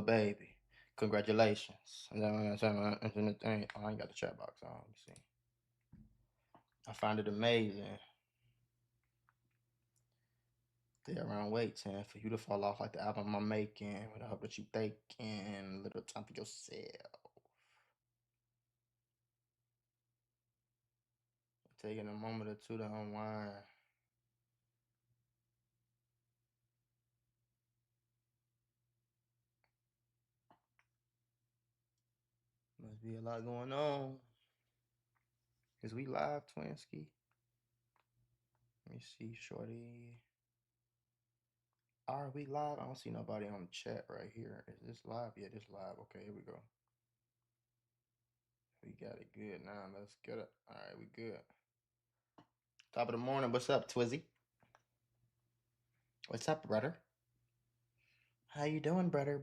baby. Congratulations. And then I ain't got the chat box on. Let me see. I find it amazing. They around waiting for you to fall off like the album I'm making. With I hope that you taking a little time for yourself. Taking a moment or two to unwind. Must be a lot going on. Is we live, Twinsky? Let me see, shorty. Are we live? I don't see nobody on the chat right here. Is this live? Yeah, this live. Okay, here we go. We got it good now. Let's get it. All right, we good. Top of the morning. What's up, Twizzy? What's up, brother? How you doing, brother?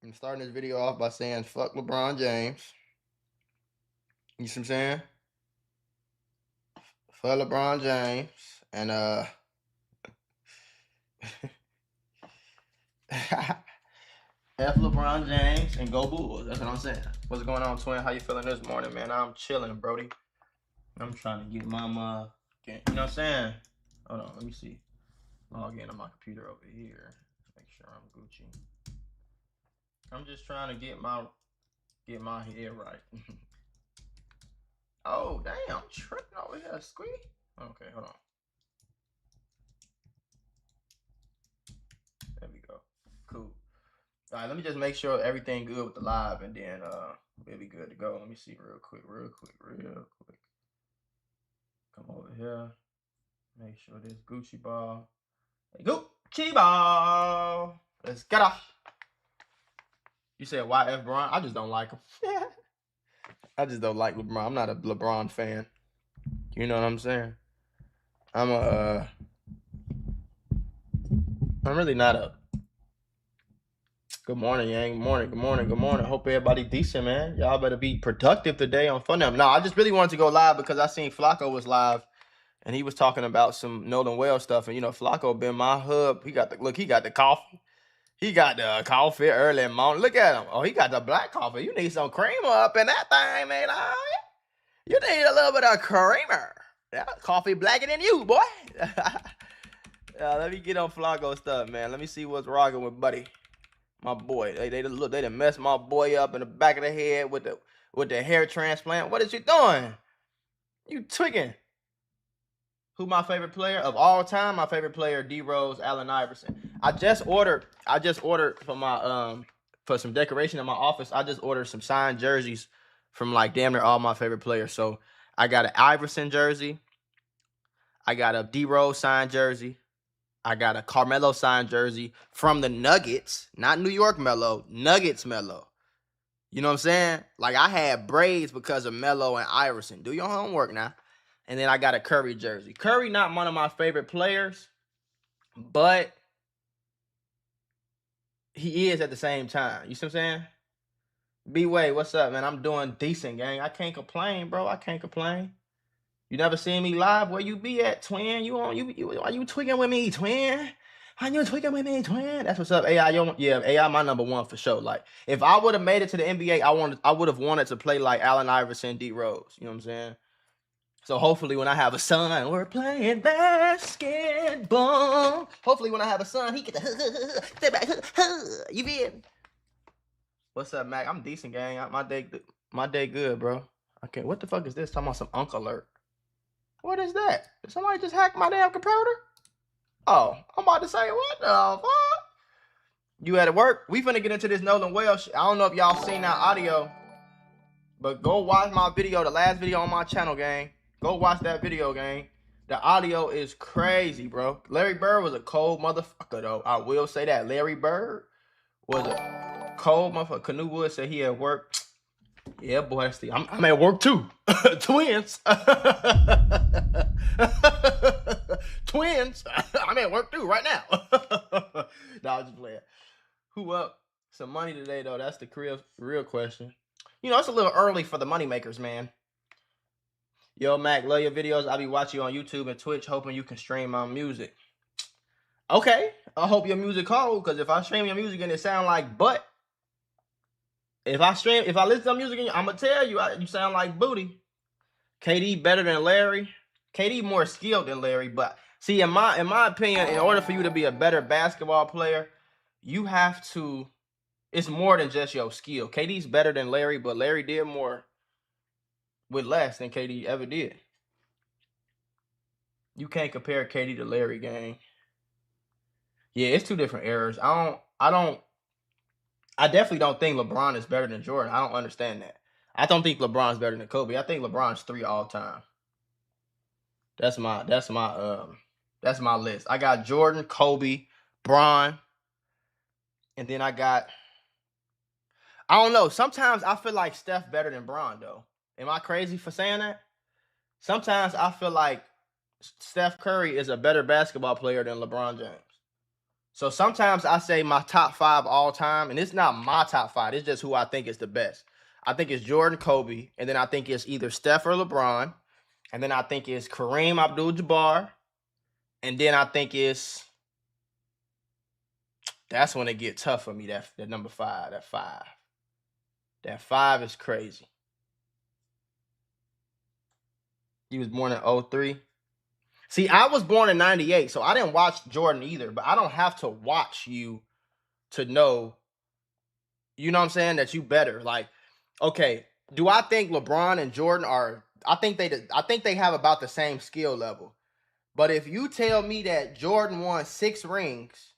I'm starting this video off by saying fuck LeBron James. You see what I'm saying? Fuck LeBron James. And F LeBron James and go Bulls. That's what I'm saying. What's going on, twin? How you feeling this morning, man? I'm chilling, Brody. I'm trying to get my you know what I'm saying? Hold on, let me see. Log in on my computer over here. Make sure I'm Gucci. I'm just trying to get my head right. Oh damn, I'm tripping over here, squeak. Okay, hold on. There we go. Cool. All right, let me just make sure everything good with the live, and then we'll be good to go. Let me see real quick. Come over here. Make sure this Gucci ball. Hey, Gucci ball. Let's get off. You said YF Bron? I just don't like him. I just don't like LeBron. I'm not a LeBron fan. You know what I'm saying? I'm really not a. Good morning, Yang. Good morning. Hope everybody decent, man. Y'all better be productive today on Fun. No, I just really wanted to go live because I seen Flacco was live, and he was talking about some Nolan Well stuff. And you know, Flacco been my hub. He got the coffee. He got the coffee early in the morning. Look at him. Oh, he got the black coffee. You need some creamer up in that thing, man. Oh, yeah. You need a little bit of creamer. Yeah, coffee blacker than you, boy. Let me get on Flacco stuff, man. Let me see what's rocking with Buddy. My boy. They done messed my boy up in the back of the head with the hair transplant. What is you doing? You tweaking. Who my favorite player of all time? My favorite player, D Rose, Allen Iverson. I just ordered for my for some decoration in my office. I just ordered some signed jerseys from like damn near all my favorite players. So I got an Iverson jersey. I got a D Rose signed jersey. I got a Carmelo signed jersey from the Nuggets, not New York Melo, Nuggets Melo. You know what I'm saying? Like I had braids because of Melo and Iverson. Do your homework now. And then I got a Curry jersey. Curry not one of my favorite players, but he is at the same time. You see what I'm saying? B-Way, what's up, man? I'm doing decent, gang. I can't complain, bro. I can't complain. You never seen me live? Where you be at, twin? Why you tweaking with me, twin? Why you tweaking with me, twin? That's what's up, AI. Yeah, AI my number one for sure. Like, if I would have made it to the NBA, I would have wanted to play like Allen Iverson, D Rose. You know what I'm saying? So hopefully when I have a son, we're playing basketball. Hopefully when I have a son, he get the you feel? What's up, Mac? I'm decent, gang. My day good, bro. Okay, what the fuck is this? Talking about some Unc alert. What is that? Did somebody just hack my damn computer? Oh, I'm about to say, what the fuck? You at work? We finna get into this Nolan Well shit. I don't know if y'all seen that audio, but go watch my video, the last video on my channel, gang. Go watch that video, gang. The audio is crazy, bro. Larry Bird was a cold motherfucker, though. I will say that. Larry Bird was a cold motherfucker. Canoe Wood said he at work. Yeah, boy, I'm at work too. Twins. Twins. I'm at work too right now. No, I'm just playing. Who up? Some money today, though. That's the real question. You know, it's a little early for the moneymakers, man. Yo, Mac, love your videos. I be watching you on YouTube and Twitch, hoping you can stream my music. Okay, I hope your music cold, because if I stream your music and it sound like butt, if I listen to music, and I'm gonna tell you, you sound like booty. KD better than Larry. KD more skilled than Larry, but see, in my opinion, in order for you to be a better basketball player, you have to. It's more than just your skill. KD's better than Larry, but Larry did more with less than KD ever did. You can't compare KD to Larry, gang. Yeah, it's two different eras. I definitely don't think LeBron is better than Jordan. I don't understand that. I don't think LeBron's better than Kobe. I think LeBron's 3 all time. That's my list. I got Jordan, Kobe, Bron, and then I don't know. Sometimes I feel like Steph better than Bron, though. Am I crazy for saying that? Sometimes I feel like Steph Curry is a better basketball player than LeBron James. So sometimes I say my top 5 all time, and it's not my top 5. It's just who I think is the best. I think it's Jordan, Kobe, and then I think it's either Steph or LeBron, and then I think it's Kareem Abdul-Jabbar, and then I think that's when it gets tough for me. That number 5, that 5 is crazy. He was born in 03. See, I was born in 98, so I didn't watch Jordan either, but I don't have to watch you to know, you know what I'm saying, that you better. Like, okay, do I think LeBron and Jordan I think they have about the same skill level. But if you tell me that Jordan won 6 rings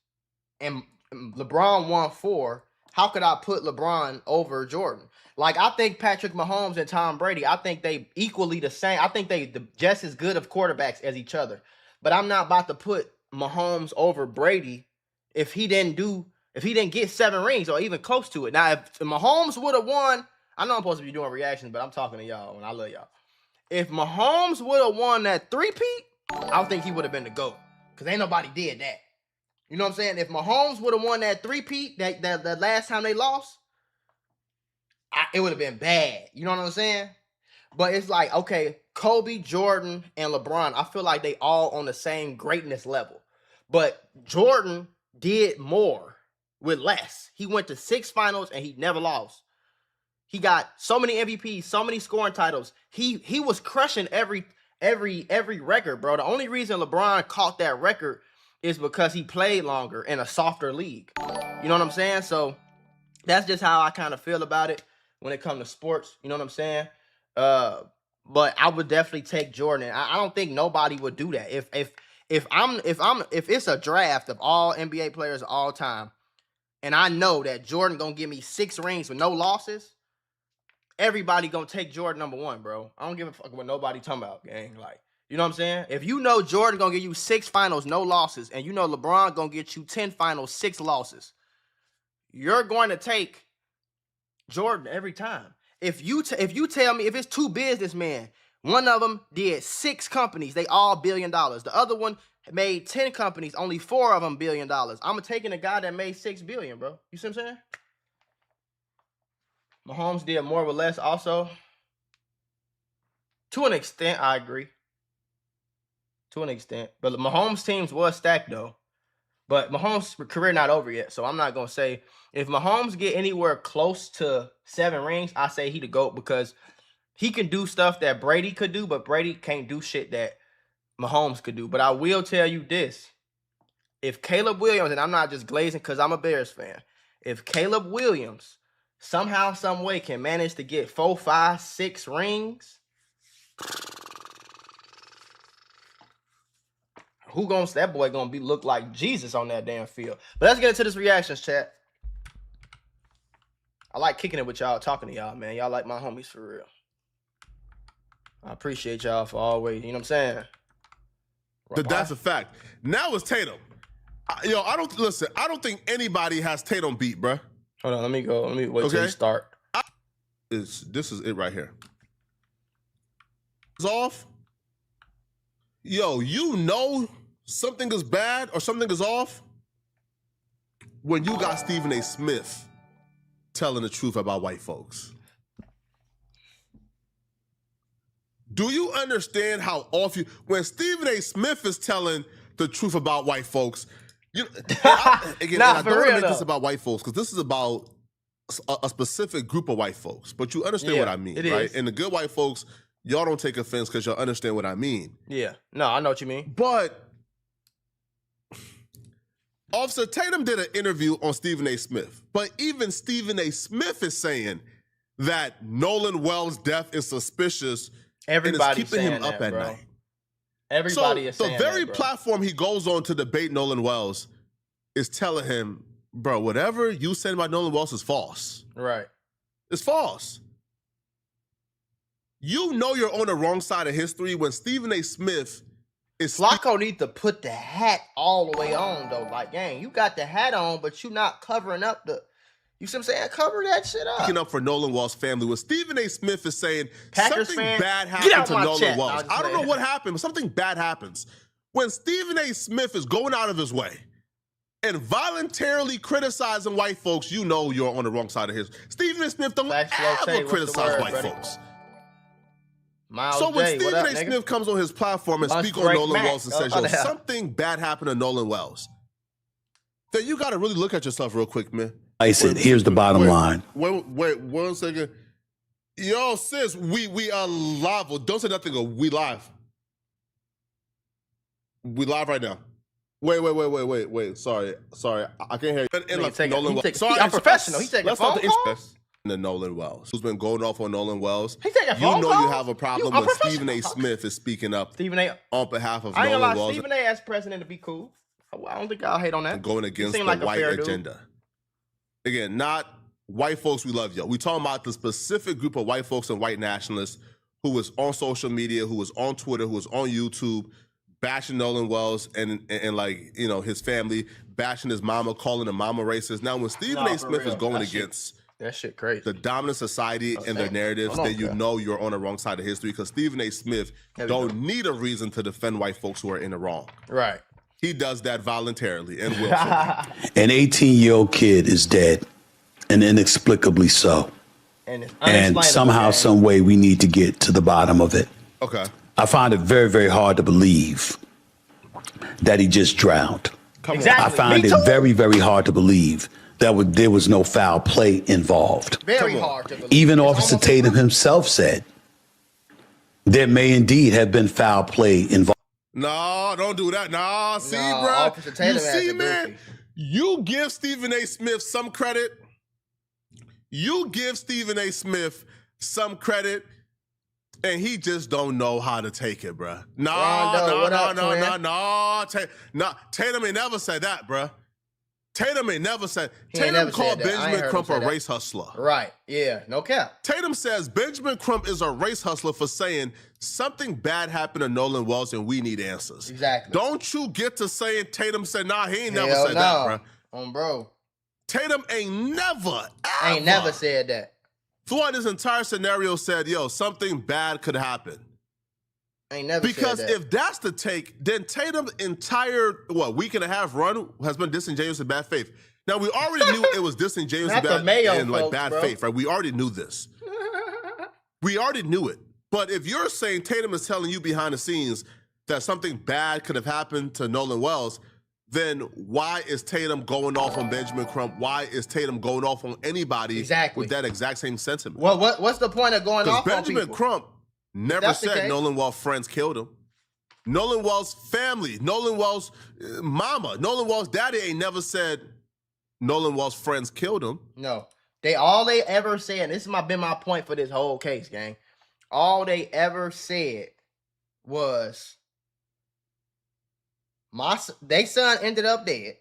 and LeBron won 4, how could I put LeBron over Jordan? Like, I think Patrick Mahomes and Tom Brady, I think they equally the same. I think they just as good of quarterbacks as each other. But I'm not about to put Mahomes over Brady if he didn't get 7 rings or even close to it. Now, if Mahomes would have won, I know I'm supposed to be doing reactions, but I'm talking to y'all and I love y'all. If Mahomes would have won that 3-peat, I don't think he would have been the GOAT, because ain't nobody did that. You know what I'm saying? If Mahomes would have won that 3-peat, that last time they lost, it would have been bad. You know what I'm saying? But it's like, okay, Kobe, Jordan, and LeBron, I feel like they all on the same greatness level. But Jordan did more with less. He went to 6 finals and he never lost. He got so many MVPs, so many scoring titles. He was crushing every record, bro. The only reason LeBron caught that record is because he played longer in a softer league. You know what I'm saying? So that's just how I kind of feel about it when it comes to sports. You know what I'm saying? But I would definitely take Jordan. I don't think nobody would do that. If it's a draft of all NBA players of all time, and I know that Jordan gonna give me 6 rings with no losses, everybody gonna take Jordan number 1, bro. I don't give a fuck what nobody talking about, gang. Like, you know what I'm saying? If you know Jordan gonna give you 6 finals, no losses, and you know LeBron gonna get you 10 finals, 6 losses, you're going to take Jordan every time. If you tell me, if it's 2 businessmen, one of them did 6 companies, they all $1 billion. The other one made 10 companies, only 4 of them $1 billion. I'm taking a guy that made $6 billion, bro. You see what I'm saying? Mahomes did more with less also. To an extent, I agree. To an extent. But Mahomes' teams was stacked, though. But Mahomes' career not over yet, so I'm not going to say. If Mahomes get anywhere close to 7 rings, I say he the GOAT, because he can do stuff that Brady could do, but Brady can't do shit that Mahomes could do. But I will tell you this. If Caleb Williams, and I'm not just glazing because I'm a Bears fan, if Caleb Williams somehow, some way can manage to get 4, 5, 6 rings, that boy gonna look like Jesus on that damn field. But let's get into this reactions, chat. I like kicking it with y'all, talking to y'all, man. Y'all like my homies for real. I appreciate y'all for always, you know what I'm saying? That's a fact. Now it's Tatum. I don't think anybody has Tatum beat, bruh. Hold on, let me wait till you start. This is it right here. It's off. Yo, you know something is bad or something is off when you got Stephen A. Smith telling the truth about white folks. Do you understand how off you... When Stephen A. Smith is telling the truth about white folks, I don't want to make this about white folks because this is about a specific group of white folks. But you understand what I mean, right? Is. And the good white folks, y'all don't take offense because y'all understand what I mean. Yeah. No, I know what you mean. But Officer Tatum did an interview on Stephen A. Smith. But even Stephen A. Smith is saying that Nolan Wells' death is suspicious. Everybody's and it's keeping him up at bro. night. Everybody is saying the very that, platform he goes on to debate Nolan Wells is telling him, bro, whatever you said about Nolan Wells is false. Right. It's false. You know you're on the wrong side of history when Stephen A. Smith is... Flacco need to put the hat all the way on, though. Like, gang, you got the hat on, but you not covering up the... You see what I'm saying? Cover that shit up. Picking up for Nolan Wells' family. When Stephen A. Smith is saying Packers something fan, bad happened to Nolan chat. Wells. I don't know what happened, but something bad happens. When Stephen A. Smith is going out of his way and voluntarily criticizing white folks, you know you're on the wrong side of his. Stephen A. Smith don't ever criticize white folks. So when Stephen A. Smith comes on his platform and speaks on Nolan Wells and says, yo, something bad happened to Nolan Wells, then you got to really look at yourself real quick, man. I said, here's the bottom line. Wait 1 second. Yo, sis, we are live. Well, don't say nothing. We live. We live right now. Wait. Sorry. I can't hear you. And like Nolan Wells. Sorry, I'm professional. He's taking a phone call? The Nolan Wells, who's been going off on Nolan Wells. He's taking a phone call? You know you have a problem when Stephen A. Smith is speaking up on behalf of Nolan Wells. Stephen A. as president to be cool. I don't think I'll hate on that. Going against the white agenda. Again, not white folks, we love y'all. We talking about the specific group of white folks and white nationalists who was on social media, who was on Twitter, who was on YouTube, bashing Nolan Wells and like, you know, his family, bashing his mama, calling him mama racist. Now, when Stephen A. Smith is going against that shit crazy, the dominant society and their narratives, then you know you're on the wrong side of history because Stephen A. Smith don't need a reason to defend white folks who are in the wrong. Right. He does that voluntarily and will. An 18-year-old kid is dead, and inexplicably so. And somehow, some way, we need to get to the bottom of it. Okay. I find it very, very hard to believe that he just drowned. Exactly. I find it very, very hard to believe that there was no foul play involved. Very hard to believe. Even Officer Tatum himself said there may indeed have been foul play involved. No, don't do that. No, see, bro. You see, man, you give Stephen A. Smith some credit. You give Stephen A. Smith some credit, and he just don't know how to take it, bro. No. Tatum ain't never said that, bro. Tatum ain't never said. Tatum called Benjamin Crump a race hustler. Right. Yeah. No cap. Tatum says Benjamin Crump is a race hustler for saying something bad happened to Nolan Wells and we need answers. Exactly. Don't you get to saying Tatum said, nah, he ain't never said that, bro. Bro. Tatum ain't never said that. Throughout this entire scenario said, yo, something bad could happen. Ain't never because said that. If that's the take, then Tatum's entire, week and a half run has been disingenuous and bad faith. Now, we already knew it was disingenuous and bad faith, right? We already knew this. We already knew it. But if you're saying Tatum is telling you behind the scenes that something bad could have happened to Nolan Wells, then why is Tatum going off on Benjamin Crump? Why is Tatum going off on anybody with that exact same sentiment? Well, what's the point of going off on people? Benjamin Crump never said Nolan Wells' friends killed him. Nolan Wells' family, Nolan Wells' mama, Nolan Wells' daddy ain't never said Nolan Wells' friends killed him. No. All they ever said, and this has been my point for this whole case, gang. All they ever said was their son ended up dead,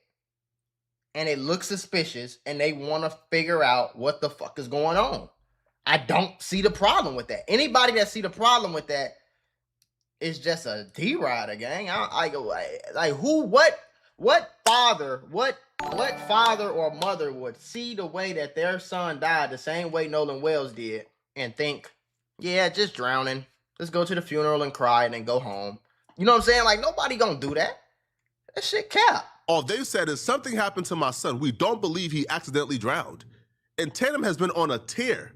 and it looks suspicious, and they want to figure out what the fuck is going on. I don't see the problem with that. Anybody that see the problem with that is just a D-rider, gang. What father or mother would see the way that their son died the same way Nolan Wells did and think, yeah, just drowning. Let's go to the funeral and cry and then go home. You know what I'm saying? Like, nobody gonna do that. That shit cap. All they've said is something happened to my son. We don't believe he accidentally drowned. And Tatum has been on a tear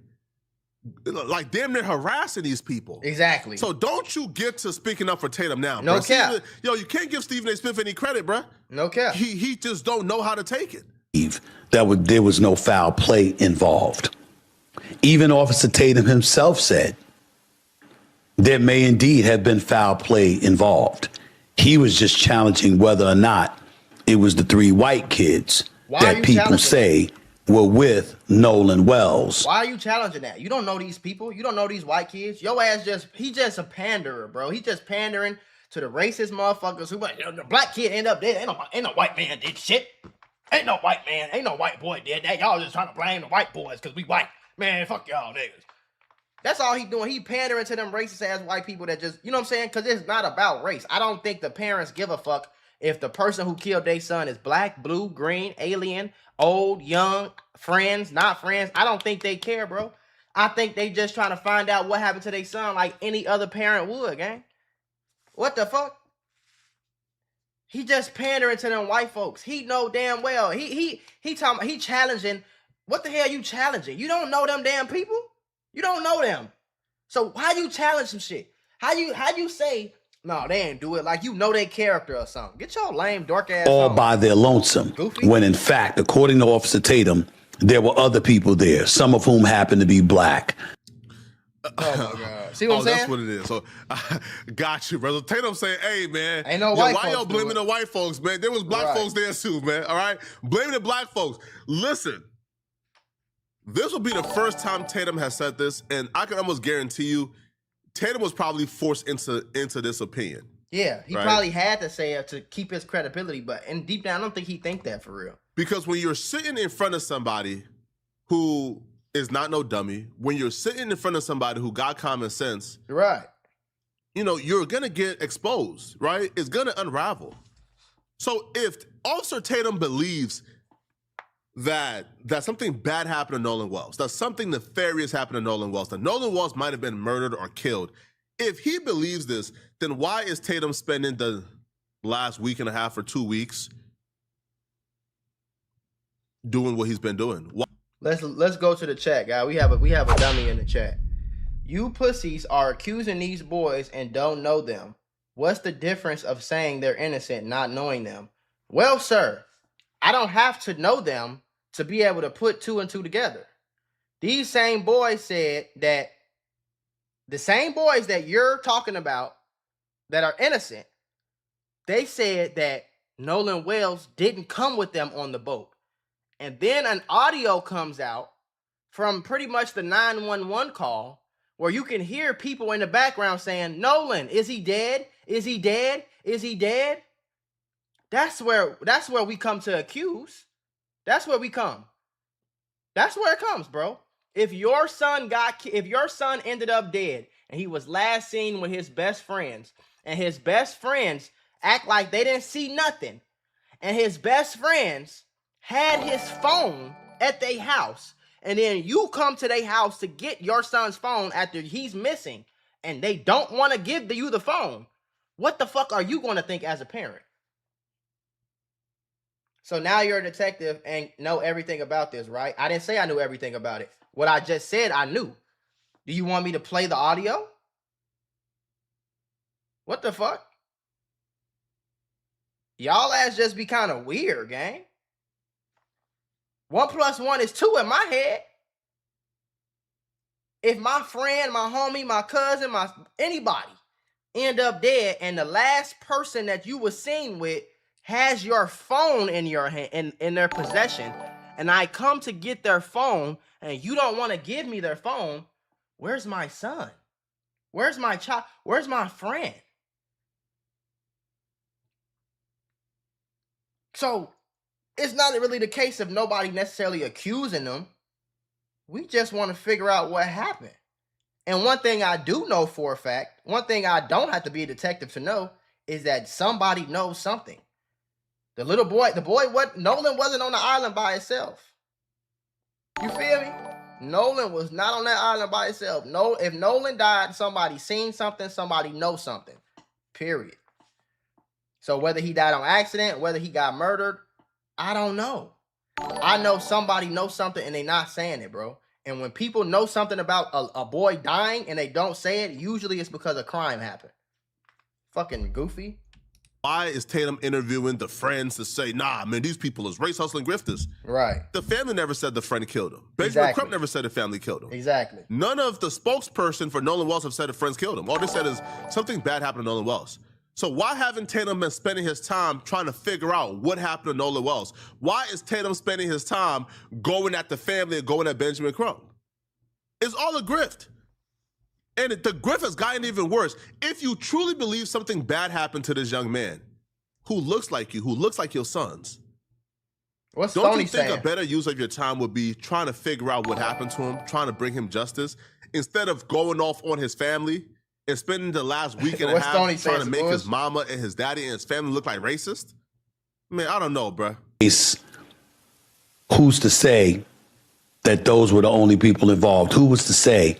like damn near harassing these people. Exactly. So don't you get to speaking up for Tatum now. No cap. Yo, you can't give Stephen A. Smith any credit, bruh. No cap. He just don't know how to take it. There was no foul play involved. Even Officer Tatum himself said there may indeed have been foul play involved. He was just challenging whether or not it was the 3 white kids that people say were with Nolan Wells. Why are you challenging that? You don't know these people. You don't know these white kids. Your ass he just a panderer, bro. He just pandering to the racist motherfuckers who the black kid end up dead. Ain't no white man did shit. Ain't no white boy did that. Y'all just trying to blame the white boys because we white. Man, fuck y'all niggas. That's all he doing. He pandering to them racist ass white people that just, you know what I'm saying? Because it's not about race. I don't think the parents give a fuck if the person who killed their son is black, blue, green, alien, old, young, friends, not friends. I don't think they care, bro. I think they just trying to find out what happened to their son like any other parent would, gang. What the fuck? He just pandering to them white folks. He know damn well. He challenging. What the hell you challenging? You don't know them damn people? You don't know them. So how you challenge some shit? How you say, no, they ain't do it, like you know their character or something? Get your lame dork ass all on. By their lonesome. Goofy. When in fact, according to Officer Tatum, there were other people there, some of whom happened to be black. Oh my God. See what I'm saying? That's what it is. So, got you, brother. Tatum saying, hey, man. Ain't no white folks. Why y'all blaming the white folks, man? There was black folks there too, man. All right? Blaming the black folks. Listen, this will be the first time Tatum has said this, and I can almost guarantee you, Tatum was probably forced into this opinion. Yeah, he probably had to say it to keep his credibility, but in deep down, I don't think he think that for real. Because when you're sitting in front of somebody who is not no dummy, when you're sitting in front of somebody who got common sense, right? You know, you're gonna get exposed, right? It's gonna unravel. So if Officer Tatum believes that something bad happened to Nolan Wells, that something nefarious happened to Nolan Wells, that Nolan Wells might have been murdered or killed, if he believes this, then why is Tatum spending the last week and a half or 2 weeks doing what he's been doing? Why? Let's go to the chat, guy. We have a dummy in the chat. You pussies are accusing these boys and don't know them. What's the difference of saying they're innocent, not knowing them? Well, sir, I don't have to know them to be able to put 2 and 2 together. These same boys said that the same boys that you're talking about that are innocent, they said that Nolan Wells didn't come with them on the boat. And then an audio comes out from pretty much the 911 call where you can hear people in the background saying, Nolan, is he dead? Is he dead? Is he dead? That's where we come to accuse. That's where we come. That's where it comes, bro. If your son ended up dead and he was last seen with his best friends and his best friends act like they didn't see nothing and his best friends had his phone at their house, and then you come to their house to get your son's phone after he's missing, and they don't want to give you the phone, what the fuck are you going to think as a parent? So now you're a detective and know everything about this, right? I didn't say I knew everything about it. What I just said, I knew. Do you want me to play the audio? What the fuck? Y'all ass just be kind of weird, gang. 1 + 1 is 2 in my head. If my friend, my homie, my cousin, anybody end up dead and the last person that you was seen with has your phone in your hand, in their possession, and I come to get their phone and you don't want to give me their phone, where's my son? Where's my child? Where's my friend? So it's not really the case of nobody necessarily accusing them. We just want to figure out what happened. And one thing I do know for a fact, one thing I don't have to be a detective to know, is that somebody knows something. The Nolan wasn't on the island by itself. You feel me? Nolan was not on that island by itself. No, if Nolan died, somebody seen something, somebody knows something. Period. So whether he died on accident, whether he got murdered, I don't know. I know somebody knows something and they not saying it, bro. And when people know something about a boy dying and they don't say it, usually it's because a crime happened. Fucking goofy. Why is Tatum interviewing the friends to say, nah, man, these people is race hustling grifters? Right. The family never said the friend killed him. Benjamin Crump never said the family killed him. Exactly. None of the spokesperson for Nolan Wells have said the friends killed him. All they said is something bad happened to Nolan Wells. So why haven't Tatum been spending his time trying to figure out what happened to Nolan Wells? Why is Tatum spending his time going at the family and going at Benjamin Crump? It's all a grift. And the grift has gotten even worse. If you truly believe something bad happened to this young man who looks like you, who looks like your sons, what's don't Stoney you think saying? a better use of your time would be trying to figure out what happened to him, trying to bring him justice, instead of going off on his family and spending the last week and a half trying to make his mama and his daddy and his family look like racist? Man, I don't know, bruh. Who's to say that those were the only people involved? Who was to say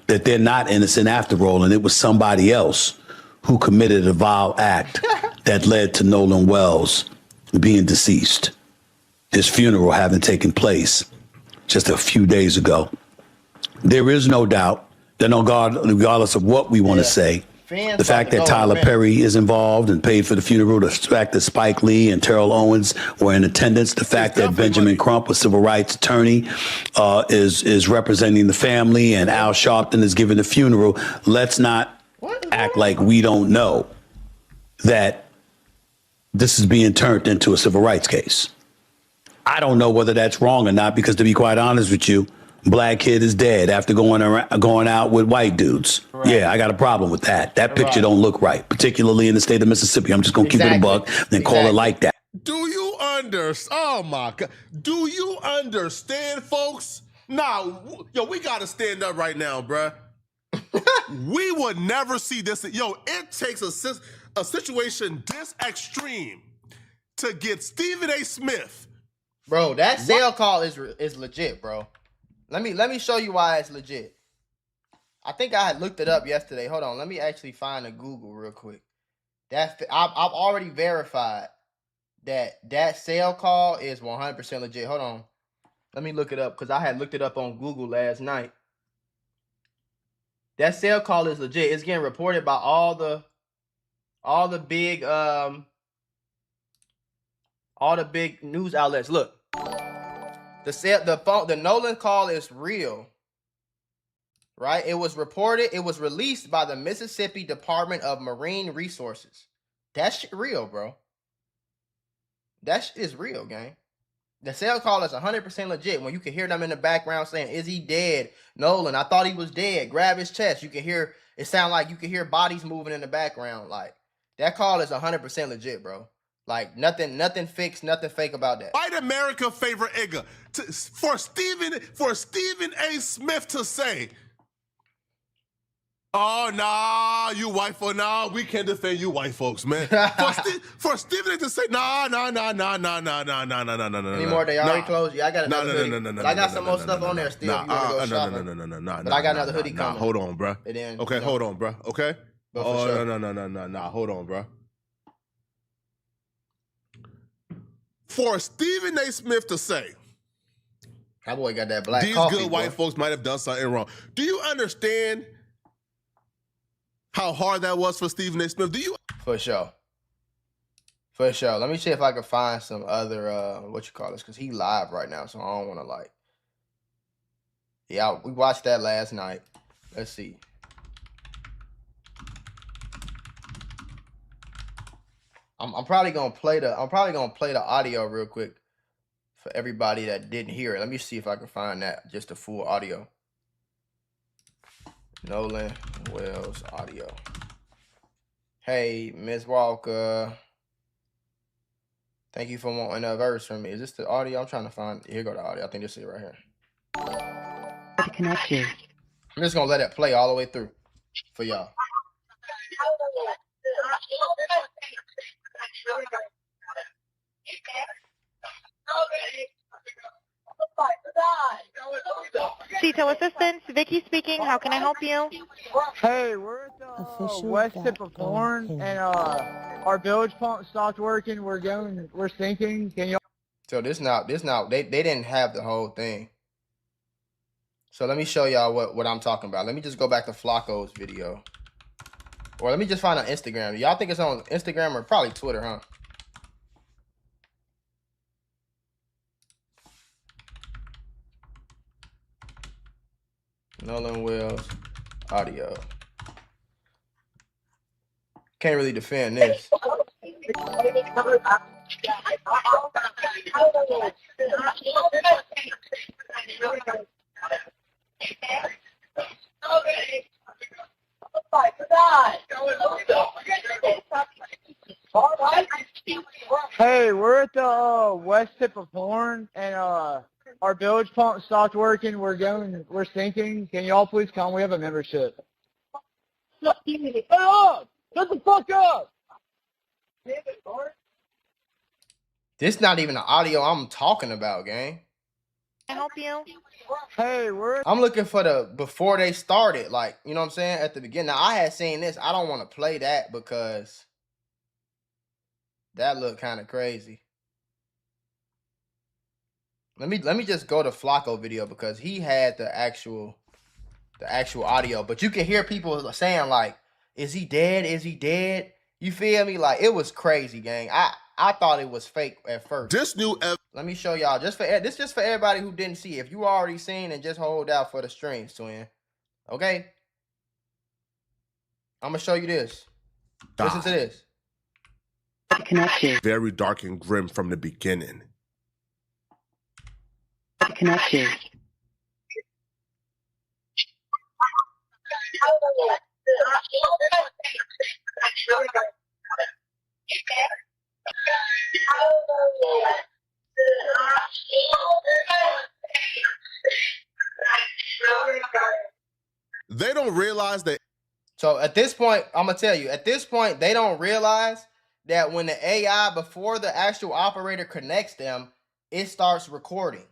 that they're not innocent after all, and it was somebody else who committed a vile act that led to Nolan Wells being deceased, his funeral having taken place just a few days ago? There is no doubt that regardless of what we want to say, the fact that Tyler Perry is involved and paid for the funeral, the fact that Spike Lee and Terrell Owens were in attendance, the fact that Benjamin Crump, a civil rights attorney, is representing the family, and Al Sharpton is giving the funeral. Let's not act like we don't know that this is being turned into a civil rights case. I don't know whether that's wrong or not, because to be quite honest with you, black kid is dead after going out with white dudes. Right. Yeah, I got a problem with that. That picture don't look right, particularly in the state of Mississippi. I'm just going to keep it a buck and call it like that. Do you understand? Oh, my God. Do you understand, folks? Nah, yo, we got to stand up right now, bruh. We would never see this. Yo, it takes a situation this extreme to get Stephen A. Smith. Bro, that sale call is legit, bro. Let me show you why it's legit. I think I had looked it up yesterday. Hold on, let me actually find a Google real quick. I've already verified that sale call is 100% legit. Hold on, let me look it up because I had looked it up on Google last night. That sale call is legit. It's getting reported by all the big news outlets. Look. The Nolan call is real, right? It was released by the Mississippi Department of Marine Resources. That shit real, bro. That shit is real, gang. The cell call is 100% legit. When you can hear them in the background saying, "Is he dead? Nolan, I thought he was dead. Grab his chest." You can hear it sound like you can hear bodies moving in the background. Like that call is 100% legit, bro. Like nothing fixed, nothing fake about that. White America favor Igga. For Stephen A. Smith to say, "Oh nah, you white folks, nah, we can't defend you white folks, man." For Stephen A. to say, "Nah. Anymore? They already closed. Yeah, I got another hoodie. But I got some more stuff on there still. No. But I got another hoodie coming. Hold on, bro. Okay, hold on, bro. Okay. Oh no. Hold on, bro. For Stephen A. Smith to say, that boy got that black these coffee, good white folks might have done something wrong. Do you understand how hard that was for Stephen A. Smith? Do you? For sure. Let me see if I can find some other because he live right now, so I don't want to like. Yeah, we watched that last night. Let's see. I'm probably gonna play the audio real quick for everybody that didn't hear it. Let me see if I can find that, just the full audio. Nolan Wells audio. Hey, Ms. Walker. Thank you for wanting a verse from me. Is this the audio? I'm trying to find. Here go the audio. I think this is it right here. To connect you. I'm just gonna let it play all the way through for y'all. CETO Assistance, Vicky speaking. How can I help you? Hey, we're at the west tip of Horn, and our bilge pump stopped working. We're sinking. Can you? So this now they didn't have the whole thing. So let me show y'all what I'm talking about. Let me just go back to Flacco's video. Or let me just find on Instagram. Y'all think it's on Instagram or probably Twitter, huh? Nolan Wells audio. Can't really defend this. Hey, we're at the west tip of Horn, and our bilge pump stopped working. We're sinking. Can y'all please come? We have a membership. Shut up! Shut the fuck up! This not even the audio I'm talking about, gang. Can I help you? Hey, I'm looking for the before they started, like, you know what I'm saying, at the beginning. Now, I had seen this. I don't want to play that because that looked kind of crazy. Let me just go to Flacco video because he had the actual audio, but you can hear people saying like, "Is he dead? Is he dead?" You feel me? Like, it was crazy, gang. I thought it was fake at first. This new Let me show y'all just for everybody who didn't see. If you already seen, and just hold out for the streams, twin. Okay. I'm gonna show you this. Listen to this. To connect you. very dark and grim from the beginning. To connect you. They don't realize that. So at this point, I'm gonna tell you, at this point, they don't realize that when the AI, before the actual operator connects them, it starts recording.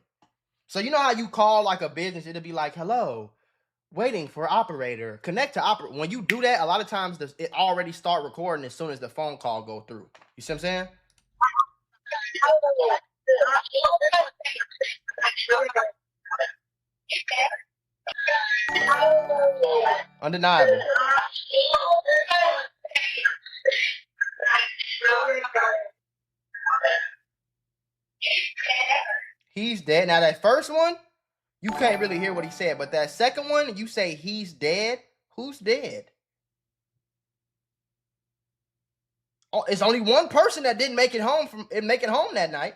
So you know how you call like a business, it'll be like, "Hello, waiting for operator, connect to operator." When you do that, a lot of times it already start recording as soon as the phone call go through. You see what I'm saying? Undeniable. He's dead. Now that first one, you can't really hear what he said, but that second one, you say he's dead. Who's dead? Oh, it's only one person that didn't make it home that night.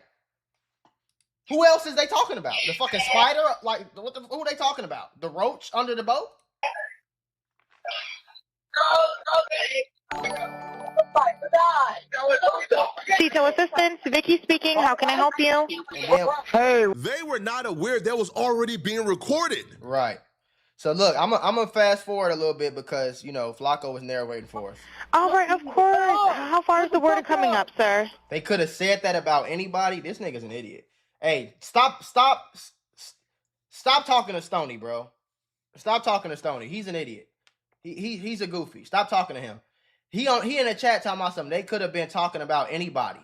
Who else is they talking about? The fucking spider? Like, who are they talking about? The roach under the boat? Detail assistance, Vicky speaking. How can I help you? And then, hey, They were not aware that was already being recorded. right. So look, I'm gonna fast forward a little bit because, you know, Flacco was narrating for us. All right, of course. How far is the water coming up, sir? They could have said that about anybody. This nigga's an idiot. Hey, stop talking to Stoney, bro. Stop talking to Stoney. He's an idiot. He's a goofy. Stop talking to him. He in the chat talking about something. They could have been talking about anybody.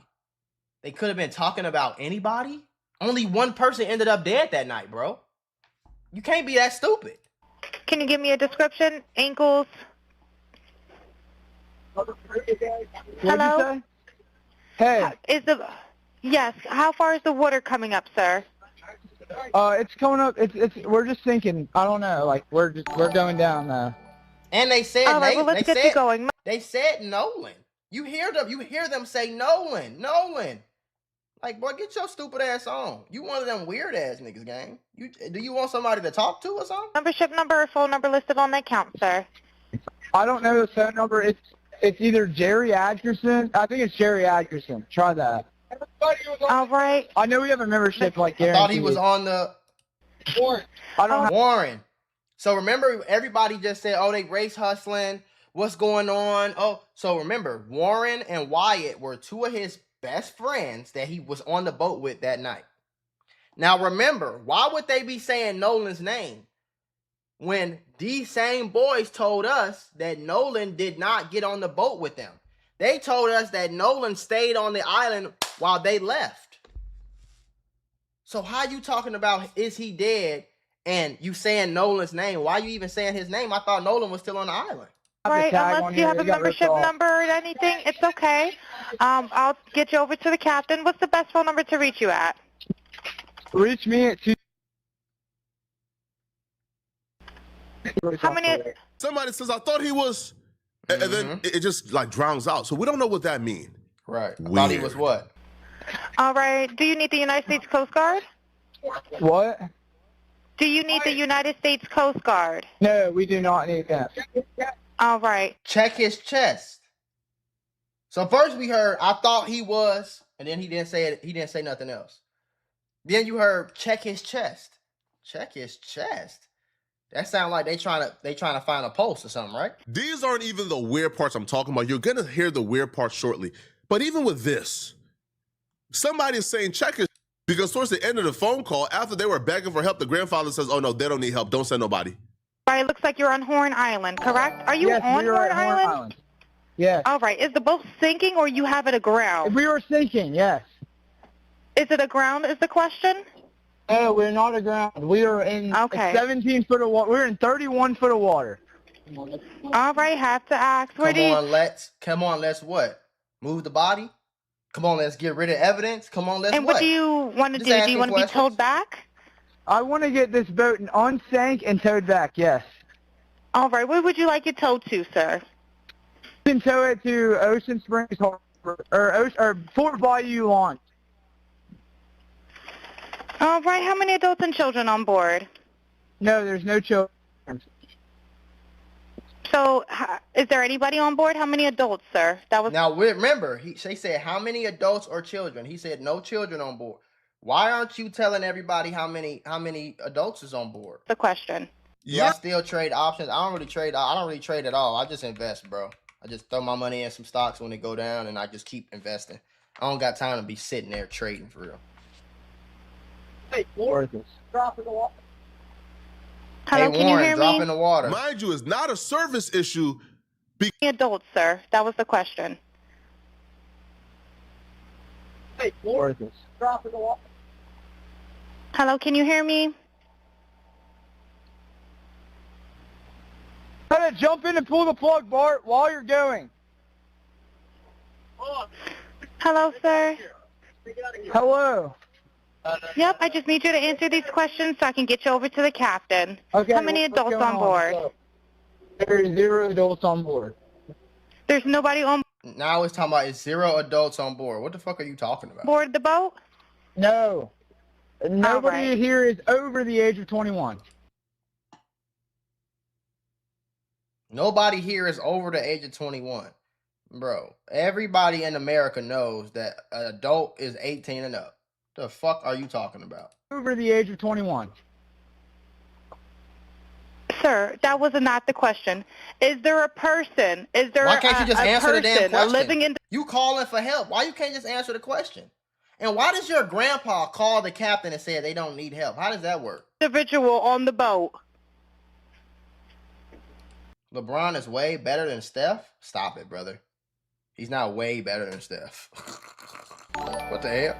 They could have been talking about anybody. Only one person ended up dead that night, bro. You can't be that stupid. Can you give me a description? Ankles? what'd Hello? you say? Hey, Yes, how far is the water coming up, sir? it's coming up. We're just sinking. I don't know. Like we're going down now. And they said All right, well, let's get you going. They said Nolan. You hear them say Nolan. Like, boy, get your stupid ass on. You one of them weird ass niggas, gang. Do you want somebody to talk to or something? Membership number or phone number listed on the account, sir. I don't know the phone number. It's either Jerry Atkerson. I think it's Jerry Atkerson. Try that. All right. I know we have a membership like I guaranteed. thought he was on the I don't know. Warren. So remember, everybody just said, "Oh, they race hustling. What's going on?" Oh, so remember, Warren and Wyatt were two of his best friends that he was on the boat with that night. Now remember, why would they be saying Nolan's name when these same boys told us that Nolan did not get on the boat with them? They told us that Nolan stayed on the island while they left. So how you talking about is he dead and you saying Nolan's name. Why you even saying his name? I thought Nolan was still on the island. Right, tag on unless you here, have a it got ripped membership off. number or anything, it's okay. I'll get you over to the captain. What's the best phone number to reach you at? Reach me at 2. How many? Somebody says, I thought he was, and then it just like drowns out. So we don't know what that means. Right. I thought he was Weird. what? All right. Do you need the United States Coast Guard? What? Do you need the United States Coast Guard? No, we do not need that. All right. Check his chest. So first we heard, I thought he was, and then he didn't say it. He didn't say nothing else. Then you heard, check his chest. Check his chest. That sounds like they trying to find a pulse or something, right? These aren't even the weird parts I'm talking about. You're gonna hear the weird parts shortly. But even with this, somebody is saying check his, because towards the end of the phone call, after they were begging for help, the grandfather says, oh no, they don't need help. Don't send nobody. All right. It looks like you're on Horn Island, correct? Are you Yes, on we are Horn at Horn Island? Island. Yes. All right. Is the boat sinking or you have it aground? We were sinking, yes. Is it aground is the question? No, we're not aground. We are in Okay. 17 foot of water. We're in 31 foot of water. All right. Have to ask. Where do you... Come on, let's what? Move the body? Come on, let's get rid of evidence. Come on, let's And what do you want to Just do? Do asking you want to be questions. towed back? I want to get this boat unsank and towed back, yes. All right. Where would you like it towed to, sir? You can tow it to Ocean Springs Harbor, or Fort Bayou launch. All right. How many adults and children on board? No, there's no children. So, is there anybody on board? How many adults, sir? That was Now remember, they said how many adults or children? He said no children on board. Why aren't you telling everybody how many adults is on board? the question. Yeah, I still trade options. I don't really trade at all. I just invest, bro. I just throw my money in some stocks when they go down, and I just keep investing. I don't got time to be sitting there trading for real. Worthless. Hello, Hey, can you Warren, hear drop me? in the water. Mind you, it's not a service issue. How many adults, sir? That was the question. Worthless. Hello, can you hear me? Try to jump in and pull the plug, Bart, while you're going. Hello, sir. Hello. Yep, I just need you to answer these questions so I can get you over to the captain. Okay. How many what's adults going on board? There's 0 adults on board. There's nobody on Now it's talking about it's 0 adults on board. What the fuck are you talking about? board the boat? No. Nobody right. here is over the age of 21. Nobody here is over the age of 21. Bro, everybody in America knows that an adult is 18 and up. The fuck are you talking about? Over the age of 21. Sir, that was not the question. Is there a person? Is there Why can't you just a answer the damn person, question? a living in You calling for help. Why you can't just answer the question? And why does your grandpa call the captain and say they don't need help? How does that work? individual on the boat? LeBron is way better than Steph? Stop it, brother. He's not way better than Steph. What the hell?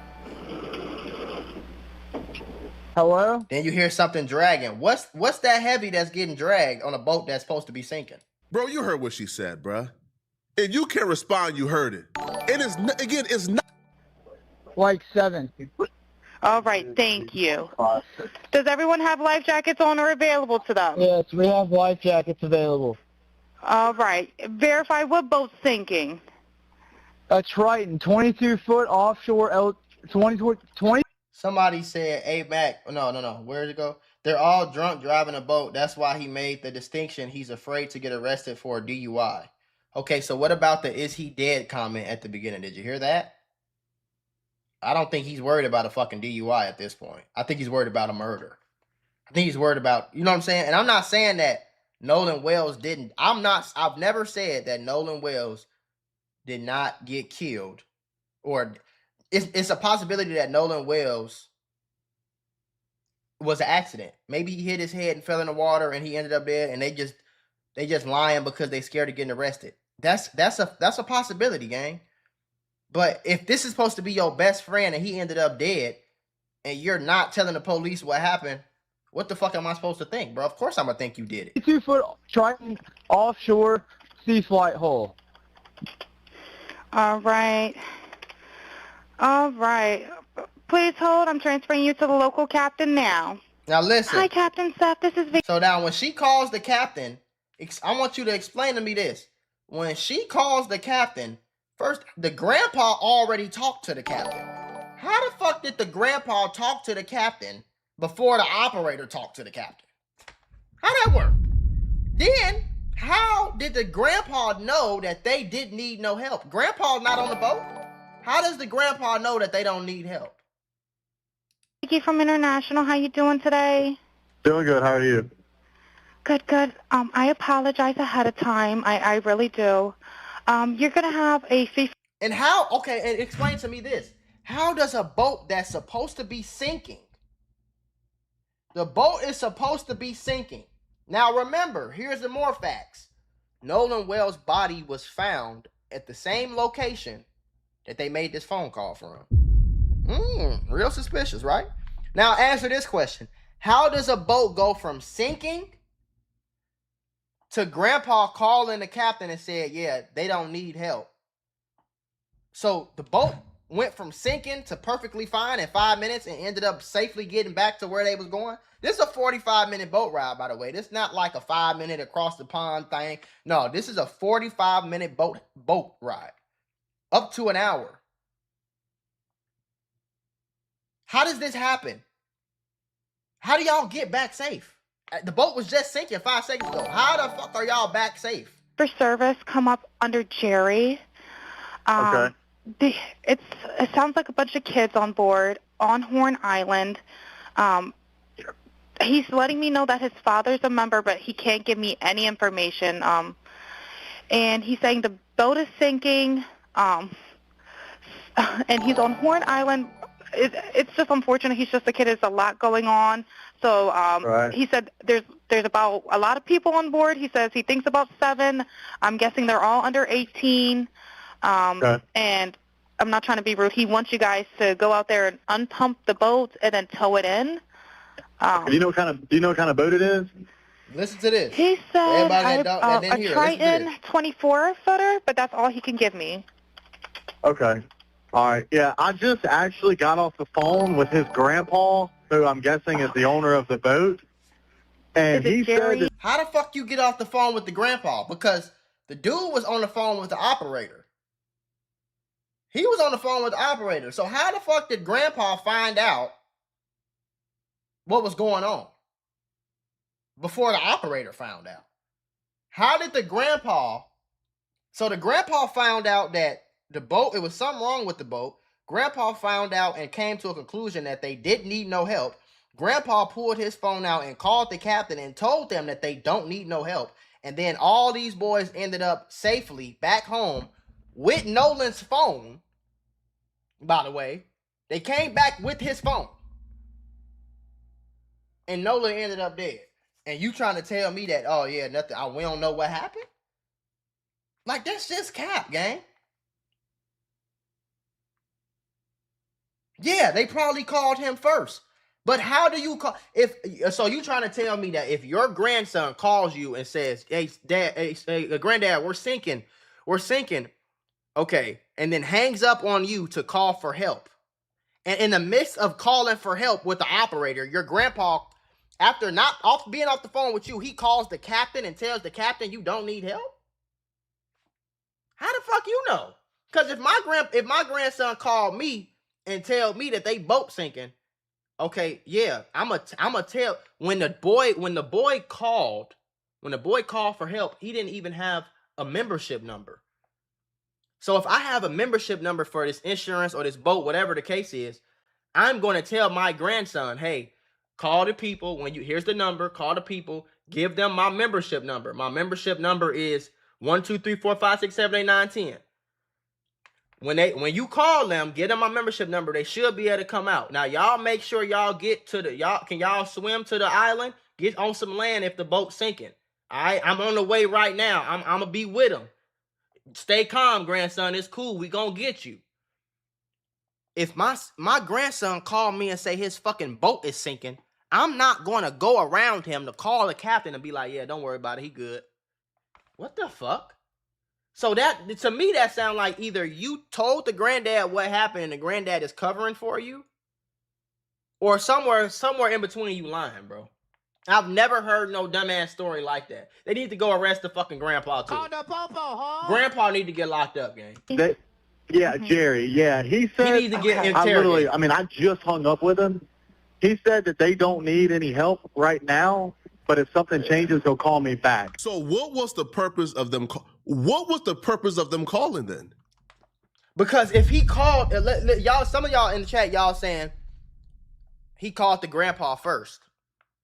Hello? Then you hear something dragging. What's that heavy that's getting dragged on a boat that's supposed to be sinking? Bro, you heard what she said, bruh. If you can't respond, you heard it. And it's not. Like 7. All right, thank you. Does everyone have life jackets on or available to them? Yes, we have life jackets available. All right. Verify what boat's sinking. A Triton, 22-foot offshore 20. Somebody said, hey, Mac. No. Where'd it go? They're all drunk driving a boat. That's why he made the distinction. He's afraid to get arrested for a DUI. Okay, so what about the is he dead comment at the beginning? Did you hear that? I don't think he's worried about a fucking DUI at this point. I think he's worried about a murder. I think he's worried about, you know what I'm saying? And I'm not saying that Nolan Wells didn't. I've never said that Nolan Wells did not get killed, or it's a possibility that Nolan Wells was an accident. Maybe he hit his head and fell in the water and he ended up dead, and they just lying because they scared of getting arrested. That's a possibility, gang. But if this is supposed to be your best friend and he ended up dead, and you're not telling the police what happened, What the fuck am I supposed to think, bro? Of course I'm gonna think you did it. 2-foot Triton offshore sea flight hull. All right. All right. Please hold. I'm transferring you to the local captain now. Now listen. Hi, Captain Seth. This is Vic. So now when she calls the captain, I want you to explain to me this. When she calls the captain, first, the grandpa already talked to the captain. How the fuck did the grandpa talk to the captain before the operator talked to the captain? How that work? Then, how did the grandpa know that they didn't need no help? Grandpa's not on the boat. How does the grandpa know that they don't need help? Vicky from International. How you doing today? Doing good. How are you? Good, good. I apologize ahead of time. I really do. You're going to have a fee. And how, okay, and explain to me this. How does a boat that's supposed to be sinking, the boat is supposed to be sinking. Now remember, here's the more facts. Nolan Wells' body was found at the same location that they made this phone call from. Real suspicious, right? Now answer this question. How does a boat go from sinking to grandpa calling the captain and said, yeah, they don't need help? So the boat went from sinking to perfectly fine in 5 minutes and ended up safely getting back to where they was going. This is a 45-minute boat ride, by the way. This is not like a 5-minute across the pond thing. No, this is a 45-minute boat ride. Up to an hour. How does this happen? How do y'all get back safe? The boat was just sinking 5 seconds ago. How the fuck are y'all back safe? For service come up under Jerry. Okay. It sounds like a bunch of kids on board on Horn Island. He's letting me know that his father's a member, but he can't give me any information. And he's saying the boat is sinking, and he's on Horn Island. It's just unfortunate. He's just a kid. There's a lot going on. So Right. he said there's about a lot of people on board. He says he thinks about 7. I'm guessing they're all under 18. Okay. And I'm not trying to be rude. He wants you guys to go out there and unpump the boat and then tow it in. Do you know what kind of boat it is? Listen to this. He said Everybody that didn't a hear, listen to Triton this. 24-footer, but that's all he can give me. Okay. All right. Yeah, I just actually got off the phone with his grandpa, who I'm guessing is the owner of the boat, and Is it he Jerry? said that, How the fuck you get off the phone with the grandpa? Because the dude was on the phone with the operator. He was on the phone with the operator. So how the fuck did grandpa find out what was going on before the operator found out? How did the grandpa... So the grandpa found out that the boat, it was something wrong with the boat. Grandpa found out and came to a conclusion that they didn't need no help. Grandpa pulled his phone out and called the captain and told them that they don't need no help. And then all these boys ended up safely back home with Nolan's phone. By the way, they came back with his phone. And Nolan ended up dead. And you trying to tell me that, oh yeah, nothing, we don't know what happened? Like, that's just cap, gang. Yeah, they probably called him first. But how do you call, so you trying to tell me that if your grandson calls you and says, hey, dad, hey, granddad, we're sinking, okay, and then hangs up on you to call for help, and in the midst of calling for help with the operator, your grandpa, after not being off the phone with you, he calls the captain and tells the captain you don't need help? How the fuck you know? Because if my grandson called me and tell me that they boat sinking, okay, yeah, I'm a tell. When the boy called for help, he didn't even have a membership number. So if I have a membership number for this insurance or this boat, whatever the case is, I'm going to tell my grandson, hey, call the people. Here's the number, call the people, give them my membership number. My membership number is 1, 2, 3, 4, 5, 6, 7, 8, 9, 10. When you call them, get them my membership number, they should be able to come out. Now, y'all make sure y'all get to can y'all swim to the island? Get on some land if the boat's sinking. All right, I'm on the way right now. I'm going to be with them. Stay calm, grandson. It's cool. We going to get you. If my grandson called me and say his fucking boat is sinking, I'm not going to go around him to call the captain and be like, yeah, don't worry about it. He good. What the fuck? So that, to me, that sounds like either you told the granddad what happened and the granddad is covering for you, or somewhere in between you lying, bro. I've never heard no dumbass story like that. They need to go arrest the fucking grandpa too. Call the popo, huh? Grandpa need to get locked up, gang. Jerry, he said, He needs to get interrogated. I just hung up with him. He said that they don't need any help right now, but if something changes, he'll call me back. So what was the purpose of them? What was the purpose of them calling then? Because if he called, y'all, some of y'all in the chat, y'all saying he called the grandpa first.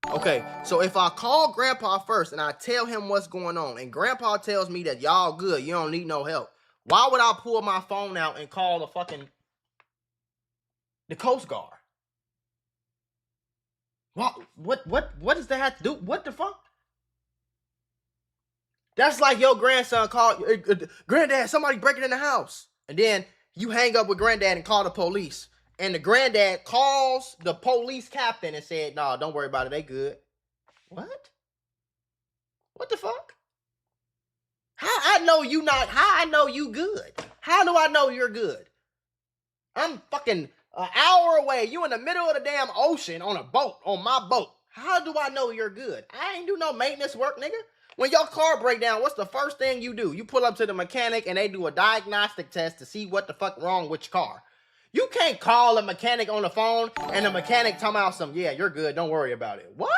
Okay, so if I call grandpa first and I tell him what's going on, and grandpa tells me that y'all good, you don't need no help, why would I pull my phone out and call the Coast Guard? What does that have to do? What the fuck? That's like your grandson called, granddad, somebody breaking in the house. And then you hang up with granddad and call the police. And the granddad calls the police captain and said, no, don't worry about it. They good. What? What the fuck? How I know you good? How do I know you're good? I'm fucking an hour away. You in the middle of the damn ocean on a boat, on my boat. How do I know you're good? I ain't do no maintenance work, nigga. When your car break down, what's the first thing you do? You pull up to the mechanic and they do a diagnostic test to see what the fuck wrong with your car. You can't call a mechanic on the phone and the mechanic talking about some, yeah, you're good, don't worry about it. What?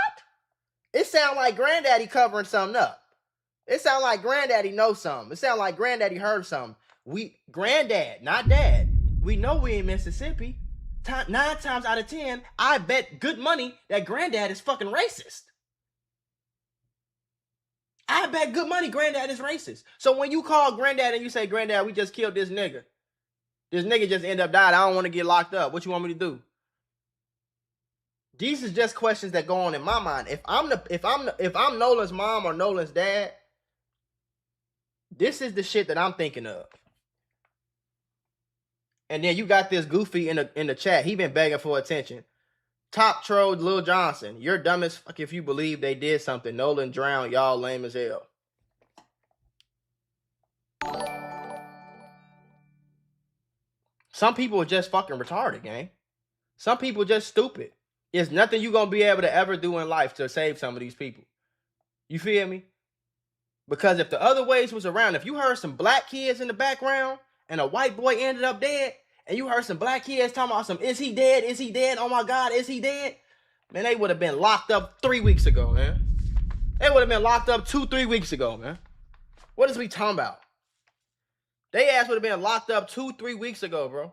It sound like granddaddy covering something up. It sound like granddaddy knows something. It sound like granddaddy heard something. Granddad, not dad. We know we in Mississippi. 9 times out of 10, I bet good money that granddad is fucking racist. I bet good money granddad is racist. So when you call granddad and you say, granddad, we just killed this nigga. This nigga just end up dying. I don't want to get locked up. What you want me to do? These is just questions that go on in my mind. If I'm Nolan's mom or Nolan's dad, this is the shit that I'm thinking of. And then you got this goofy in the chat. He been begging for attention. Top troll Lil Johnson. You're dumb as fuck if you believe they did something. Nolan drowned. Y'all lame as hell. Some people are just fucking retarded, gang. Some people just stupid. There's nothing you gonna be able to ever do in life to save some of these people. You feel me? Because if the other ways was around, if you heard some black kids in the background and a white boy ended up dead, and you heard some black kids talking about some, is he dead? Is he dead? Oh my God, is he dead? Man, they would have been locked up 3 weeks ago, man. They would have been locked up 2-3 weeks ago, man. What is we talking about? They ass would have been locked up 2-3 weeks ago, bro.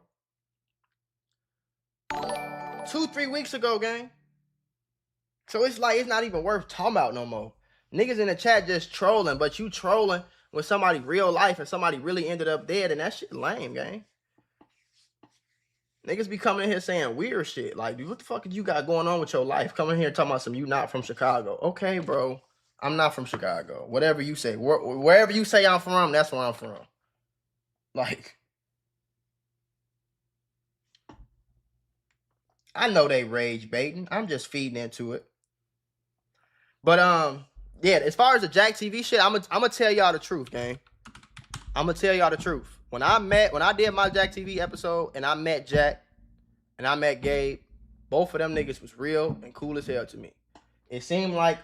2-3 weeks ago, gang. So it's like, it's not even worth talking about no more. Niggas in the chat just trolling, but you trolling with somebody real life and somebody really ended up dead, and that shit lame, gang. Niggas be coming in here saying weird shit. Like, dude, what the fuck you got going on with your life? Coming here talking about some, you not from Chicago. Okay, bro. I'm not from Chicago. Whatever you say. Wherever you say I'm from, that's where I'm from. Like, I know they rage baiting. I'm just feeding into it. But yeah, as far as the Jack TV shit, I'm gonna tell y'all the truth, gang. I'm gonna tell y'all the truth. When I did my Jack TV episode and I met Jack and I met Gabe, both of them niggas was real and cool as hell to me. It seemed like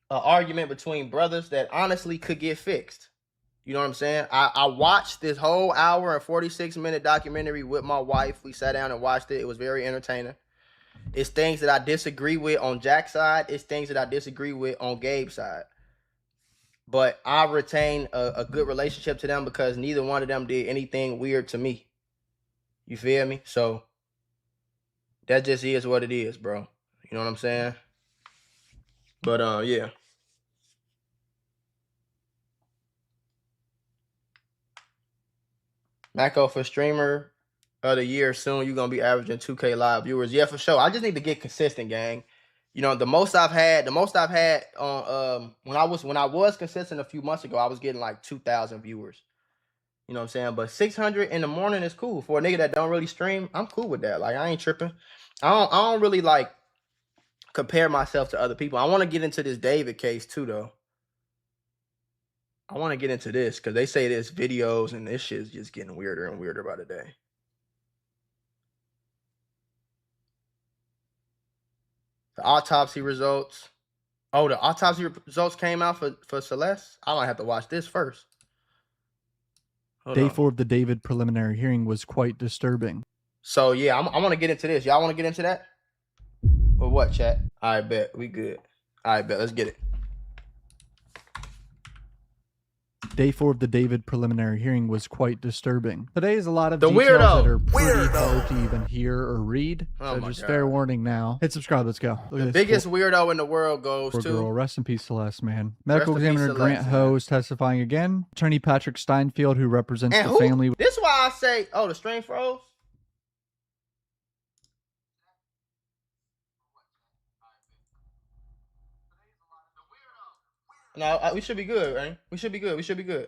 an argument between brothers that honestly could get fixed. You know what I'm saying? I watched this whole hour and 46-minute documentary with my wife. We sat down and watched it. It was very entertaining. It's things that I disagree with on Jack's side. It's things that I disagree with on Gabe's side. But I retain a good relationship to them because neither one of them did anything weird to me. You feel me? So that just is what it is, bro. You know what I'm saying? But yeah. Mako for streamer of the year soon. You're gonna be averaging 2K live viewers. Yeah, for sure. I just need to get consistent, gang. You know, the most I've had on when I was consistent a few months ago, I was getting like 2,000 viewers. You know what I'm saying? But 600 in the morning is cool. For a nigga that don't really stream, I'm cool with that. Like, I ain't tripping. I don't really like compare myself to other people. I want to get into this David case too, though. I want to get into this because they say there's videos and this shit's just getting weirder and weirder by the day. The autopsy results. Oh, the autopsy results came out for Celeste? I might have to watch this first. Hold Day on. 4 of the David preliminary hearing was quite disturbing. So, yeah, I want to get into this. Y'all want to get into that? Or what, chat? I bet. We good. I bet. Let's get it. Day 4 of the David preliminary hearing was quite disturbing. Today is a lot of The details weirdo. that are pretty hard to even hear or read. Oh So my just God. fair warning now. Hit subscribe. Let's go. Look at The this biggest weirdo in the world goes poor to... girl. Rest in peace, Celeste, man. Medical in peace, examiner Grant Celeste, Ho man. is testifying again. Attorney Patrick Steinfeld, who represents And the who? family. This is why I say... Oh, the stream froze? No, we should be good, right? We should be good. We should be good.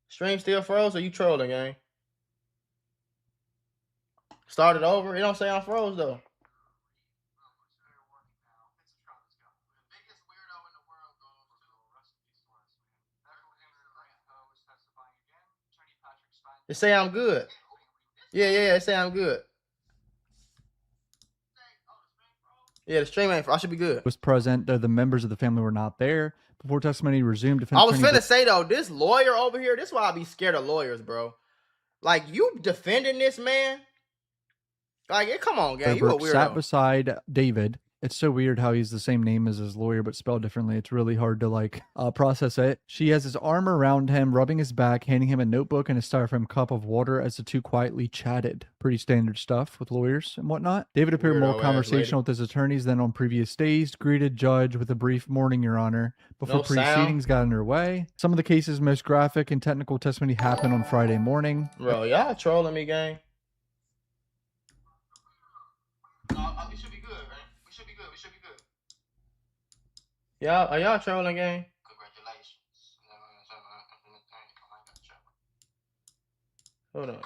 Stream still froze or you trolling, gang? Started over? It don't say I'm froze, though. It say I'm good. Yeah, it say I'm good. Yeah, the stream ain't. I should be good. Was present, though the members of the family were not there. Before testimony resumed, defense I was attorney finna say though, this lawyer over here. This is why I be scared of lawyers, bro. Like you defending this man. Like, come on, gang. You a Burke sat weirdo. beside David. It's so weird how he's the same name as his lawyer, but spelled differently. It's really hard to like process it. She has his arm around him, rubbing his back, handing him a notebook and a styrofoam cup of water as the two quietly chatted. Pretty standard stuff with lawyers and whatnot. David appeared more Weirdo-ass conversational lady. with his attorneys than on previous days. Greeted judge with a brief morning, Your Honor, before No sound. proceedings got underway. Some of the case's most graphic and technical testimony happened on Friday morning. Bro, y'all trolling me, gang. We should be good, right? We should be good. We should be good. Y'all, are y'all trolling, gang? Congratulations. Hold on.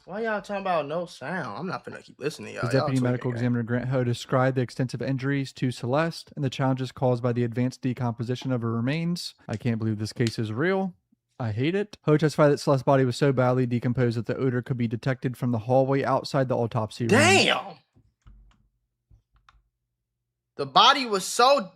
Why y'all talking about no sound? I'm not finna keep listening to y'all. His Y'all deputy tweaking, medical gang. examiner Grant Ho described the extensive injuries to Celeste and the challenges caused by the advanced decomposition of her remains. I can't believe this case is real. I hate it. Ho testified that Celeste's body was so badly decomposed that the odor could be detected from the hallway outside the autopsy room. Damn! The body was so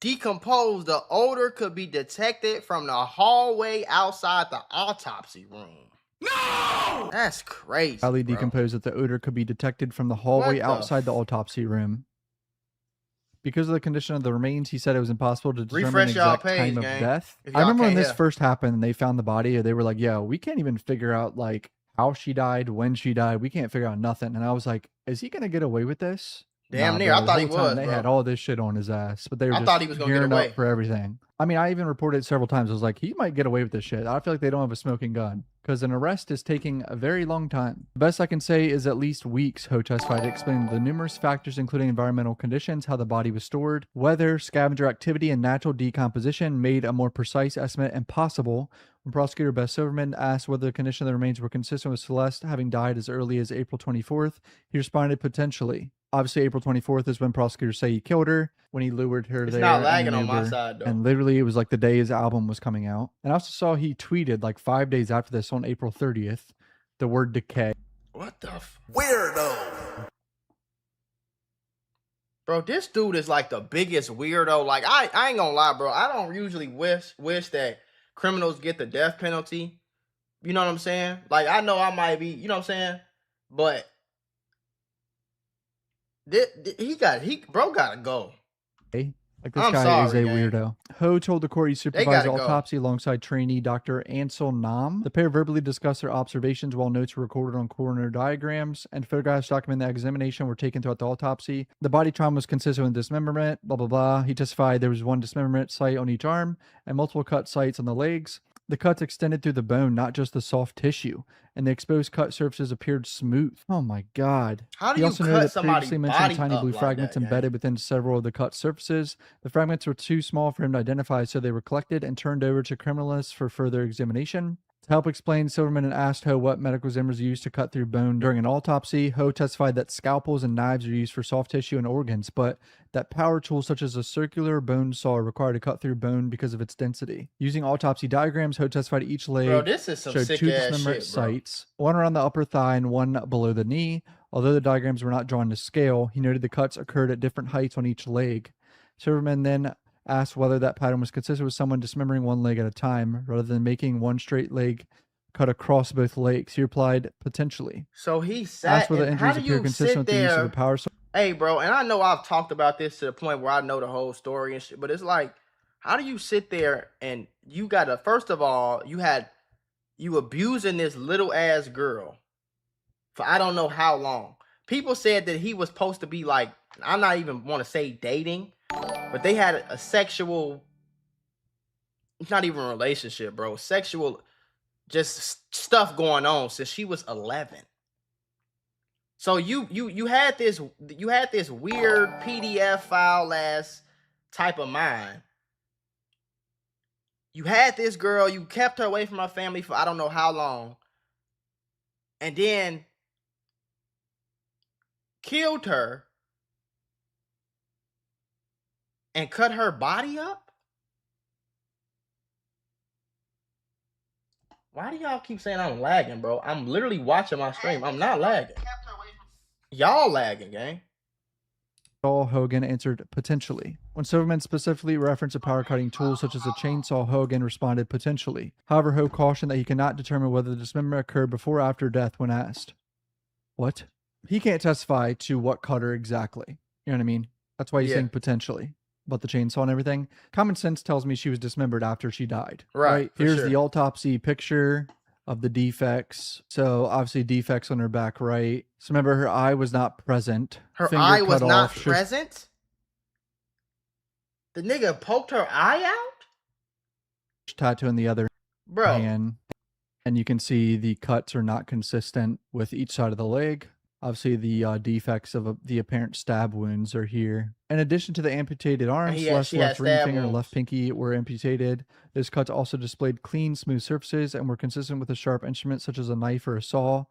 decomposed, the odor could be detected from the hallway outside the autopsy room. No! That's crazy, Badly bro. decomposed that the odor could be detected from the hallway What the outside the autopsy room. Because of the condition of the remains, he said it was impossible to determine Refresh the y'all exact page, time of gang. death. If I y'all remember when can't this hear. first happened and they found the body, they were like, yo, we can't even figure out like how she died, when she died. We can't figure out nothing. And I was like, is he going to get away with this? Damn Nah, near. bro, I the thought he whole time was, They bro. had all this shit on his ass, but they were I just thought he was gonna get gearing away. up for everything. I mean, I even reported it several times. I was like, he might get away with this shit. I feel like they don't have a smoking gun because an arrest is taking a very long time. The best I can say is at least weeks, Ho testified, explaining the numerous factors, including environmental conditions, how the body was stored, weather, scavenger activity, and natural decomposition made a more precise estimate impossible. When prosecutor Beth Silverman asked whether the condition of the remains were consistent with Celeste having died as early as April 24th, he responded potentially. Obviously, April 24th is when prosecutors say he killed her, when he lured her It's there. not in lagging an on my Uber. side, though. And literally, it was like the day his album was coming out. And I also saw he tweeted like 5 days after this on April 30th, the word decay. What the weirdo? Bro, this dude is like the biggest weirdo. Like, I ain't gonna lie, bro. I don't usually wish that criminals get the death penalty. You know what I'm saying? Like, I know I might be, you know what I'm saying? But bro gotta go. Like this I'm guy is sorry, a gang. weirdo. Ho told the court he supervised the gotta go. autopsy alongside trainee Dr. Ansel Nam. The pair verbally discussed their observations while notes were recorded on coroner diagrams and photographs documenting the examination were taken throughout the autopsy. The body trauma was consistent with dismemberment, blah, blah, blah. He testified there was one dismemberment site on each arm and multiple cut sites on the legs. The cuts extended through the bone, not just the soft tissue, and the exposed cut surfaces appeared smooth. Oh my God. How do He you also noted cut that somebody's previously mentioned body tiny up blue like fragments that, gang? embedded within several of the cut surfaces. The fragments were too small for him to identify, so they were collected and turned over to criminalists for further examination. To help explain, Silverman asked Ho what medical examiners used to cut through bone during an autopsy. Ho testified that scalpels and knives are used for soft tissue and organs, but that power tools such as a circular bone saw are required to cut through bone because of its density. Using autopsy diagrams, Ho testified each leg Bro, this is some showed sick two ass dismemberate shit, bro. sites, one around the upper thigh and one below the knee. Although the diagrams were not drawn to scale, he noted the cuts occurred at different heights on each leg. Silverman then asked whether that pattern was consistent with someone dismembering one leg at a time, rather than making one straight leg cut across both legs. He replied, potentially. So he sat. Asked whether And how injuries do appear you consistent sit with the use of there? the power source. Hey, bro, and I know I've talked about this to the point where I know the whole story and shit, but it's like, how do you sit there and you gotta, first of all, you abusing this little ass girl for I don't know how long. People said that he was supposed to be like, I'm not even want to say dating, but they had a sexual, it's not even a relationship, bro. Sexual, just stuff going on since she was 11. So you had this weird PDF file ass type of mind. You had this girl, you kept her away from her family for I don't know how long, and then killed her and cut her body up? Why do y'all keep saying I'm lagging, bro? I'm literally watching my stream. I'm not lagging. Y'all lagging, gang. Hogan answered, potentially. When Silverman specifically referenced a power cutting tool such as a chainsaw, Hogan responded, potentially. However, Ho cautioned that he cannot determine whether the dismemberment occurred before or after death when asked. What? He can't testify to what cut her exactly. You know what I mean? That's why he's saying potentially. About the chainsaw and everything. Common sense tells me she was dismembered after she died. Right. Here's the autopsy picture of the defects. So obviously defects on her back right. So remember, her eye was not present. Her Finger eye was cut not off. present? The nigga poked her eye out? Tattoo in the other Bro. hand. And you can see the cuts are not consistent with each side of the leg. Obviously, the defects of the apparent stab wounds are here. In addition to the amputated arms, left ring finger and left pinky were amputated. Those cuts also displayed clean, smooth surfaces and were consistent with a sharp instrument such as a knife or a saw.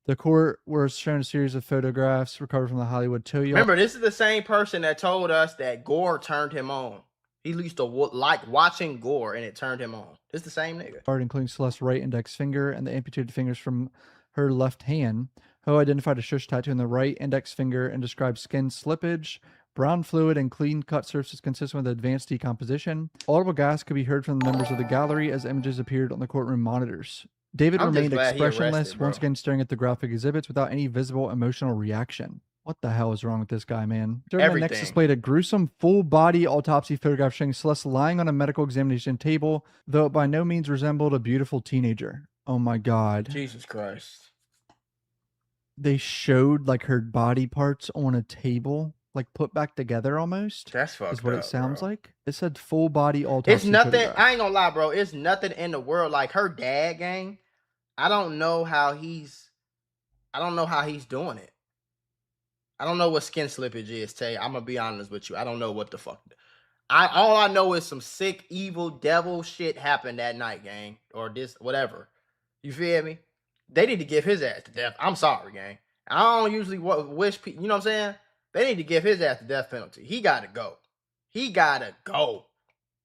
The court was shown a series of photographs recovered from the Hollywood tow yard. Remember, this is the same person that told us that gore turned him on. He used to like watching gore and it turned him on. It's the same nigga. Including Celeste's right index finger and the amputated fingers from her left hand. Ho identified a shush tattoo in the right index finger and described skin slippage, brown fluid, and clean cut surfaces consistent with advanced decomposition. Audible gas could be heard from the members of the gallery as images appeared on the courtroom monitors. David remained expressionless, once again staring at the graphic exhibits without any visible emotional reaction. What the hell is wrong with this guy, man? Silverman next displayed a gruesome full-body autopsy photograph showing Celeste lying on a medical examination table, though it by no means resembled a beautiful teenager. Oh my God. Jesus Christ. They showed like her body parts on a table, like put back together almost. That's fucked up, is what it sounds bro. like. It said full body autopsy. It's nothing. photograph. I ain't gonna lie, bro. It's nothing in the world like her dad, gang. I don't know how he's doing it. I don't know what skin slippage is, Tay. I'm gonna be honest with you. I don't know what the fuck. All I know is some sick, evil, devil shit happened that night, gang, or this, whatever. You feel me? They need to give his ass to death. I'm sorry, gang. I don't usually wish people, you know what I'm saying? They need to give his ass the death penalty. He gotta go. He gotta go.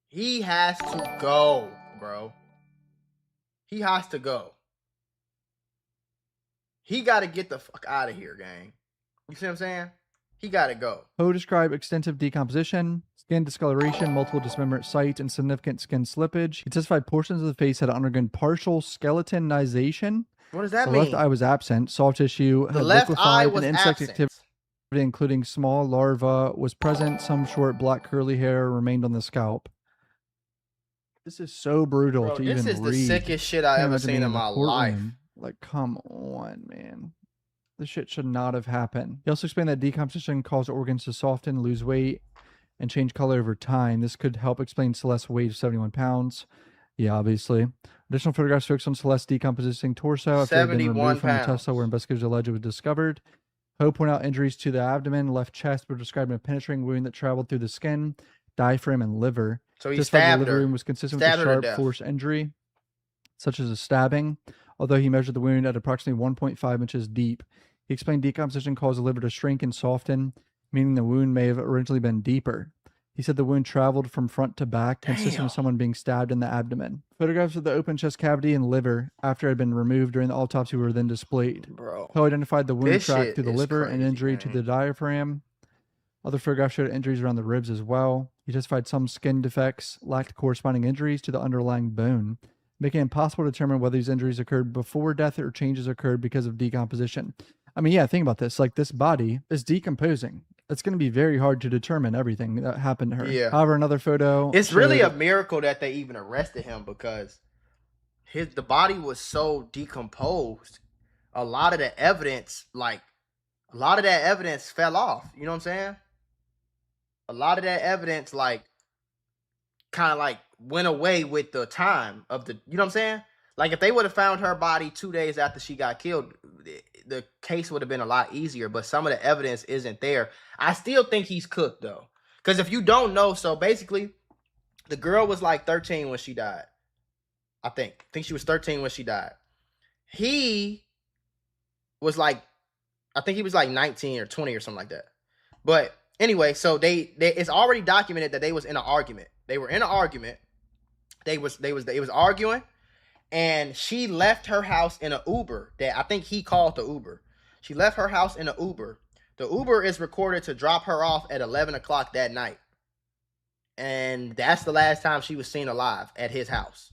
He has to go, bro. He has to go. He gotta get the fuck out of here, gang. You see what I'm saying? He gotta go. Ho described extensive decomposition, skin discoloration, multiple dismemberment sites, and significant skin slippage. He testified portions of the face had undergone partial skeletonization. What does that the mean? left eye was absent. Soft tissue The had left eye liquefied, was and insect absent. activity, including small larvae, was present. Some short black curly hair remained on the scalp. This is so brutal Bro, to this even is read. the sickest shit I Can't ever imagine seen being in the my life. courtroom. Like, come on, man. This shit should not have happened. He also explained that decomposition caused organs to soften, lose weight, and change color over time. This could help explain Celeste's weight of 71 pounds. Yeah, obviously. Additional photographs focused on Celeste's decomposing torso after it had been 71 removed from the pounds. Tesla where investigators alleged it was discovered. Ho pointed out injuries to the abdomen, left chest, but described a penetrating wound that traveled through the skin, diaphragm, and liver. So he Testified stabbed the liver her. wound was consistent with Stabbed a her to sharp death. force injury. such as a stabbing, although he measured the wound at approximately 1.5 inches deep. He explained decomposition caused the liver to shrink and soften, meaning the wound may have originally been deeper. He said the wound traveled from front to back, consistent with someone being stabbed in the abdomen. Photographs of the open chest cavity and liver after it had been removed during the autopsy were then displayed. Bro. Poe identified the wound This track shit through the is liver and crazy, injury to man. the diaphragm. Other photographs showed injuries around the ribs as well. He testified some skin defects lacked corresponding injuries to the underlying bone, making it impossible to determine whether these injuries occurred before death or changes occurred because of decomposition. I mean, yeah, think about this. Like, this body is decomposing. It's going to be very hard to determine everything that happened to her. Yeah. However, another photo. It's really a showed- miracle that they even arrested him because the body was so decomposed. A lot of the evidence, fell off. You know what I'm saying? A lot of that evidence, kind of went away with the time of the, you know what I'm saying? Like, if they would have found her body 2 days after she got killed, the case would have been a lot easier, but some of the evidence isn't there. I still think he's cooked, though. Because if you don't know, so basically, the girl was like 13 when she died. I think she was 13 when she died. He was like, I think he was like 19 or 20 or something like that. But anyway, so they it's already documented that they was in an argument. They were in an argument. They was arguing, and she left her house in an Uber that I think he called the Uber. She left her house in an Uber. The Uber is recorded to drop her off at 11 o'clock that night. And that's the last time she was seen alive at his house.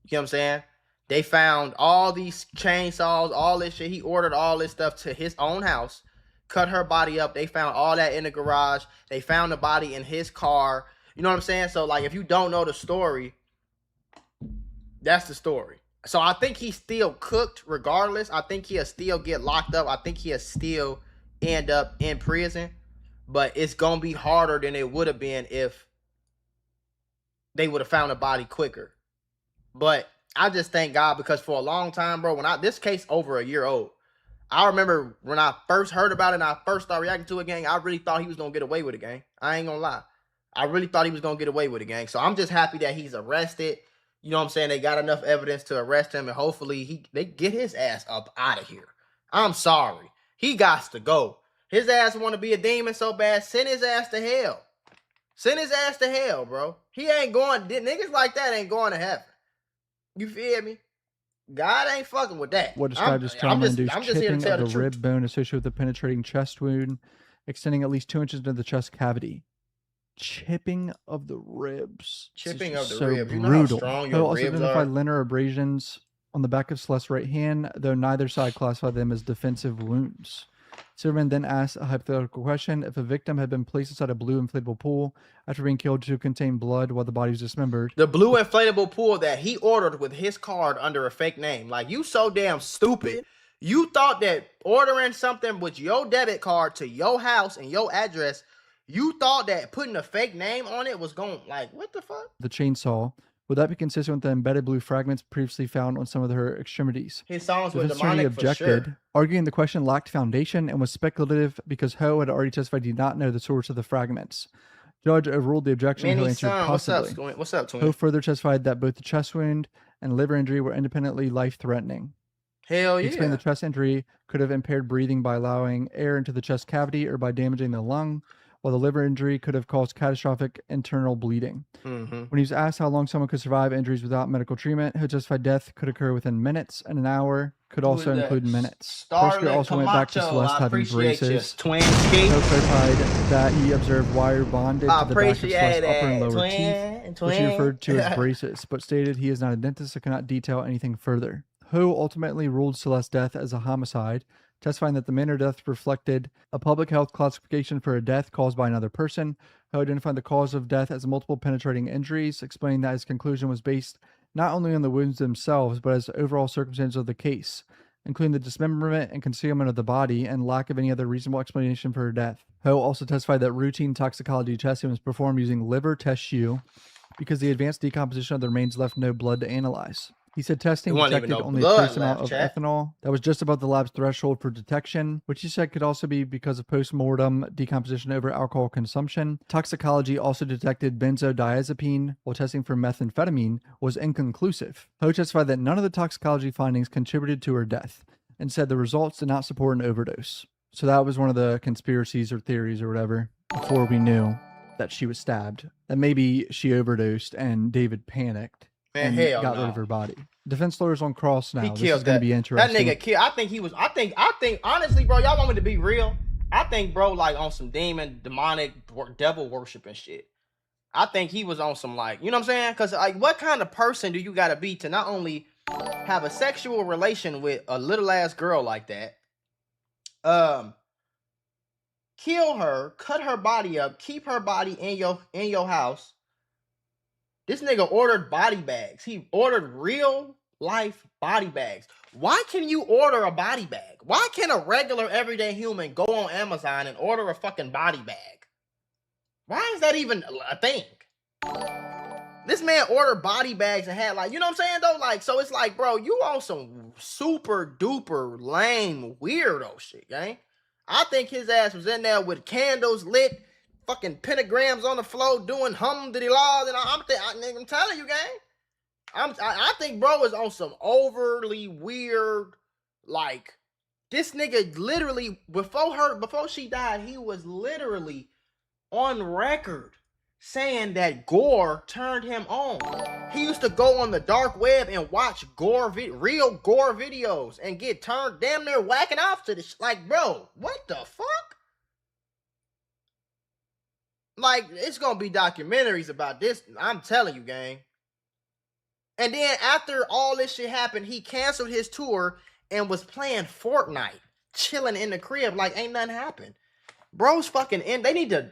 You know what I'm saying? They found all these chainsaws, all this shit. He ordered all this stuff to his own house, cut her body up. They found all that in the garage. They found the body in his car. You know what I'm saying? So, like, if you don't know the story, that's the story. So I think he's still cooked regardless. I think he'll still get locked up. I think he'll still end up in prison. But it's going to be harder than it would have been if they would have found a body quicker. But I just thank God, because for a long time, bro, this case over a year old, I remember when I first heard about it and I first started reacting to it, gang, I really thought he was going to get away with it, gang. I ain't going to lie. I really thought he was going to get away with it, gang. So I'm just happy that he's arrested. You know what I'm saying? They got enough evidence to arrest him, and hopefully they get his ass up out of here. I'm sorry. He got to go. His ass want to be a demon so bad, send his ass to hell. Send his ass to hell, bro. He ain't going, niggas like that ain't going to heaven. You feel me? God ain't fucking with that. What described as trauma-induced I'm just here to chipping tell of the the rib truth. bone associated with a penetrating chest wound, extending at least 2 inches into the chest cavity. Chipping of the ribs. This is Chipping of just the so ribs. You know how brutal. strong Poe your also ribs identified are? linear abrasions on the back of Celeste's right hand, though neither side classified them as defensive wounds. Silverman then asked a hypothetical question: if a victim had been placed inside a blue inflatable pool after being killed to contain blood while the body was dismembered. The blue inflatable pool that he ordered with his card under a fake name. Like, you so damn stupid. You thought that ordering something with your debit card to your house and your address, you thought that putting a fake name on it was going, like, what the fuck? The chainsaw. Would that be consistent with the embedded blue fragments previously found on some of her extremities? His songs The were defense attorney demonic for objected, sure. arguing the question lacked foundation and was speculative because Ho had already testified he did not know the source of the fragments. Judge overruled the objection. Ho Manny answered son, what's up, possibly. What's up, twin? Ho further testified that both the chest wound and liver injury were independently life-threatening. Hell He yeah. explained the chest injury could have impaired breathing by allowing air into the chest cavity or by damaging the lung, while the liver injury could have caused catastrophic internal bleeding. Mm-hmm. When he was asked how long someone could survive injuries without medical treatment, Ho testified death could occur within minutes, and an hour could Who also is that? include minutes. Prosecutor Starlet also went back to Camacho. Celeste I having appreciate you, braces. twin. Ho clarified that he observed wire bonded I to the back of appreciate Celeste's upper and it, lower teeth, which he referred to as braces, but stated he is not a dentist and cannot detail anything further. Ho ultimately ruled Celeste's death as a homicide, testifying that the manner of death reflected a public health classification for a death caused by another person. Ho identified the cause of death as multiple penetrating injuries, explaining that his conclusion was based not only on the wounds themselves, but as the overall circumstances of the case, including the dismemberment and concealment of the body and lack of any other reasonable explanation for her death. Ho also testified that routine toxicology testing was performed using liver tissue because the advanced decomposition of the remains left no blood to analyze. He said testing It wasn't even detected no only a blood trace amount left, of chat. ethanol that was just above the lab's threshold for detection, which he said could also be because of post-mortem decomposition over alcohol consumption. Toxicology also detected benzodiazepine, while testing for methamphetamine was inconclusive. Ho testified that none of the toxicology findings contributed to her death, and said the results did not support an overdose. So that was one of the conspiracies or theories or whatever before we knew that she was stabbed. That maybe she overdosed and David panicked Man, and hell got no. rid of her body. Defense lawyers on cross now. He This killed is going to that. be That interesting. nigga killed. I think, honestly, bro, y'all want me to be real? I think, bro, like on some demonic, devil worshiping shit. I think he was on some, like, you know what I'm saying? Because, like, what kind of person do you got to be to not only have a sexual relation with a little ass girl like that, kill her, cut her body up, keep her body in your house. This nigga ordered body bags. He ordered real life body bags. Why can you order a body bag? Why can a regular everyday human go on Amazon and order a fucking body bag? Why is that even a thing? This man ordered body bags and had, like, you know what I'm saying though? Like, so it's like, bro, you on some super duper lame weirdo shit, gang. I think his ass was in there with candles lit, fucking pentagrams on the floor, doing hum-diddy-laws, and I'm telling you, gang. I think bro is on some overly weird, like, this nigga literally, before she died, he was literally on record saying that gore turned him on. He used to go on the dark web and watch real gore videos and get turned damn near whacking off to this. Like, bro, what the fuck? Like, it's gonna be documentaries about this. I'm telling you, gang. And then after all this shit happened, he canceled his tour and was playing Fortnite, chilling in the crib like ain't nothing happened. Bro's fucking in. They need to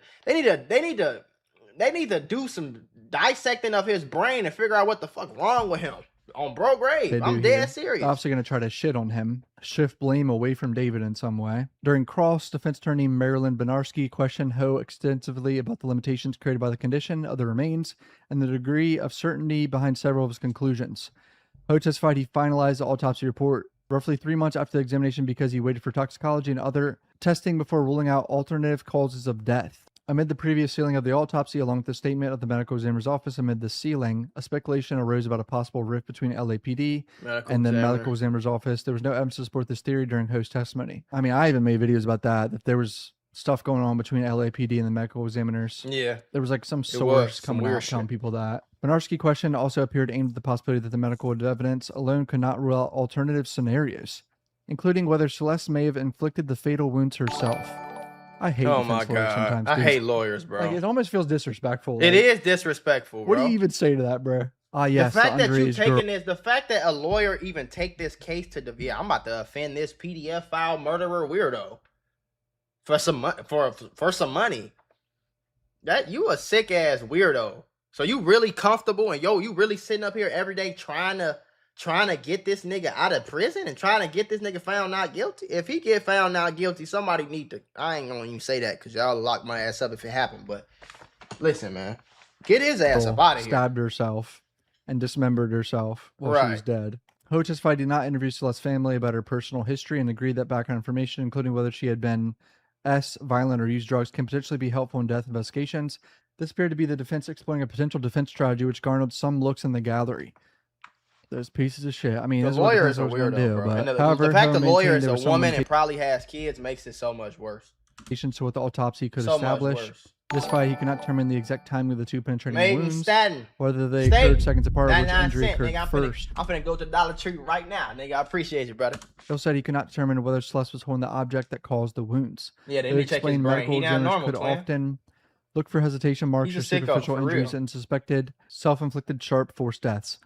do some dissecting of his brain and figure out what the fuck wrong with him on bro grave. I'm dead serious. Obviously going to try to shit on him, shift blame away from David in some way. During cross, defense attorney Marilyn Benarski questioned Ho extensively about the limitations created by the condition of the remains and the degree of certainty behind several of his conclusions. Ho testified he finalized the autopsy report roughly 3 months after the examination because he waited for toxicology and other testing before ruling out alternative causes of death. Amid the previous sealing of the autopsy, along with the statement of the medical examiner's office amid the sealing, a speculation arose about a possible rift between LAPD and the medical examiner's office. There was no evidence to support this theory during Ho's testimony. I mean, I even made videos about that there was stuff going on between LAPD and the medical examiners. Yeah. There was like some source coming out telling people that. Benarski question also appeared aimed at the possibility that the medical evidence alone could not rule out alternative scenarios, including whether Celeste may have inflicted the fatal wounds herself. I hate defense lawyers sometimes. I dude. hate lawyers, bro. Like, it almost feels disrespectful. It like, is disrespectful, bro. What do you even say to that, bro? Ah, yes, the fact that you girl. taking this, the fact that a lawyer even take this case to the, I'm about to offend this PDF file murderer weirdo for some money. That you a sick ass weirdo. So you really comfortable and you really sitting up here every day trying to get this nigga out of prison and trying to get this nigga found not guilty. If he get found not guilty, somebody need to. I ain't gonna even say that because y'all lock my ass up if it happened. But listen, man, get his ass up out of here. Stabbed herself and dismembered herself while she was dead. Ho testified did not interview Celeste's family about her personal history and agreed that background information, including whether she had been violent or used drugs, can potentially be helpful in death investigations. This appeared to be the defense exploring a potential defense strategy, which garnered some looks in the gallery. Those pieces of shit. I mean, The lawyer is a weirdo, bro. And the fact the lawyer is a woman and probably has kids makes it so much worse. So what the autopsy could So establish. much worse. This fight, he cannot determine the exact timing of the two penetrating Maybe wounds, statin. whether they occurred seconds apart or which 99 injury cent, occurred nigga, first. I'm finna go to Dollar Tree right now, nigga. I appreciate you, brother. Bill said he could not determine whether Celeste was holding the object that caused the wounds. Yeah, they It need to check his explained brain. medical He not examiners normal, could twin. often look for hesitation marks He's or a sicko, superficial for injuries real. and suspected self-inflicted sharp force deaths,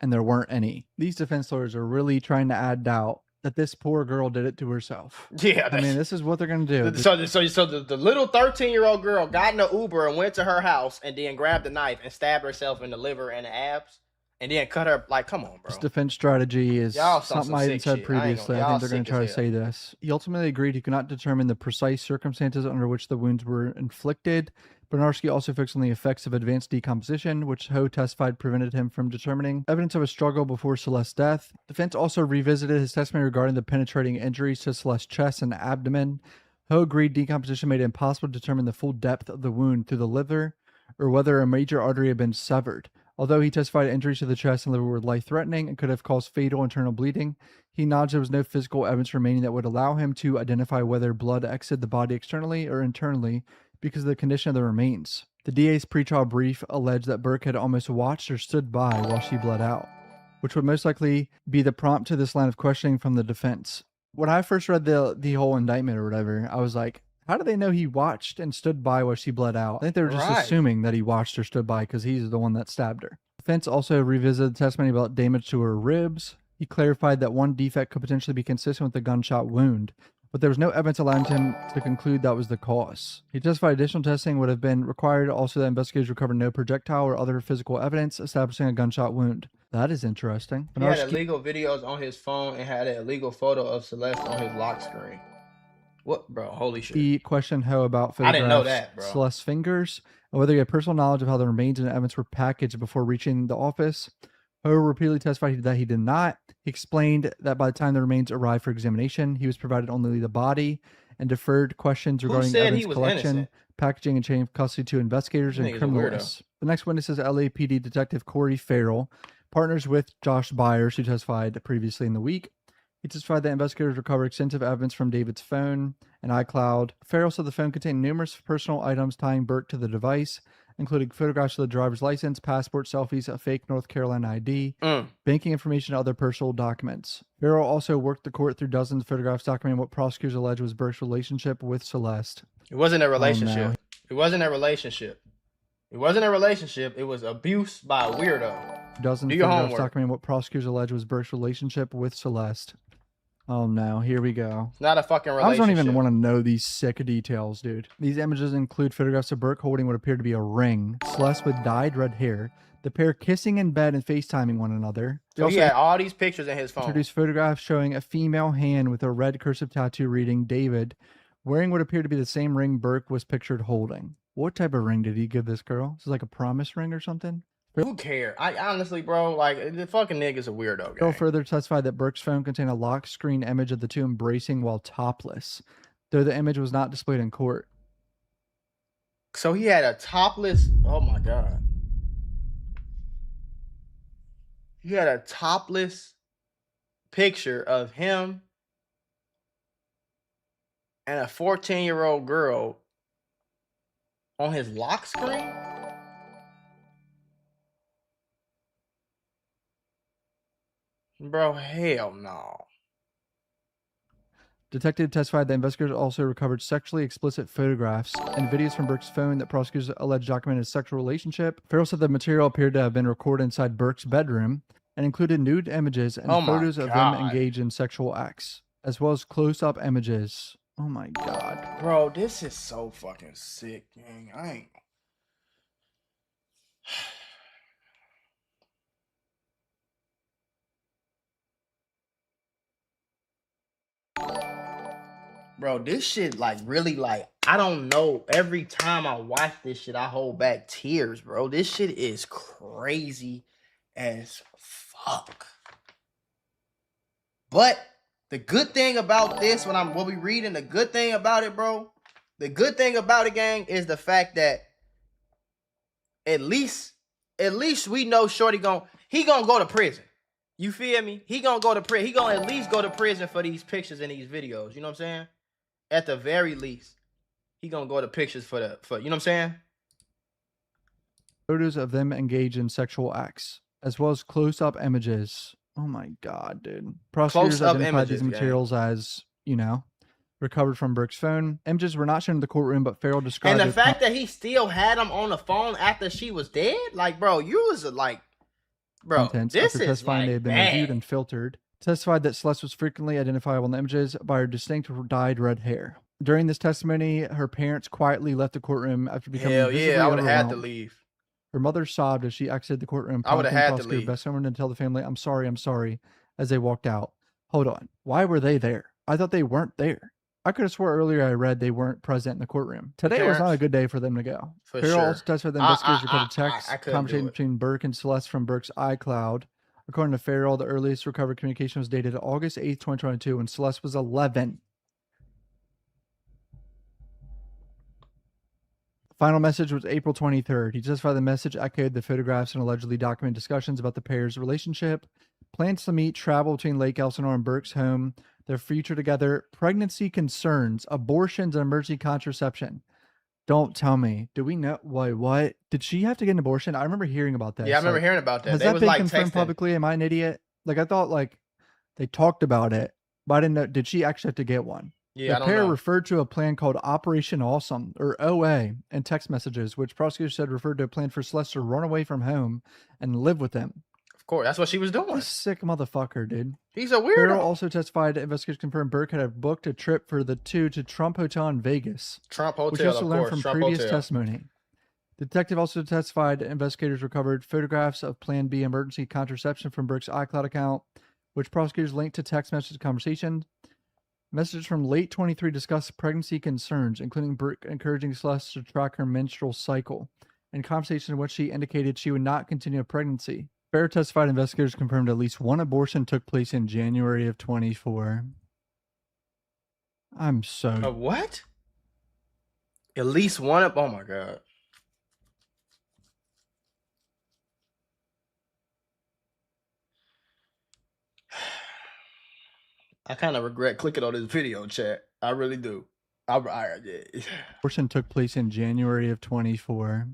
and there weren't any. These defense lawyers are really trying to add doubt that this poor girl did it to herself. Yeah, I mean, this is what they're going to do. So the little 13-year-old girl got in the Uber and went to her house and then grabbed a knife and stabbed herself in the liver and the abs. and then cut her. Like, come on, bro. This defense strategy is Y'all saw something some I sick hadn't said shit. previously. I y'all think they're going sick to try as to say this. He ultimately agreed he could not determine the precise circumstances under which the wounds were inflicted. Bernarski also focused on the effects of advanced decomposition, which Ho testified prevented him from determining evidence of a struggle before Celeste's death. Defense also revisited his testimony regarding the penetrating injuries to Celeste's chest and abdomen. Ho agreed decomposition made it impossible to determine the full depth of the wound through the liver or whether a major artery had been severed. Although he testified injuries to the chest and liver were life-threatening and could have caused fatal internal bleeding, he acknowledged there was no physical evidence remaining that would allow him to identify whether blood exited the body externally or internally because of the condition of the remains. The DA's pretrial brief alleged that Burke had almost watched or stood by while she bled out, which would most likely be the prompt to this line of questioning from the defense. When I first read the whole indictment or whatever, I was like, how do they know he watched and stood by while she bled out? I think they were just assuming that he watched or stood by because he's the one that stabbed her. Defense also revisited the testimony about damage to her ribs. He clarified that one defect could potentially be consistent with a gunshot wound, but there was no evidence allowing him to conclude that was the cause. He testified additional testing would have been required. Also, that investigators recovered no projectile or other physical evidence establishing a gunshot wound. That is interesting. He had illegal videos on his phone and had an illegal photo of Celeste on his lock screen. What, bro? Holy shit. He questioned Ho about I didn't know photographs that, bro. Celeste's fingers and whether he had personal knowledge of how the remains and evidence were packaged before reaching the office. Ho repeatedly testified that he did not. He explained that by the time the remains arrived for examination, he was provided only the body and deferred questions regarding evidence collection, innocent? packaging, and chain of custody to investigators and Nigga's a weirdo. criminalists. The next witness is LAPD Detective Corey Farrell, partners with Josh Byers, who testified previously in the week. He testified that investigators recovered extensive evidence from David's phone and iCloud. Farrell said the phone contained numerous personal items tying Burke to the device, including photographs of the driver's license, passport, selfies, a fake North Carolina ID, banking information, and other personal documents. Farrell also worked the court through dozens of photographs documenting what prosecutors alleged was Burke's relationship with Celeste. It wasn't a relationship. no. It wasn't a relationship. It wasn't a relationship. It was abuse by a weirdo. Dozens Do of your photographs homework. documenting what prosecutors alleged was Burke's relationship with Celeste. Oh no, here we go. It's not a fucking I relationship. don't even want to know these sick details, dude. These images include photographs of Burke holding what appeared to be a ring, Celeste with dyed red hair, the pair kissing in bed and FaceTiming one another. They So he also had all these pictures in his phone. introduced photographs showing a female hand with a red cursive tattoo reading David, wearing what appeared to be the same ring Burke was pictured holding. What type of ring did he give this girl? Is this like a promise ring or something? Who cares? I honestly, bro, like, the fucking nigga's a weirdo, Farrell gang. further testified that Burke's phone contained a lock screen image of the two embracing while topless, though the image was not displayed in court. So he had a topless, oh my God. He had a topless picture of him and a 14-year-old girl on his lock screen? Bro, hell no. Detective testified that investigators also recovered sexually explicit photographs and videos from Burke's phone that prosecutors alleged documented a sexual relationship. Farrell said the material appeared to have been recorded inside Burke's bedroom and included nude images and Oh my photos of them God. engaged in sexual acts, as well as close-up images. Oh my God. Bro, this is so fucking sick, gang. I ain't. Bro, this shit, like, really, like, I don't know. Every time I watch this shit, I hold back tears, bro. This shit is crazy as fuck. But the good thing about this, what we reading, the good thing about it, bro, the good thing about it, gang, is the fact that at least we know Shorty he gonna go to prison. You feel me? He gonna go to prison. He gonna at least go to prison for these pictures and these videos. You know what I'm saying? At the very least, he gonna go to pictures for you know what I'm saying? Photos of them engaged in sexual acts, as well as close-up images. Oh my God, dude. Prosecutors Close-up identified these images, gang. materials as, recovered from Burke's phone. Images were not shown in the courtroom, but Farrell described And the fact that he still had them on the phone after she was dead, like, bro, you was like, bro, contents this after is testifying like they had been bad. reviewed and filtered. Testified that Celeste was frequently identifiable in the images by her distinct dyed red hair. During this testimony, her parents quietly left the courtroom after becoming Hell visibly yeah, I would have had to overwhelmed. leave. Her mother sobbed as she exited the courtroom, I would've prompting had to prosecutor leave. Beth Summerlin to tell the family, I'm sorry, as they walked out. Hold on. Why were they there? I thought they weren't there. I could have swore earlier I read they weren't present in the courtroom. Today was not a parents? good day for them to go. For Farrell sure. also testified that investigators recovered I texts, couldn't do conversation it. between Burke and Celeste from Burke's iCloud. According to Farrell, the earliest recovered communication was dated August 8th, 2022, when Celeste was 11. Final message was April 23rd. He testified the message echoed the photographs and allegedly documented discussions about the pair's relationship, plans to meet, travel between Lake Elsinore and Burke's home, their future together, pregnancy concerns, abortions, and emergency contraception. Don't tell me. Do we know? Wait, what? Did she have to get an abortion? I remember hearing about that. Yeah, I remember hearing about that. Has They that was been like confirmed texting. publicly? Am I an idiot? Like, I thought like they talked about it, but I didn't know. Did she actually have to get one? Yeah, I The don't pair know. referred to a plan called Operation Awesome, or OA, in text messages, which prosecutors said referred to a plan for Celeste to run away from home and live with them. Of course, that's what she was doing. What a sick motherfucker, dude. He's a weirdo. Farrell also testified that investigators confirmed Burke had booked a trip for the two to Trump Hotel in Vegas, Trump which Hotel, also of learned course. from Trump previous Hotel. testimony. The detective also testified that investigators recovered photographs of Plan B emergency contraception from Burke's iCloud account, which prosecutors linked to text message conversation. Messages from late 23 discussed pregnancy concerns, including Burke encouraging Celeste to track her menstrual cycle, and conversation in which she indicated she would not continue a pregnancy. Farrell testified investigators confirmed at least one abortion took place in January of 24. I'm so... A what? At least one of... Oh, my God. I kind of regret clicking on this video, chat. I really do. Abortion took place in January of 24.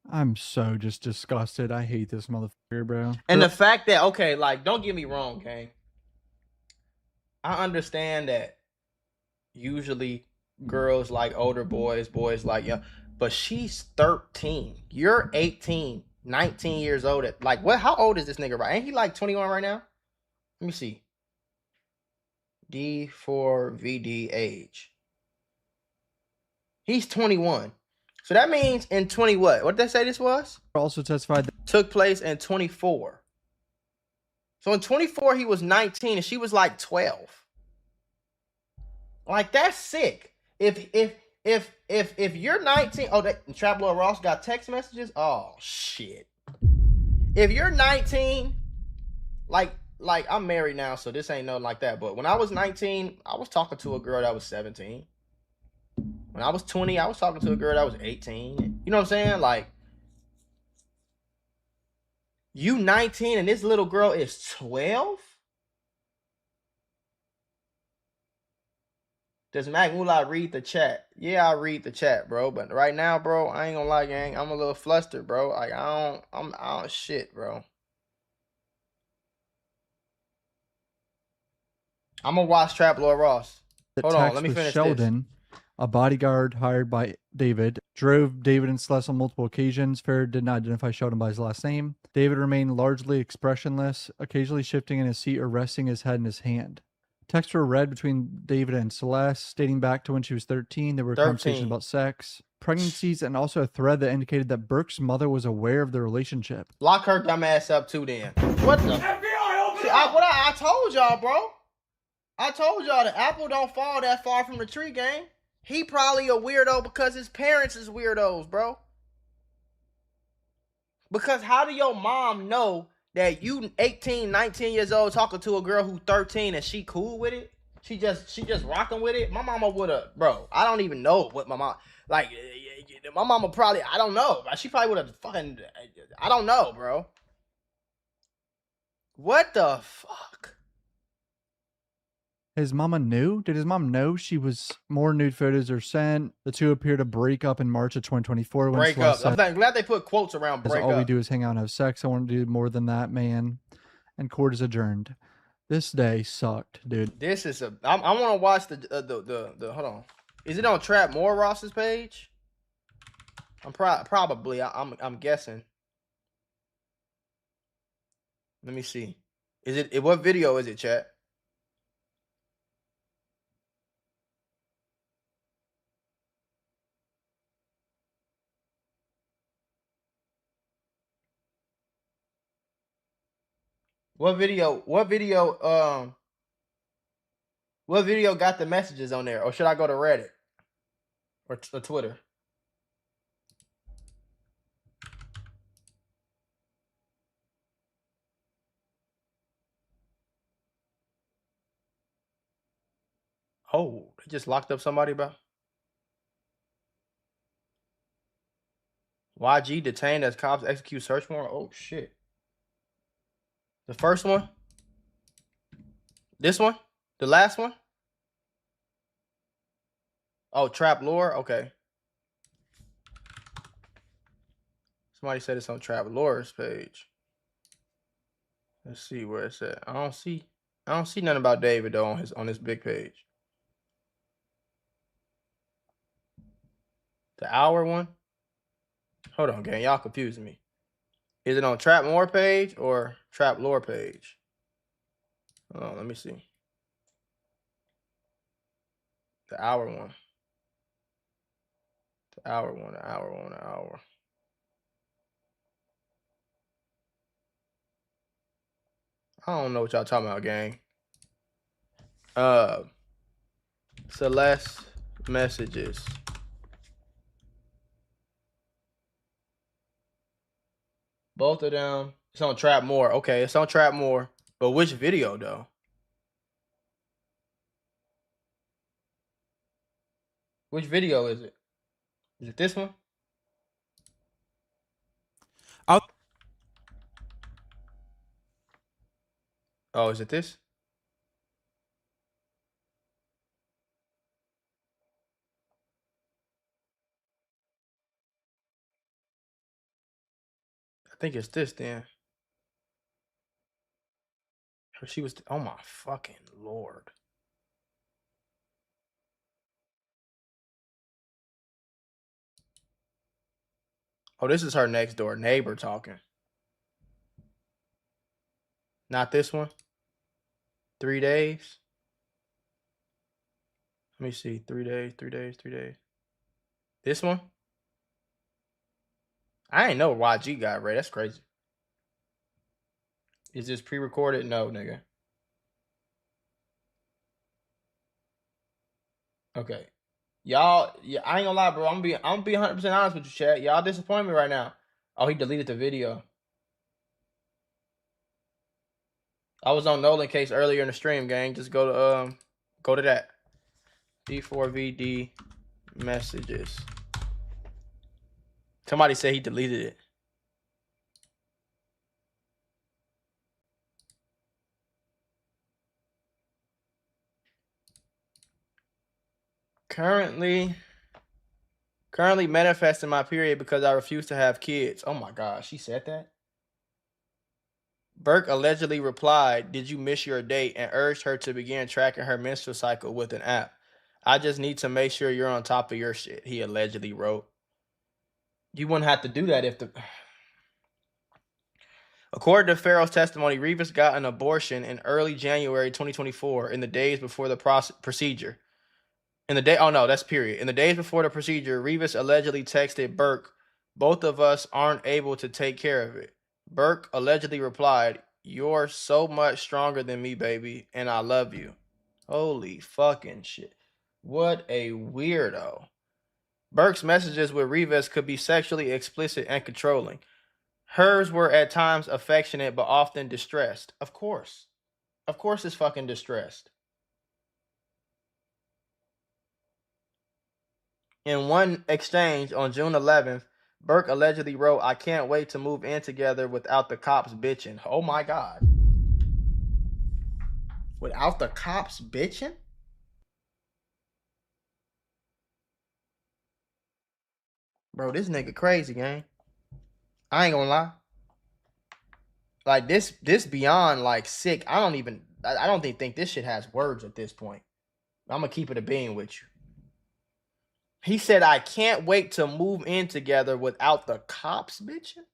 I'm so just disgusted. I hate this motherfucker, bro. And the fact that, okay, like, don't get me wrong, gang. I understand that usually girls like older boys, boys like young, but she's 13. You're 18, 19 years old. Like, what? How old is this nigga, right? Ain't he like 21 right now? Let me see. D4VD age. He's 21. So that means in 20 what? What did they say this was? Also testified that took place in 24. So in 24 he was 19 and she was like 12. Like, that's sick. If you're 19, oh, that Traveler Ross got text messages. Oh shit. If you're 19, like I'm married now, so this ain't nothing like that. But when I was 19, I was talking to a girl that was 17. When I was 20, I was talking to a girl that was 18. You know what I'm saying? Like, you 19 and this little girl is 12? Does Mac Moolah read the chat? Yeah, I read the chat, bro. But right now, bro, I ain't gonna lie, gang. I'm a little flustered, bro. Like, I don't shit, bro. I'm gonna watch Trap Lord Ross. Hold on, let me finish Sheldon, this. a bodyguard hired by David, drove David and Celeste on multiple occasions. Fair did not identify Sheldon by his last name. David remained largely expressionless, occasionally shifting in his seat or resting his head in his hand. Texts were read between David and Celeste, dating back to when she was 13. There were conversations about sex, pregnancies, and also a thread that indicated that Burke's mother was aware of the relationship. Lock her dumb ass up too, then. What the? FBI, see, I told y'all, bro. I told y'all the apple don't fall that far from the tree, gang. He probably a weirdo because his parents is weirdos, bro. Because how do your mom know that you 18, 19 years old talking to a girl who 13 and she cool with it? She just rocking with it? My mama would have, bro, I don't even know what my mom, like, my mama probably, I don't know. She probably would have fucking, I don't know, bro. What the fuck? His mama knew? Did his mom know she was more nude photos are sent? The two appear to break up in March of 2024. When Break up. I'm glad they put quotes around break all up. we do is hang out and have sex. I want to do more than that, man. And court is adjourned. This day sucked, dude. This is a. I want to watch the. Hold on. Is it on Trap More Ross's page? I'm probably. I'm guessing. Let me see. Is it? What video is it, chat? What video? What video? What video got the messages on there? Or should I go to Reddit or Twitter? Oh, they just locked up somebody, bro. YG detained as cops execute search warrant. Oh shit. The first one? This one? The last one? Oh, Trap Lore? Okay. Somebody said it's on Trap Lore's page. Let's see where it's at. I don't see nothing about David though on his big page. The hour one? Hold on, gang. Y'all confusing me. Is it on Trap More page or Trap Lore page? Oh, let me see. The hour one. The hour one, the hour one, the hour. I don't know what y'all talking about, gang. Celeste messages. Both of them. It's on Trap More. Okay, it's on Trap More. But which video though? Which video is it? Is it this one? Oh, is it this? I think it's this then. She was, oh my fucking Lord. Oh, this is her next door neighbor talking. Not this one. 3 days. Let me see. 3 days, 3 days, 3 days. This one? I ain't know YG got Ray. That's crazy. Is this pre-recorded? No, nigga. Okay. Y'all, yeah, I ain't gonna lie, bro. I'm gonna be 100% honest with you, chat. Y'all disappoint me right now. Oh, he deleted the video. I was on Nolan case earlier in the stream, gang. Just go to that. D4VD messages. Somebody said he deleted it. Currently manifesting my period because I refuse to have kids. Oh my God, she said that? Burke allegedly replied, "Did you miss your date?" and urged her to begin tracking her menstrual cycle with an app. "I just need to make sure you're on top of your shit," he allegedly wrote. You wouldn't have to do that if the... According to Farrell's testimony, Rivas got an abortion in early January 2024 in the days before the procedure. In the day, oh no, that's period. In the days before the procedure, Rivas allegedly texted Burke, "Both of us aren't able to take care of it." Burke allegedly replied, "You're so much stronger than me, baby, and I love you." Holy fucking shit. What a weirdo. Burke's messages with Rivas could be sexually explicit and controlling. Hers were at times affectionate, but often distressed. Of course. Of course it's fucking distressed. In one exchange on June 11th, Burke allegedly wrote, "I can't wait to move in together without the cops bitching." Oh my God. Without the cops bitching? Bro, this nigga crazy, gang. I ain't gonna lie. Like this beyond like sick. I don't even think this shit has words at this point. I'm gonna keep it a being with you. He said, "I can't wait to move in together without the cops bitching."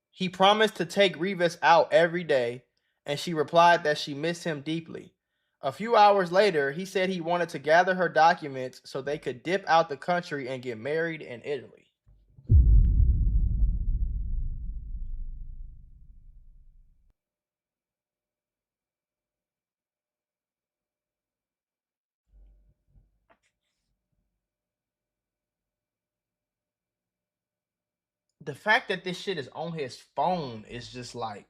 He promised to take Rivas out every day, and she replied that she missed him deeply. A few hours later, he said he wanted to gather her documents so they could dip out the country and get married in Italy. the fact that this shit is on his phone is just like.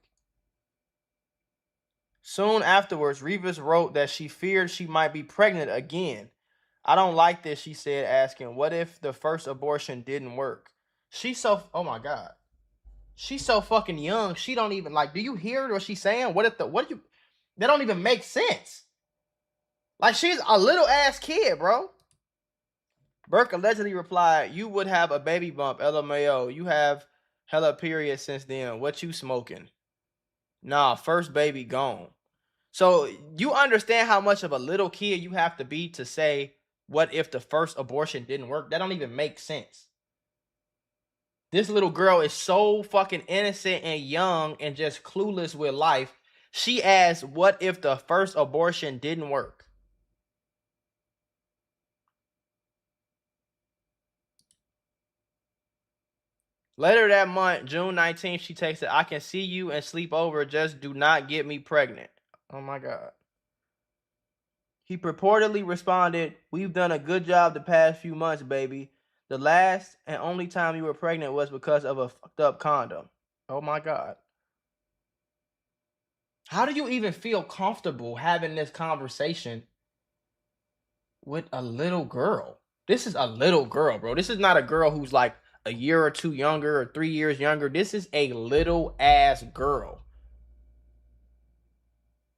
Soon afterwards, Rivas wrote that she feared she might be pregnant again. I don't like this, she said, asking, what if the first abortion didn't work? She's so, oh my God. She's so fucking young. She don't even, like, do you hear what she's saying? That don't even make sense. Like, she's a little ass kid, bro. Burke allegedly replied, you would have a baby bump, LMAO. You have hella period since then. What you smoking? Nah, first baby gone. So you understand how much of a little kid you have to be to say, what if the first abortion didn't work? That don't even make sense. This little girl is so fucking innocent and young and just clueless with life. She asked, what if the first abortion didn't work? Later that month, June 19th, she texted, I can see you and sleep over. Just do not get me pregnant. Oh my God. He purportedly responded, we've done a good job the past few months, baby. The last and only time you were pregnant was because of a fucked up condom. Oh my God. How do you even feel comfortable having this conversation with a little girl? This is a little girl, bro. This is not a girl who's like a year or two younger or 3 years younger. This is a little ass girl.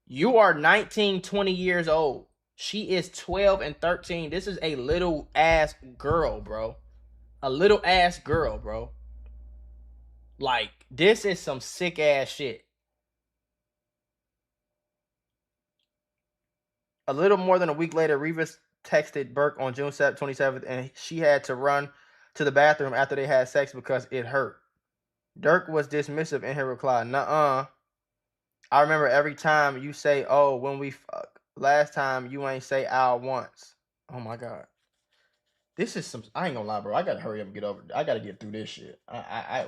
You are 19, 20 years old. She is 12 and 13. This is a little ass girl, bro. A little ass girl, bro. Like, this is some sick ass shit. A little more than a week later, Rivas texted Burke on June 27th, and she had to run to the bathroom after they had sex because it hurt. Dirk was dismissive in her reply. Nuh-uh. I remember every time you say, oh, when we fuck. Last time you ain't say ow once. Oh my God. This is some, I ain't gonna lie, bro. I gotta hurry up and get over. I gotta get through this shit.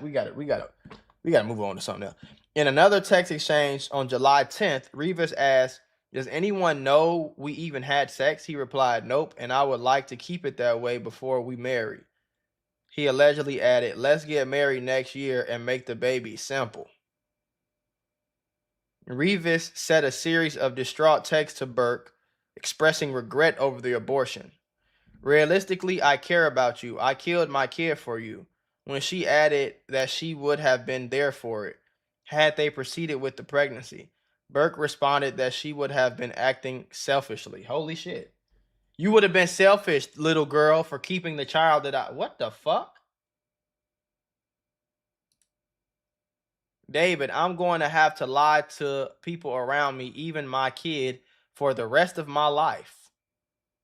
We gotta move on to something else. In another text exchange on July 10th, Rivas asked, does anyone know we even had sex? He replied, nope, and I would like to keep it that way before we marry. He allegedly added, let's get married next year and make the baby simple. Rivas sent a series of distraught texts to Burke expressing regret over the abortion. Realistically, I care about you. I killed my kid for you. When she added that she would have been there for it had they proceeded with the pregnancy, Burke responded that she would have been acting selfishly. Holy shit. You would have been selfish, little girl, for keeping the child that I... What the fuck? David, I'm going to have to lie to people around me, even my kid, for the rest of my life.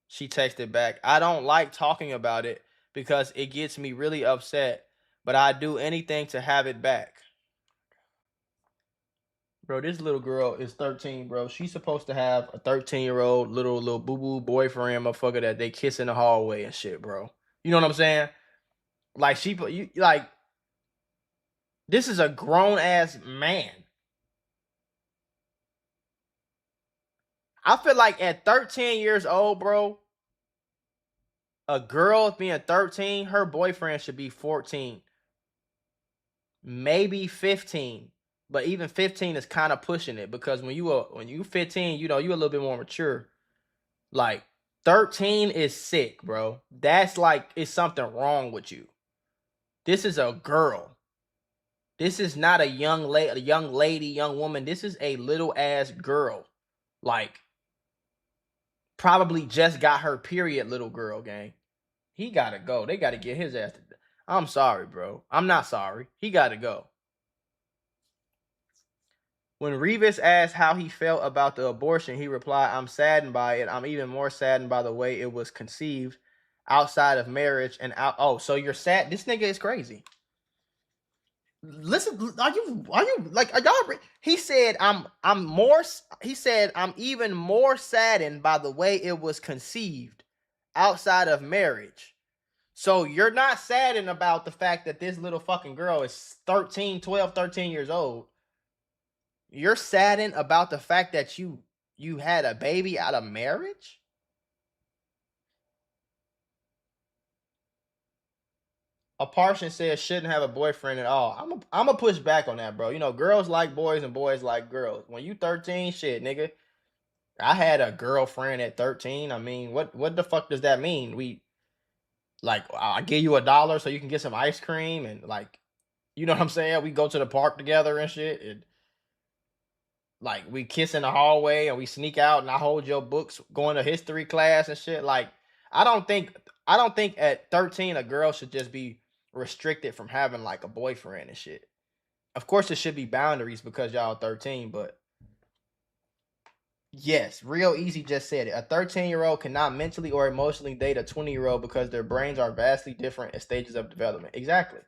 She texted back, I don't like talking about it because it gets me really upset, but I'd do anything to have it back. Bro, this little girl is 13, bro. She's supposed to have a 13-year-old little boo-boo boyfriend motherfucker that they kiss in the hallway and shit, bro. You know what I'm saying? Like, this is a grown-ass man. I feel like at 13 years old, bro, a girl being 13, her boyfriend should be 14. Maybe 15. But even 15 is kind of pushing it because when you 15, you know, you a little bit more mature. Like 13 is sick, bro. That's like it's something wrong with you. This is a girl. This is not a young lady, young woman. This is a little ass girl. Like probably just got her period, little girl, gang. He gotta go. They gotta get his ass. I'm sorry, bro. I'm not sorry. He gotta go. When Rivas asked how he felt about the abortion, he replied, I'm saddened by it. I'm even more saddened by the way it was conceived outside of marriage and out. Oh, so you're sad? This nigga is crazy. Listen, are you like, are y'all? He said, he said, I'm even more saddened by the way it was conceived outside of marriage. So you're not saddened about the fact that this little fucking girl is 13 years old. You're saddened about the fact that you had a baby out of marriage? A Parson says shouldn't have a boyfriend at all. I'm a push back on that, bro. You know, girls like boys and boys like girls. When you 13, shit, nigga. I had a girlfriend at 13. I mean, what the fuck does that mean? I give you $1 so you can get some ice cream and like, you know what I'm saying? We go to the park together and shit. And like we kiss in the hallway and we sneak out and I hold your books going to history class and shit. Like, I don't think at 13 a girl should just be restricted from having like a boyfriend and shit. Of course, there should be boundaries because y'all 13, but yes, Real Easy just said it. A 13-year-old cannot mentally or emotionally date a 20-year-old because their brains are vastly different at stages of development. Exactly.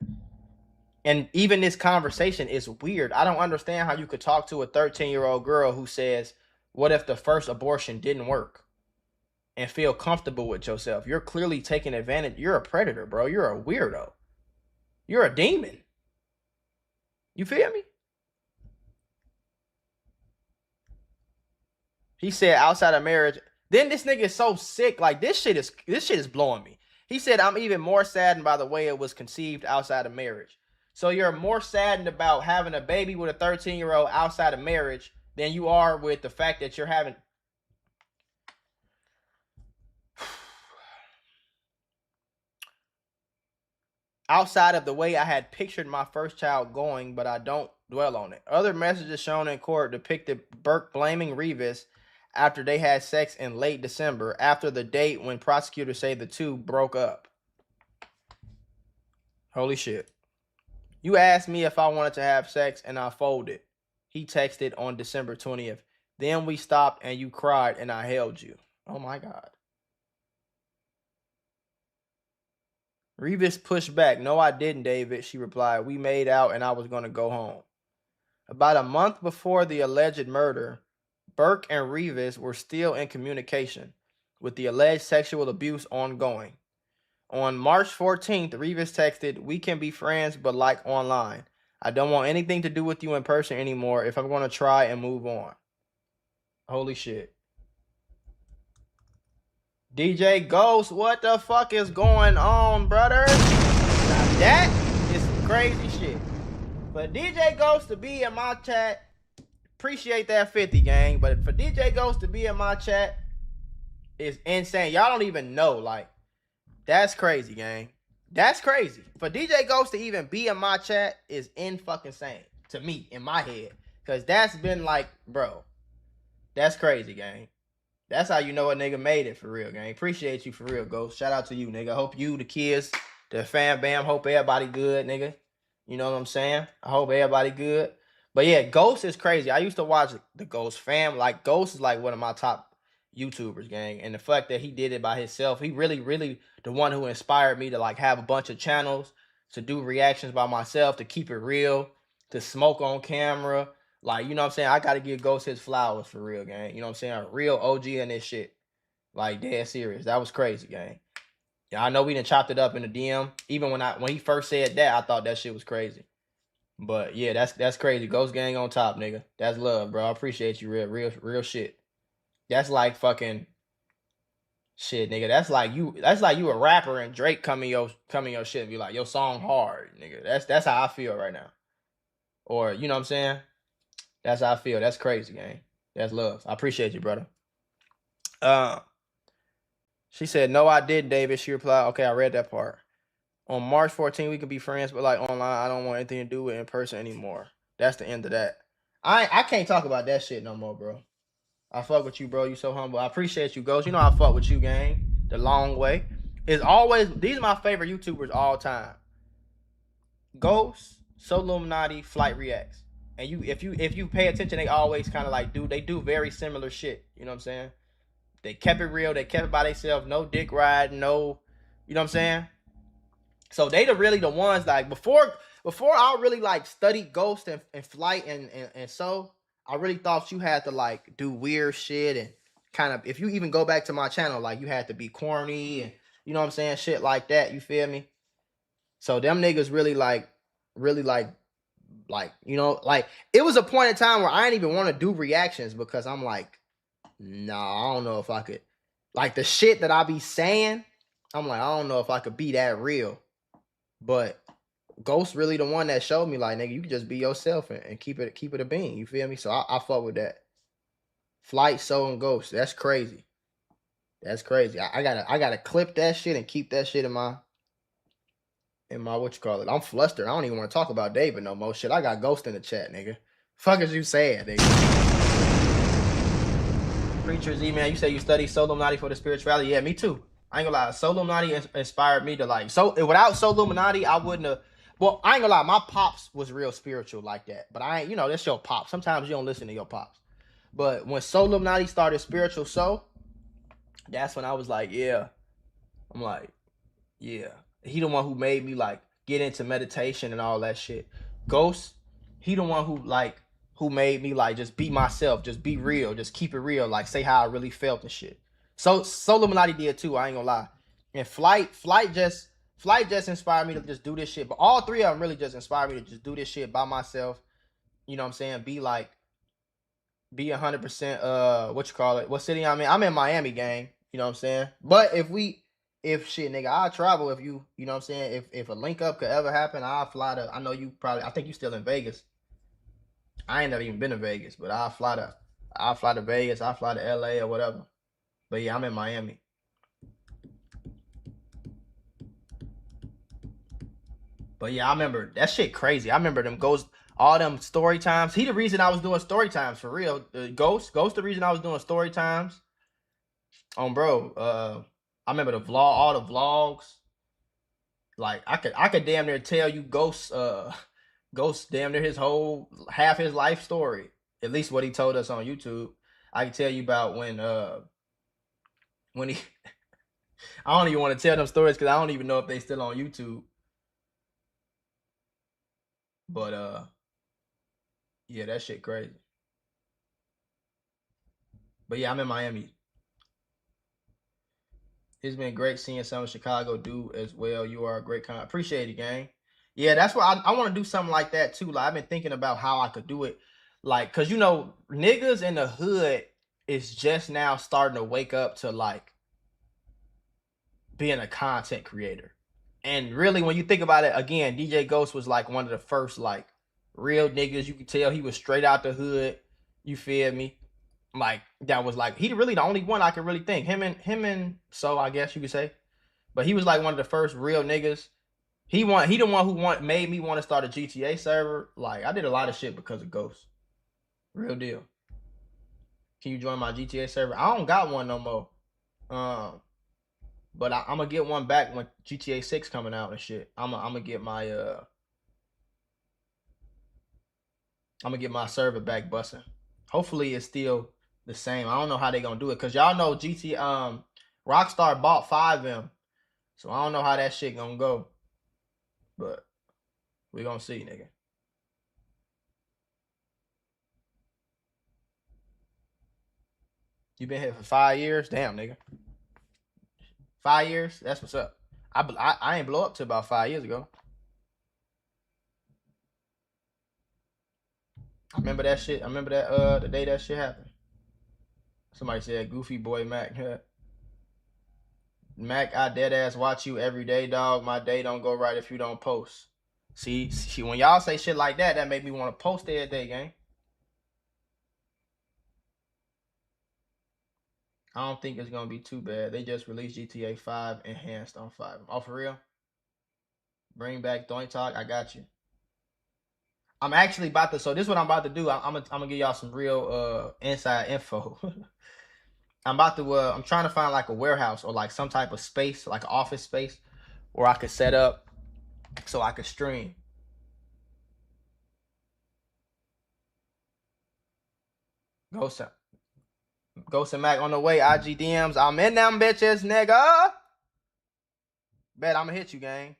And even this conversation is weird. I don't understand how you could talk to a 13-year-old girl who says, what if the first abortion didn't work? And feel comfortable with yourself. You're clearly taking advantage. You're a predator, bro. You're a weirdo. You're a demon. You feel me? He said outside of marriage. Then this nigga is so sick. Like this shit is blowing me. He said, I'm even more saddened by the way it was conceived outside of marriage. So you're more saddened about having a baby with a 13-year-old outside of marriage than you are with the fact that you're having. Outside of the way I had pictured my first child going, but I don't dwell on it. Other messages shown in court depicted Burke blaming Revis after they had sex in late December, after the date when prosecutors say the two broke up. Holy shit. You asked me if I wanted to have sex and I folded. He texted on December 20th. Then we stopped and you cried and I held you. Oh my God. Revis pushed back. No, I didn't, David, she replied. We made out and I was going to go home. About a month before the alleged murder, Burke and Revis were still in communication, with the alleged sexual abuse ongoing. On March 14th, Revis texted, we can be friends, but like online. I don't want anything to do with you in person anymore if I'm going to try and move on. Holy shit. DJ Ghost, what the fuck is going on, brother? Now that is some crazy shit. For DJ Ghost to be in my chat, appreciate that 50, gang. But for DJ Ghost to be in my chat is insane. Y'all don't even know. Like, that's crazy, gang. That's crazy. For DJ Ghost to even be in my chat is in fucking insane to me, in my head. Because that's been like, bro, that's crazy, gang. That's how you know a nigga made it for real, gang. Appreciate you for real, Ghost. Shout out to you, nigga. Hope you, the kids, the fam bam, hope everybody good, nigga. You know what I'm saying? I hope everybody good. But yeah, Ghost is crazy. I used to watch the Ghost fam. Like, Ghost is like one of my top YouTubers, gang. And the fact that he did it by himself, he really the one who inspired me to like have a bunch of channels, to do reactions by myself, to keep it real, to smoke on camera. Like, you know what I'm saying? I got to give Ghost his flowers for real, gang. You know what I'm saying? A real OG in this shit. Like, dead serious. That was crazy, gang. Yeah, I know we done chopped it up in the DM. Even when he first said that, I thought that shit was crazy. But yeah, that's crazy. Ghost gang on top, nigga. That's love, bro. I appreciate you, real shit. That's like fucking shit, nigga. That's like you a rapper and Drake come in your shit and be like, your song hard, nigga. That's how I feel right now. Or, you know what I'm saying? That's how I feel. That's crazy, gang. That's love. I appreciate you, brother. She said, no, I did, David. She replied, okay, I read that part. On March 14th, we can be friends, but like online, I don't want anything to do with in person anymore. That's the end of that. I can't talk about that shit no more, bro. I fuck with you, bro. You so humble. I appreciate you, Ghost. You know I fuck with you, gang. The long way. It's always, these are my favorite YouTubers all time. Ghost, So Illuminati, Flight Reacts. And if you pay attention, they always kind of like do very similar shit. You know what I'm saying? They kept it real. They kept it by themselves. No dick riding. No, you know what I'm saying? So they really the ones like before I really like studied Ghost and Flight and so I really thought you had to like do weird shit and kind of, if you even go back to my channel, like you had to be corny and you know what I'm saying, shit like that. You feel me? So them niggas really like you know, like it was a point in time where I didn't even want to do reactions because I'm like, nah, I don't know if I could, like the shit that I be saying. I'm like, I don't know if I could be that real. But Ghost really the one that showed me like, nigga, you can just be yourself and keep it a bean. You feel me? So I fuck with that. Flight, Soul, and Ghost. That's crazy. That's crazy. I gotta clip that shit and keep that shit in my what you call it. I'm flustered. I don't even want to talk about David no more. Shit, I got Ghost in the chat, nigga. Fuck is you saying, nigga? Preacher's email. You say you study Soluminati for the spirituality. Yeah, me too. I ain't gonna lie. Soluminati inspired me to like. So without Soluminati, I wouldn't have. Well, I ain't gonna lie. My pops was real spiritual like that. But I ain't. You know, that's your pops. Sometimes you don't listen to your pops. But when Soluminati started Spiritual Soul, that's when I was like, yeah. I'm like, yeah. He the one who made me like get into meditation and all that shit. Ghost, he the one who made me like just be myself, just be real, just keep it real, like say how I really felt and shit. So Soluminati did too, I ain't gonna lie. And Flight just inspired me to just do this shit. But all three of them really just inspired me to just do this shit by myself. You know what I'm saying? Be 100% what you call it? What city I'm in? I'm in Miami, gang. You know what I'm saying? But if shit, nigga, I'll travel if you know what I'm saying? If a link up could ever happen, I'll fly to, I think you still in Vegas. I ain't never even been to Vegas, but I'll fly to Vegas, I'll fly to LA or whatever. But yeah, I'm in Miami. But yeah, I remember that shit crazy. I remember all them story times. He the reason I was doing story times for real. Ghost the reason I was doing story times. Bro, I remember all the vlogs. Like I could damn near tell you Ghost damn near half his life story. At least what he told us on YouTube. I can tell you about when he I don't even want to tell them stories because I don't even know if they still on YouTube. But yeah, that shit crazy. But yeah, I'm in Miami. It's been great seeing some of Chicago do as well. You are a great kind. Appreciate it, gang. Yeah, that's why I want to do something like that too. Like I've been thinking about how I could do it. Like, cause you know, niggas in the hood is just now starting to wake up to like being a content creator. And really, when you think about it, again, DJ Ghost was like one of the first like real niggas. You could tell he was straight out the hood. You feel me? Like that was like he really the only one I could really think. Him and so I guess you could say. But he was like one of the first real niggas. He the one who made me want to start a GTA server. Like I did a lot of shit because of Ghost. Real deal. Can you join my GTA server? I don't got one no more. But I'm gonna get one back when GTA 6 coming out and shit. I'm gonna get my server back busting. Hopefully it's still the same. I don't know how they gonna do it because y'all know Rockstar bought 5M, so I don't know how that shit gonna go. But we gonna see, nigga. You been here for 5 years? Damn, nigga. 5 years? That's what's up. I ain't blow up till about 5 years ago. I remember that shit. I remember that the day that shit happened. Somebody said Goofy Boy Mac. Mac, I dead ass watch you every day, dog. My day don't go right if you don't post. See, when y'all say shit like that, that make me want to post every day, gang. I don't think it's gonna be too bad. They just released GTA 5 enhanced on 5. Oh, for real? Bring back Doink Talk. I got you. I'm actually about to. So this is what I'm about to do. I'm gonna give y'all some real inside info. I'm trying to find like a warehouse or like some type of space, like an office space, where I could set up so I could stream. Ghost and Mac on the way. IG DMs. I'm in them bitches, nigga. Bet I'm gonna hit you, gang.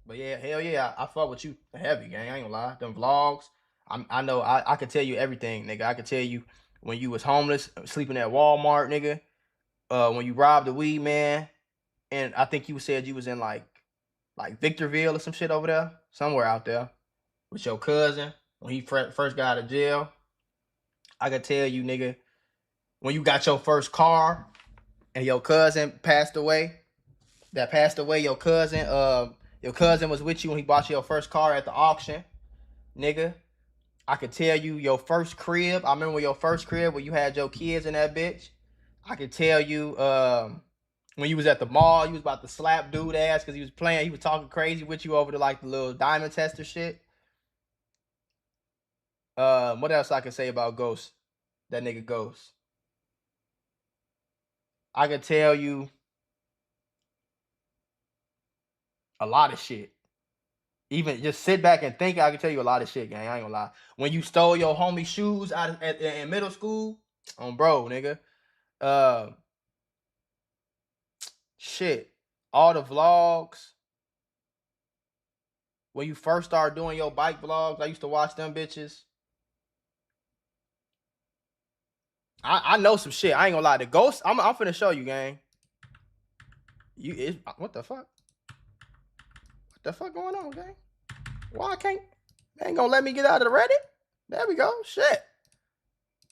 But yeah, hell yeah, I fuck with you heavy, gang. I ain't gonna lie. Them vlogs, I know I could tell you everything, nigga. I could tell you when you was homeless, sleeping at Walmart, nigga. When you robbed the weed man, and I think you said you was in like Victorville or some shit over there, somewhere out there, with your cousin when he first got out of jail. I could tell you, nigga, when you got your first car and your cousin passed away. Your cousin, Your cousin was with you when he bought you your first car at the auction, nigga. I could tell you your first crib. I remember your first crib where you had your kids in that bitch. I could tell you when you was at the mall, you was about to slap dude ass because he was playing. He was talking crazy with you over the like the little diamond tester shit. What else I could say about Ghost? That nigga Ghost. I could tell you a lot of shit. Even just sit back and think, I can tell you a lot of shit, gang. I ain't gonna lie. When you stole your homie shoes out in middle school, bro, nigga. Shit. All the vlogs. When you first started doing your bike vlogs, I used to watch them bitches. I know some shit. I ain't gonna lie. The Ghost, I'm finna show you, gang. What the fuck? What the fuck going on, gang? Why I can't? They ain't gonna let me get out of the Reddit? There we go. Shit.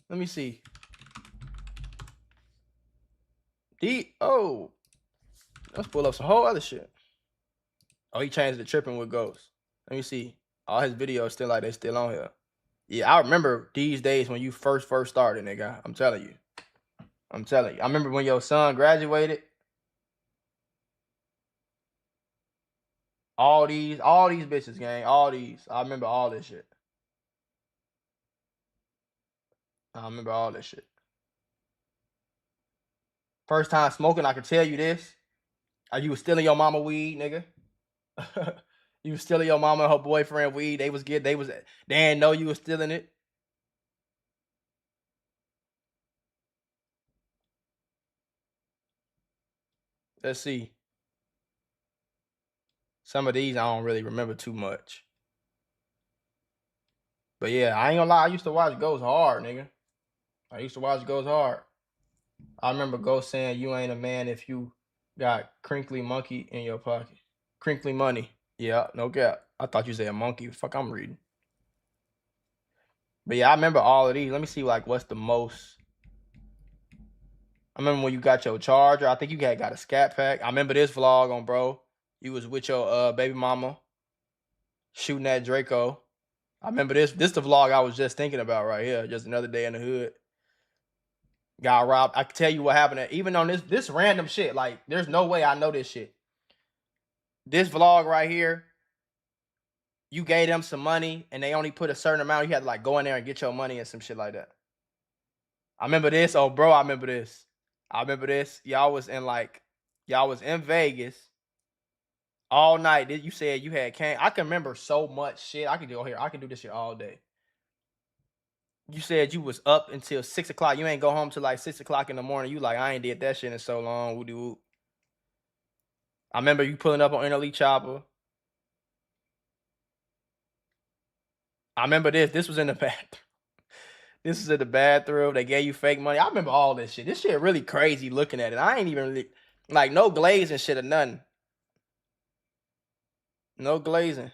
Let me see. Let's pull up some whole other shit. Oh, he changed the tripping with Ghost. Let me see. All his videos still like they still on here. Yeah, I remember these days when you first started, nigga. I'm telling you. I remember when your son graduated. All these bitches, gang. All these. I remember all this shit. First time smoking, I can tell you this. You was stealing your mama weed, nigga. You was stealing your mama and her boyfriend weed. They didn't know you was stealing it. Let's see. Some of these I don't really remember too much. But yeah, I ain't gonna lie. I used to watch Ghost hard, nigga. I remember Ghost saying, "You ain't a man if you got crinkly monkey in your pocket." Crinkly money. Yeah, no cap. I thought you said a monkey. Fuck, I'm reading. But yeah, I remember all of these. Let me see, like, what's the most. I remember when you got your charger. I think you got a scat pack. I remember this vlog on, bro. You was with your baby mama shooting at Draco. I remember this. This the vlog I was just thinking about right here. Just another day in the hood. Got robbed. I can tell you what happened. Even on this random shit. Like, there's no way I know this shit. This vlog right here. You gave them some money and they only put a certain amount. You had to like go in there and get your money and some shit like that. I remember this. Oh, bro, I remember this. Y'all was in Vegas all night. You said you had came. I can remember so much shit. I can go here. I can do this shit all day. You said you was up until 6 o'clock. You ain't go home till like 6 o'clock in the morning. You like, I ain't did that shit in so long. Woo-de-woo. I remember you pulling up on NLE Chopper. I remember this. This was in the bathroom. This is in the bathroom. They gave you fake money. I remember all this shit. This shit really crazy looking at it. I ain't even really, like, no glazing shit or nothing. No glazing.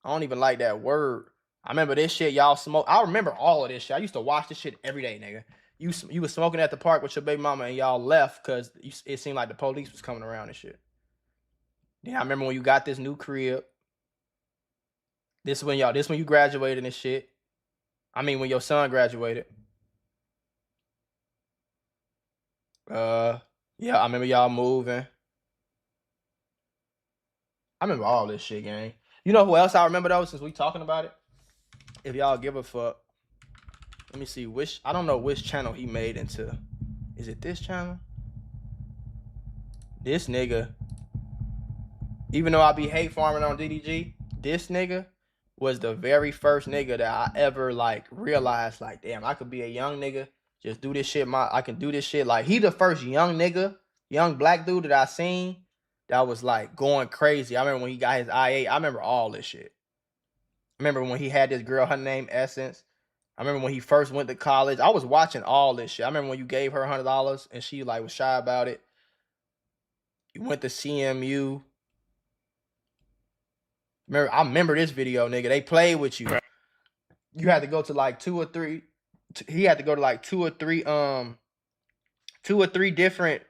I don't even like that word. I remember this shit y'all smoke. I remember all of this shit. I used to watch this shit every day, nigga. You was smoking at the park with your baby mama and y'all left because it seemed like the police was coming around and shit. Yeah, I remember when you got this new crib. This when you graduated and shit. I mean, when your son graduated. Yeah, I remember y'all moving. I remember all this shit, gang. You know who else I remember though, since we talking about it? If y'all give a fuck. Let me see I don't know which channel he made into. Is it this channel? This nigga. Even though I be hate farming on DDG, this nigga was the very first nigga that I ever like realized like, damn, I could be a young nigga, just do this shit. I can do this shit. Like, he the first young nigga, young black dude that I seen that was like going crazy. I remember when he got his IA. I remember all this shit. I remember when he had this girl, her name Essence. I remember when he first went to college. I was watching all this shit. I remember when you gave her $100 and she like was shy about it. You went to CMU. I remember this video, nigga. They played with you. You had to go to like 2 or 3. He had to go to like 2 or 3 different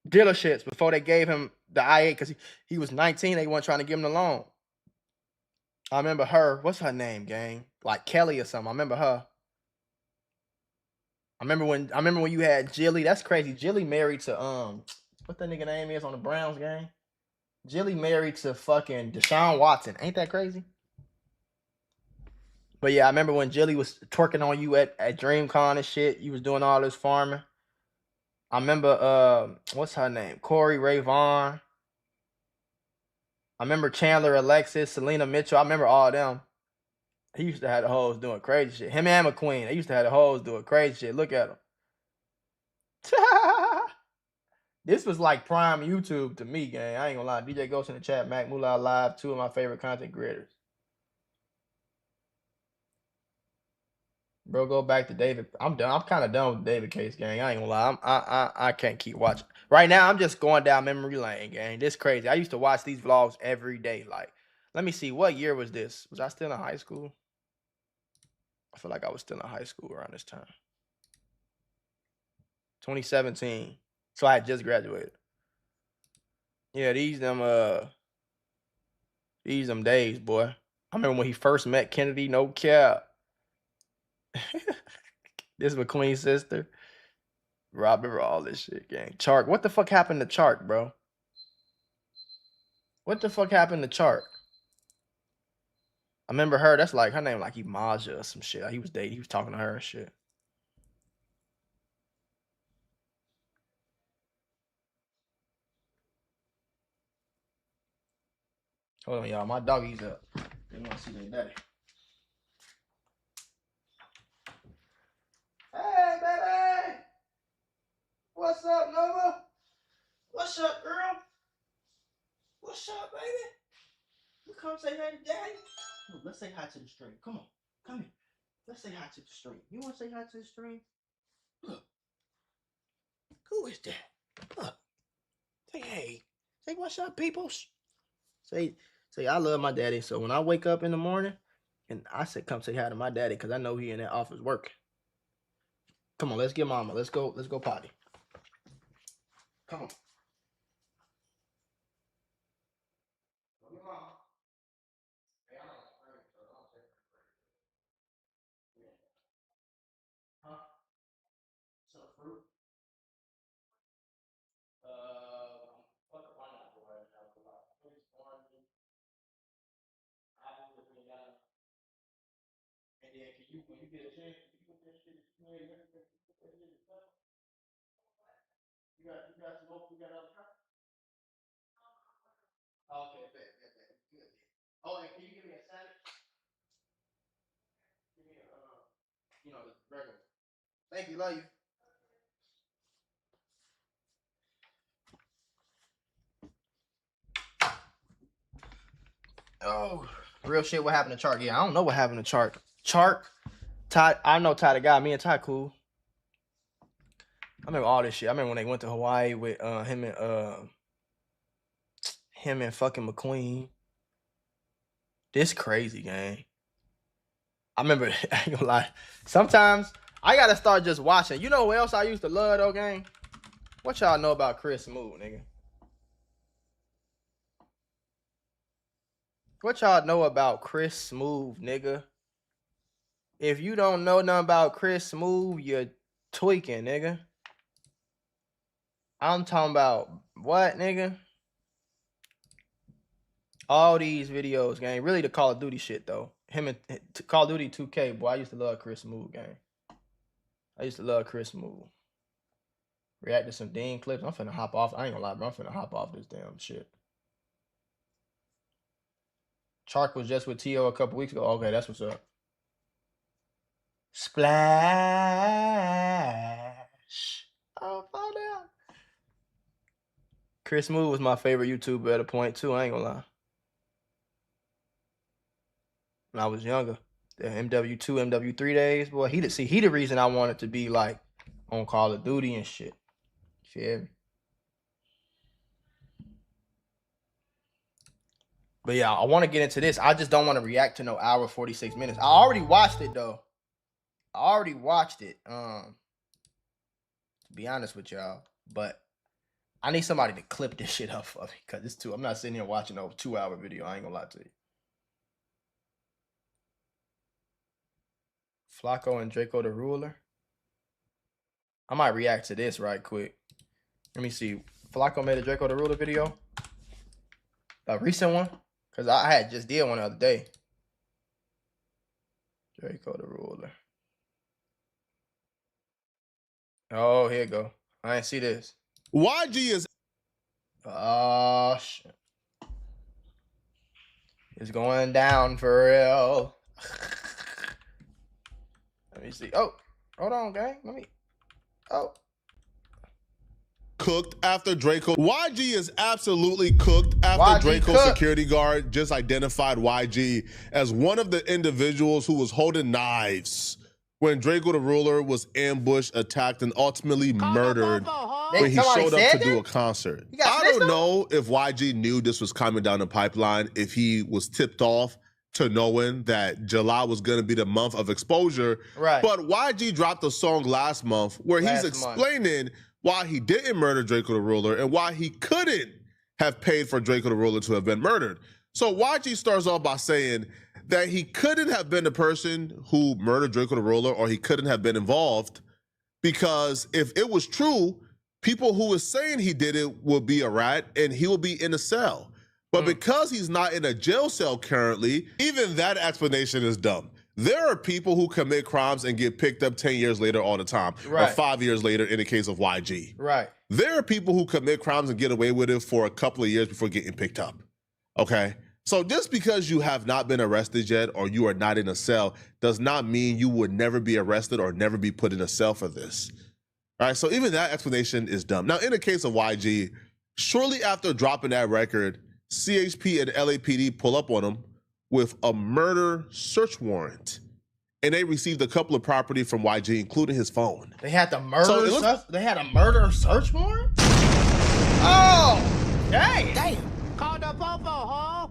dealerships before they gave him the IA because he was 19. They weren't trying to give him the loan. I remember her. What's her name, gang? Like Kelly or something. I remember her. I remember when you had Jilly. That's crazy. Jilly married to what that nigga name is on the Browns gang. Jilly married to fucking Deshaun Watson. Ain't that crazy? But yeah, I remember when Jilly was twerking on you at DreamCon and shit. You was doing all this farming. I remember what's her name? Corey Ray Vaughn. I remember Chandler Alexis, Selena Mitchell. I remember all them. He used to have the hoes doing crazy shit. Him and McQueen. They used to have the hoes doing crazy shit. Look at them. This was like prime YouTube to me, gang. I ain't gonna lie. DJ Ghost in the chat, Mac Moolah Live, 2 of my favorite content creators. Bro, go back to David. I'm done. I'm kind of done with David Case, gang. I ain't gonna lie. I can't keep watching. Right now, I'm just going down memory lane, gang. This crazy. I used to watch these vlogs every day. Like, let me see. What year was this? Was I still in high school? I feel like I was still in high school around this time. 2017. So I had just graduated. Yeah, these them days, boy. I remember when he first met Kennedy, no cap. This is McQueen's sister. Rob, remember all this shit, gang. Chark. What the fuck happened to Chark, bro? What the fuck happened to Chark? I remember her. That's like her name, like Imaja or some shit. Like he was dating. He was talking to her and shit. Hold on, y'all. My doggies up. They want to see their daddy. Hey, baby. What's up, Nova? What's up, girl? What's up, baby? You come say hi to daddy? Look, let's say hi to the stream. Come on. Come here. Let's say hi to the stream. You want to say hi to the stream? Look. Who is that? Look. Say hey. Say what's up, peoples. Say I love my daddy. So when I wake up in the morning, and I say come say hi to my daddy because I know he in that office working. Come on, let's get mama. Let's go potty. Come on. Huh? Some fruit? Fuck a pineapple right now. Please, orange, apple with banana. And then can you, when you get a chance, you put that shit, you got some more, you got other cup? Okay, bet. Good. Oh, and can you give me a sandwich? Give me a, the regular. Thank you, love you. Oh, real shit. What happened to Chark? Yeah, I don't know what happened to Chark. Chark, Ty. I know Ty the guy. Me and Ty cool. I remember all this shit. I remember when they went to Hawaii with him and fucking McQueen. This crazy, gang. I remember. I ain't gonna lie. Sometimes I gotta start just watching. You know what else I used to love though, gang? What y'all know about Chris Smooth, nigga? What y'all know about Chris Smooth, nigga? If you don't know nothing about Chris Smooth, you're tweaking, nigga. I'm talking about what, nigga? All these videos, gang. Really the Call of Duty shit, though. Him and Call of Duty 2K, boy. I used to love Chris Smooth, gang. I used to love Chris Smooth. React to some Dean clips. I'm finna hop off. I ain't gonna lie, bro. I'm finna hop off this damn shit. Chark was just with T.O. a couple weeks ago. Okay, that's what's up. Splash. Oh, fall down. Chris Smooth was my favorite YouTuber at a point, too. I ain't gonna lie. When I was younger. The MW2, MW3 days, boy. He the reason I wanted to be like on Call of Duty and shit. You feel me? But yeah, I want to get into this. I just don't want to react to no hour 46 minutes. I already watched it though. To be honest with y'all. But I need somebody to clip this shit up for me because it's too. I'm not sitting here watching a 2-hour video. I ain't gonna lie to you. Flacco and Draco the Ruler. I might react to this right quick. Let me see. Flacco made a Draco the Ruler video. A recent one. Because I had just did one the other day. Draco the Ruler. Oh, here you go. I ain't see this. YG is Oh, shit. It's going down for real. Let me see. Oh, hold on, gang. Let me. Oh. cooked after Draco. YG is absolutely cooked after YG Draco cooked. security guard just identified YG as one of the individuals who was holding knives when Draco the Ruler was ambushed, attacked, and ultimately murdered when he Somebody showed up said to do that? a concert. He got I snitched don't on? know if YG knew this was coming down the pipeline, if he was tipped off to knowing that July was going to be the month of exposure. Right. But YG dropped a song last month where he's Last month. explaining why he didn't murder Draco the Ruler and why he couldn't have paid for Draco the Ruler to have been murdered. So YG starts off by saying that he couldn't have been the person who murdered Draco the Ruler, or he couldn't have been involved, because if it was true, people who was saying he did it will be a rat and he will be in a cell. But because he's not in a jail cell currently, even that explanation is dumb. There are people who commit crimes and get picked up 10 years later all the time, or Right. 5 years later in the case of YG. Right. There are people who commit crimes and get away with it for a couple of years before getting picked up, okay? So just because you have not been arrested yet or you are not in a cell does not mean you would never be arrested or never be put in a cell for this. All right, so even that explanation is dumb. Now, in the case of YG, shortly after dropping that record, CHP and LAPD pull up on him with a murder search warrant. And they received a couple of property from YG, including his phone. They had the murder. So it looks- They had a murder search warrant. Oh, dang! Call the popo, huh?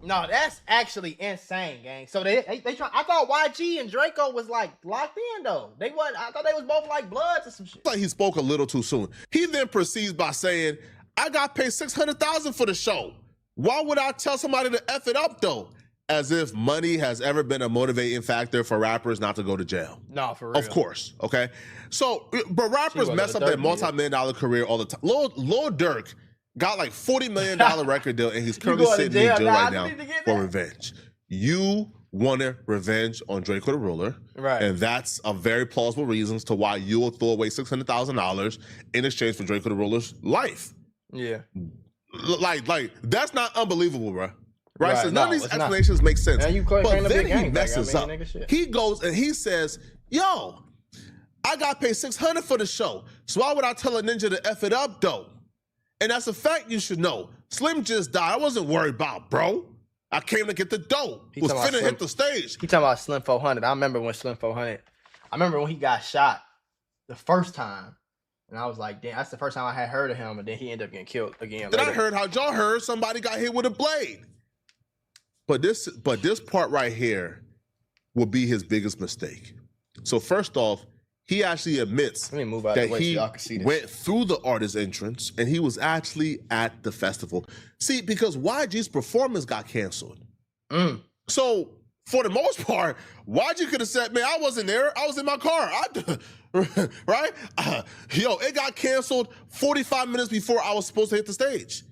No, that's actually insane, gang. So they try. I thought YG and Draco was like locked in though. They was. I thought they was both like bloods or some shit. Like he spoke a little too soon. He then proceeds by saying, I got paid $600,000 for the show. Why would I tell somebody to F it up though? As if money has ever been a motivating factor for rappers not to go to jail. No, for real. Of course, okay? So, but rappers was mess a up their Durk multi-million dollar career all the time. Lil Durk got like $40 million record deal, and he's currently going to sitting in jail jail now? right I now need to get for that. revenge. You wanted revenge on Draco the Ruler. Right. And that's a very plausible reasons to why you will throw away $600,000 in exchange for Draco the Ruler's life. Yeah. Like that's not unbelievable, bro. Right? Right, So none no, of these it's not. explanations make sense. Man, you can't But a then big he gang back. messes I up. mean, nigga, shit. He goes and he says, yo, I got paid $600 for the show. So why would I tell a ninja to F it up though? And that's a fact you should know. Slim just died. I wasn't worried about, bro. I came to get the dough. He Was talking about finna Slim. hit the stage. He talking about Slim 400. I remember when Slim 400. I remember when he got shot the first time, and I was like, damn, that's the first time I had heard of him, and then he ended up getting killed again. Then I later. heard how y'all heard somebody got hit with a blade. But this part right here will be his biggest mistake. So first off, he actually admits Let me move out of that the way so he y'all can see this. went through the artist entrance and he was actually at the festival. See, because YG's performance got canceled. So for the most part, YG could have said, man, I wasn't there. I was in my car. Right? Yo, it got canceled 45 minutes before I was supposed to hit the stage.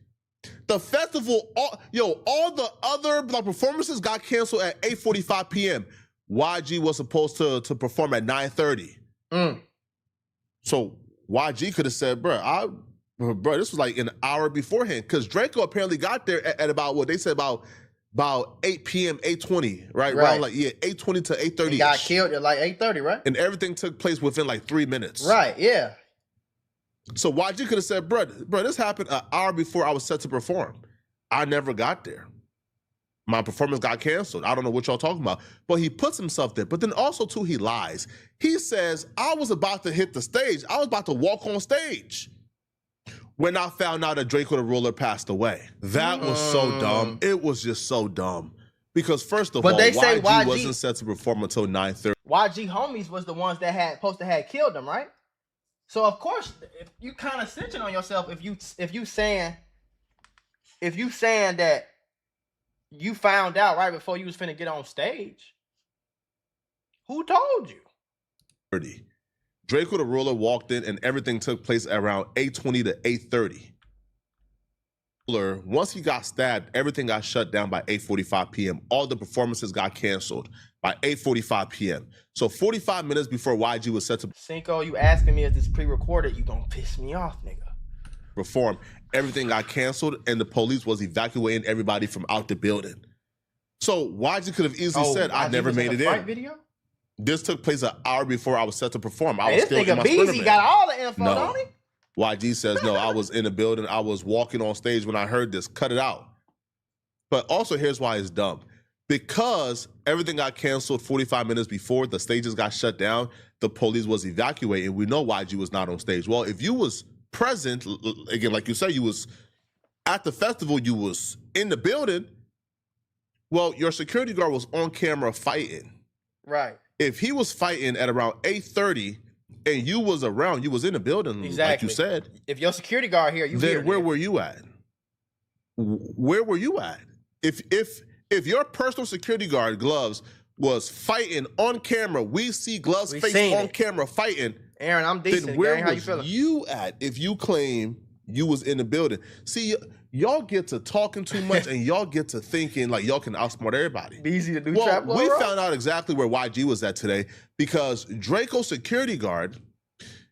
The festival, all the other performances got canceled at 8:45 p.m. YG was supposed to perform at 9:30. So YG could have said, bro, this was like an hour beforehand, because Draco apparently got there at about what they said about 8 p.m., 8:20, right? Right. Around like 8:20 to 8:30. He got killed at like 8:30, right? And everything took place within like 3 minutes. Right. Yeah. So YG could have said, bro, this happened an hour before I was set to perform. I never got there. My performance got canceled. I don't know what y'all talking about. But he puts himself there. But then also, too, he lies. He says, I was about to hit the stage. I was about to walk on stage when I found out that Draco the Ruler passed away. That was so dumb. It was just so dumb. Because first of But all, they say YG YG wasn't set to perform until 9:30. YG homies was the ones that had supposed to have killed him, right? So of course, if you kind of snitching on yourself, if you saying that you found out right before you was finna get on stage, who told you? 30. Draco the Ruler walked in and everything took place around 8:20 to 8:30. Once he got stabbed, everything got shut down by 8:45 p.m. All the performances got canceled by 8:45 p.m. So 45 minutes before YG was set to Cinco, you asking me if this pre-recorded, you gonna piss me off, nigga. perform, everything got canceled and the police was evacuating everybody from out the building. So YG could have easily said, I YG never was made it fight in. Video? This took place an hour before I was set to perform. I Hey, was this still in nigga my Sprinter Beezy van. got all the info, No. don't he? YG says, no, I was in the building. I was walking on stage when I heard this. Cut it out. But also, here's why it's dumb. Because everything got canceled 45 minutes before, the stages got shut down, the police was evacuating. We know YG was not on stage. Well, if you was present, again, like you said, you was at the festival, you was in the building, well, your security guard was on camera fighting. Right. If he was fighting at around 8:30 and you was around, you was in the building, like you said. If your security guard here, you then here, where nigga. were you at? Where were you at? If your personal security guard gloves was fighting on camera, we see gloves We face seen on it. camera fighting. Aaron, I'm decent. Then where Gang. How you was feeling? you at if you claim you was in the building? See, y'all get to talking too much and y'all get to thinking like y'all can outsmart everybody. Easy to do Well, trap we bro? found out exactly where YG was at today because Draco's security guard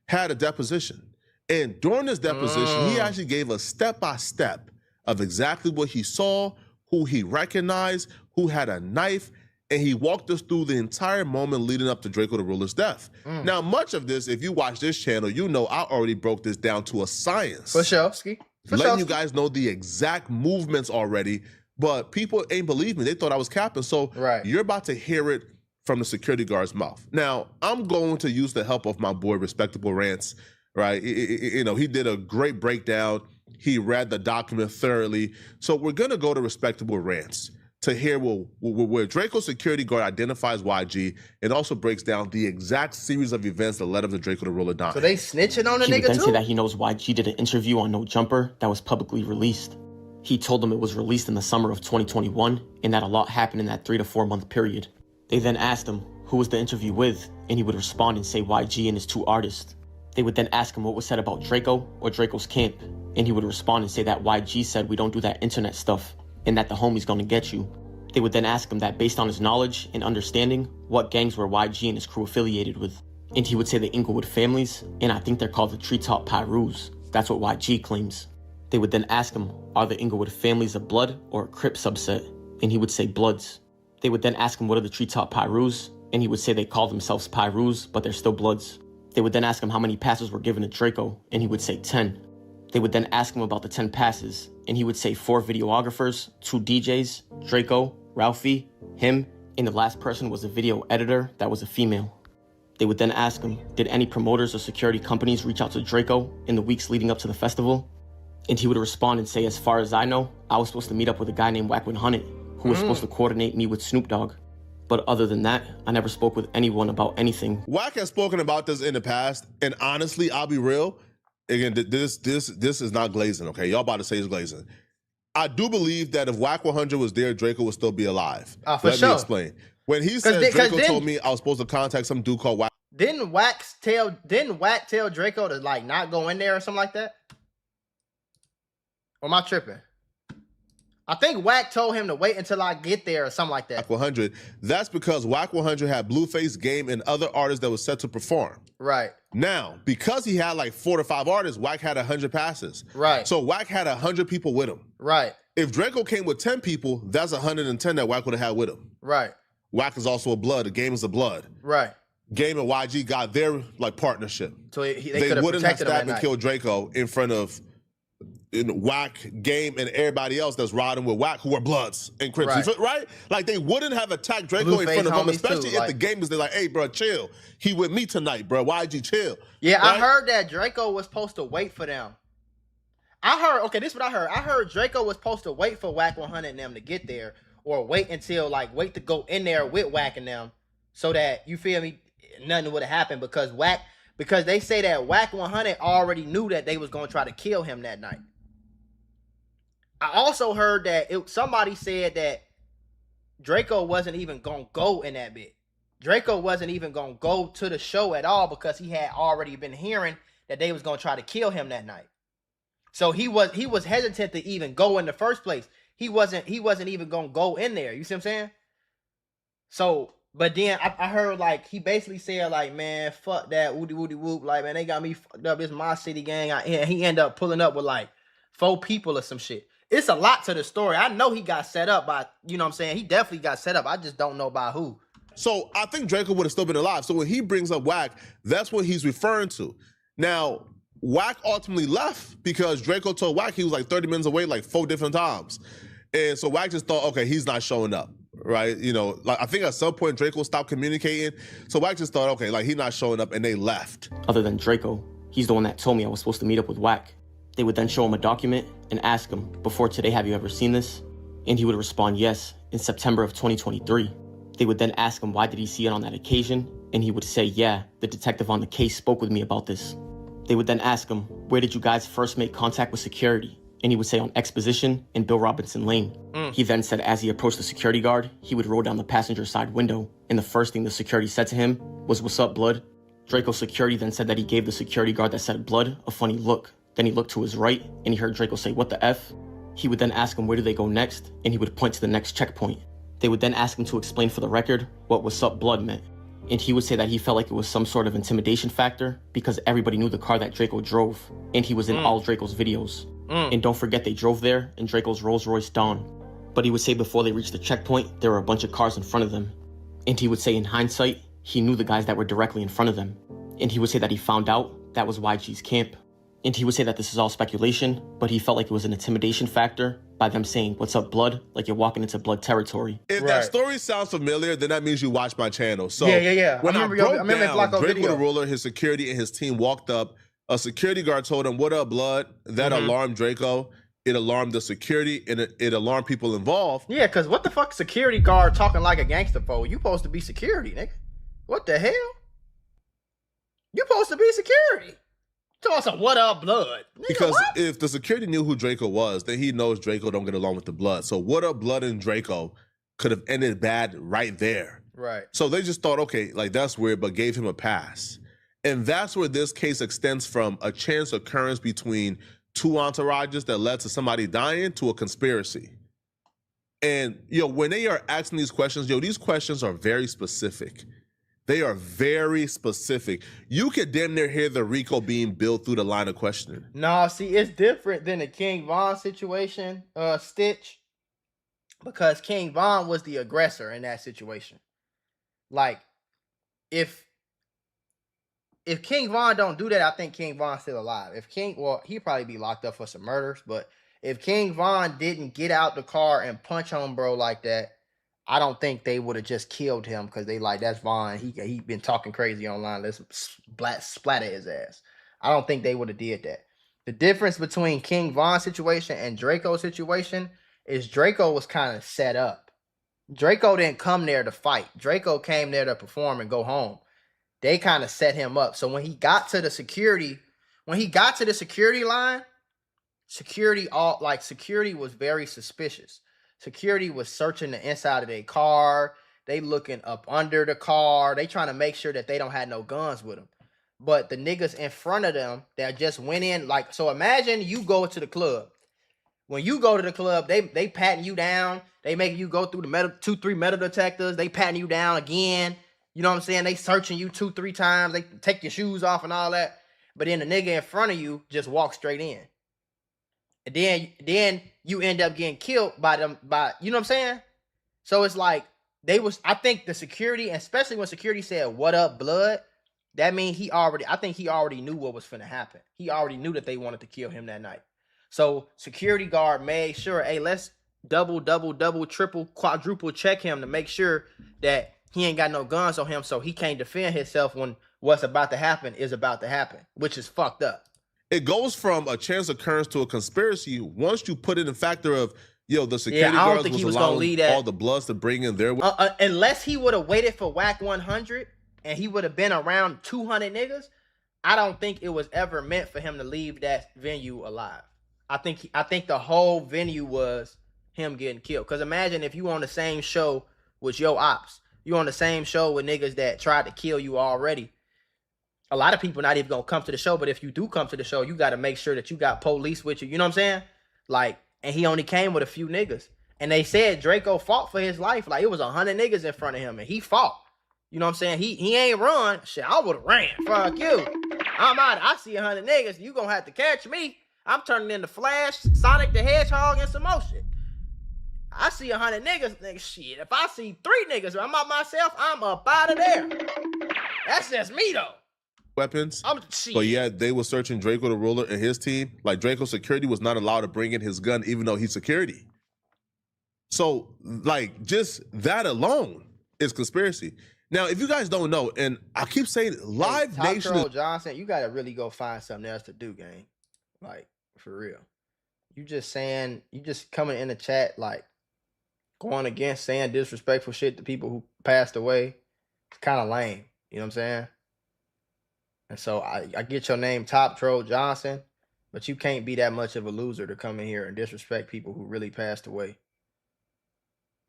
had a deposition. And during this deposition, he actually gave a step-by-step of exactly what he saw, who he recognized, who had a knife, and he walked us through the entire moment leading up to Draco the Ruler's death. Now, much of this, if you watch this channel, you know I already broke this down to a science. For sure, Ski. For Letting sure. you guys know the exact movements already, but people ain't believe me. They thought I was capping. So you're about to hear it from the security guard's mouth. Now, I'm going to use the help of my boy, Respectable Rants, right? You know, he did a great breakdown. He read the document thoroughly. So we're going to go to Respectable Rants to hear where Draco's security guard identifies YG and also breaks down the exact series of events that led up to Draco the Ruler dying. So they snitching on the He would nigga then too? say that he knows YG did an interview on No Jumper that was publicly released. He told them it was released in the summer of 2021 and that a lot happened in that 3 to 4 month period. They then asked him who was the interview with, and he would respond and say YG and his 2 artists. They would then ask him what was said about Draco or Draco's camp, and he would respond and say that YG said we don't do that internet stuff and that the homie's gonna get you. They would then ask him that based on his knowledge and understanding, what gangs were YG and his crew affiliated with. And he would say the Inglewood families, and I think they're called the Treetop Pyrus. That's what YG claims. They would then ask him, are the Inglewood families a blood or a Crip subset? And he would say bloods. They would then ask him what are the Treetop Pyrus, and he would say they call themselves Pyrus, but they're still bloods. They would then ask him how many passes were given to Draco, and he would say 10. They would then ask him about the 10 passes, and he would say 4 videographers, 2 DJs, Draco, Ralphie, him, and the last person was a video editor that was a female. They would then ask him, did any promoters or security companies reach out to Draco in the weeks leading up to the festival? And he would respond and say, as far as I know, I was supposed to meet up with a guy named Wack 100, who was supposed to coordinate me with Snoop Dogg. But other than that, I never spoke with anyone about anything. Wack has spoken about this in the past, and honestly, I'll be real. Again, this is not glazing, okay? Y'all about to say it's glazing. I do believe that if Wack 100 was there, Draco would still be alive. For Let sure. me explain. When he said Draco told me I was supposed to contact some dude called Wack. Didn't Wack tell Draco to like not go in there or something like that? Or am I tripping? I think Wack told him to wait until I get there or something like that. Wack 100. That's because Wack 100 had Blueface, Game, and other artists that was set to perform. Right. Now, because he had like 4 to 5 artists, Wack had 100 passes. Right. So Wack had 100 people with him. Right. If Draco came with 10 people, that's 110 that Wack would have had with him. Right. Wack is also a blood. The Game is a blood. Right. Game and YG got their like partnership. So they They could have wouldn't have protected him stabbed that and night. killed Draco in front of Wack, Game, and everybody else that's riding with Wack who are Bloods and Crips, Right. right? Like they wouldn't have attacked Draco in Blueface front of him, homies especially too, if the Game is like, hey, bro, chill. He with me tonight, bro. YG, chill. Yeah, right? I heard that Draco was supposed to wait for them. This is what I heard. I heard Draco was supposed to wait for Wack 100 and them to get there, or wait to go in there with Wack and them, so that, you feel me, nothing would have happened, because Wack because they say that Whack 100 already knew that they was gonna try to kill him that night. I also heard that somebody said that Draco wasn't even gonna go in that bit. Draco wasn't even gonna go to the show at all because he had already been hearing that they was gonna try to kill him that night. So he was hesitant to even go in the first place. He wasn't even gonna go in there. You see what I'm saying? So, but then I heard like he basically said like, man, fuck that, woody woody whoop, like, man, they got me fucked up. It's my city gang. He ended up pulling up with like 4 people or some shit. It's a lot to the story. I know he got set up by, you know what I'm saying? He definitely got set up. I just don't know by who. So I think Draco would have still been alive. So when he brings up Whack, that's what he's referring to. Now, Whack ultimately left because Draco told Whack he was like 30 minutes away like 4 different times. And so Whack just thought, okay, he's not showing up, right? You know, like I think at some point Draco stopped communicating. So Whack just thought, okay, like he's not showing up, and they left. Other than Draco, he's the one that told me I was supposed to meet up with Whack. They would then show him a document and ask him, before today, have you ever seen this? And he would respond, yes, in September of 2023. They would then ask him, why did he see it on that occasion? And he would say, yeah, the detective on the case spoke with me about this. They would then ask him, where did you guys first make contact with security? And he would say on Exposition and Bill Robinson Lane. He then said as he approached the security guard, he would roll down the passenger side window. And the first thing the security said to him was, what's up, blood? Draco's security then said that he gave the security guard that said blood a funny look. Then he looked to his right and he heard Draco say, what the F? He would then ask him, where do they go next? And he would point to the next checkpoint. They would then ask him to explain for the record what what's up blood meant. And he would say that he felt like it was some sort of intimidation factor because everybody knew the car that Draco drove. And he was in all Draco's videos. And don't forget they drove there in Draco's Rolls Royce Dawn. But he would say before they reached the checkpoint, there were a bunch of cars in front of them. And he would say in hindsight, he knew the guys that were directly in front of them. And he would say that he found out that was YG's camp. And he would say that this is all speculation, but he felt like it was an intimidation factor by them saying, what's up, blood? Like you're walking into blood territory. If that story sounds familiar, then that means you watch my channel. So yeah. When I broke down, Draco Draco the Ruler, his security and his team walked up. A security guard told him, what up, blood? That alarmed Draco. It alarmed the security and it alarmed people involved. Yeah, because what the fuck security guard talking like a gangster for? You supposed to be security, nigga. What the hell? You supposed to be security. Tell us what up, blood? Nigga, because what? if the security knew who Draco was, then he knows Draco don't get along with the blood. So what up, blood and Draco could have ended bad right there. Right. So they just thought, okay, like that's weird, but gave him a pass. And that's where this case extends from a chance occurrence between 2 entourages that led to somebody dying to a conspiracy. And, when they are asking these questions, these questions are very specific. They are very specific. You could damn near hear the RICO being built through the line of questioning. No, see, it's different than the King Von situation, Stitch, because King Von was the aggressor in that situation. Like, if King Von don't do that, I think King Von's still alive. He'd probably be locked up for some murders, but if King Von didn't get out the car and punch homebro like that, I don't think they would have just killed him because they like, that's Von. He been talking crazy online. Let's splatter his ass. I don't think they would have did that. The difference between King Von's situation and Draco's situation is Draco was kind of set up. Draco didn't come there to fight. Draco came there to perform and go home. They kind of set him up. So when he got to the security line, security was very suspicious. Security was searching the inside of their car. They looking up under the car. They trying to make sure that they don't have no guns with them. But the niggas in front of them that just went in, like, so imagine you go to the club. When you go to the club, they patting you down. They making you go through the 2-3 metal detectors. They patting you down again. You know what I'm saying? They searching you 2-3 times. They take your shoes off and all that. But then the nigga in front of you just walks straight in. And then you end up getting killed by them, you know what I'm saying? So it's like, I think the security, especially when security said, what up, blood? That means I think he already knew what was finna happen. He already knew that they wanted to kill him that night. So security guard made sure, hey, let's double, triple, quadruple check him to make sure that he ain't got no guns on him, so he can't defend himself when what's about to happen is about to happen, which is fucked up. It goes from a chance occurrence to a conspiracy once you put in the factor of, the security I don't guards think was he was gonna allowing leave that. all the bloods to bring in their... Unless he would have waited for Whack 100 and he would have been around 200 niggas, I don't think it was ever meant for him to leave that venue alive. I think the whole venue was him getting killed. Because imagine if you on the same show with your ops. You on the same show with niggas that tried to kill you already. A lot of people not even gonna come to the show, but if you do come to the show, you got to make sure that you got police with you. You know what I'm saying? Like, and he only came with a few niggas. And they said Draco fought for his life. Like, it was 100 niggas in front of him, and he fought. You know what I'm saying? He ain't run. Shit, I would have ran. Fuck you. I'm out. I see 100 niggas. You gonna have to catch me. I'm turning into Flash, Sonic the Hedgehog, and some more shit. I see 100 niggas. Nigga, shit. If I see 3 niggas, I'm out myself. I'm up out of there. That's just me, though. Weapons. But yeah, they were searching Draco the Ruler and his team. Like, Draco security was not allowed to bring in his gun, even though he's security. So, like, just that alone is conspiracy. Now, if you guys don't know, and I keep saying Live Nation. Troll Johnson, you gotta really go find something else to do, gang. Like, for real. You just coming in the chat, like, going against saying disrespectful shit to people who passed away. It's kind of lame. You know what I'm saying? And so I get your name, Top Troll Johnson, but you can't be that much of a loser to come in here and disrespect people who really passed away.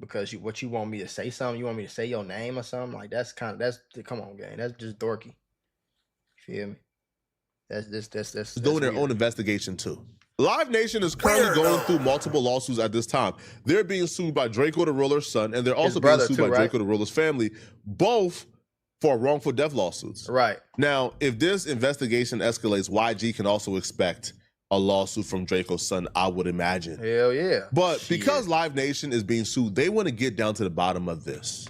Because what you want me to say something? You want me to say your name or something? Like, come on, gang. That's just dorky. You feel me? That's doing their own investigation too. Live Nation is currently going through multiple lawsuits at this time. They're being sued by Draco the Ruler's son, and they're also being sued by Draco the Ruler's family, both for wrongful death lawsuits. Right. Now, if this investigation escalates, YG can also expect a lawsuit from Draco's son, I would imagine. Hell yeah. But because Live Nation is being sued, they want to get down to the bottom of this.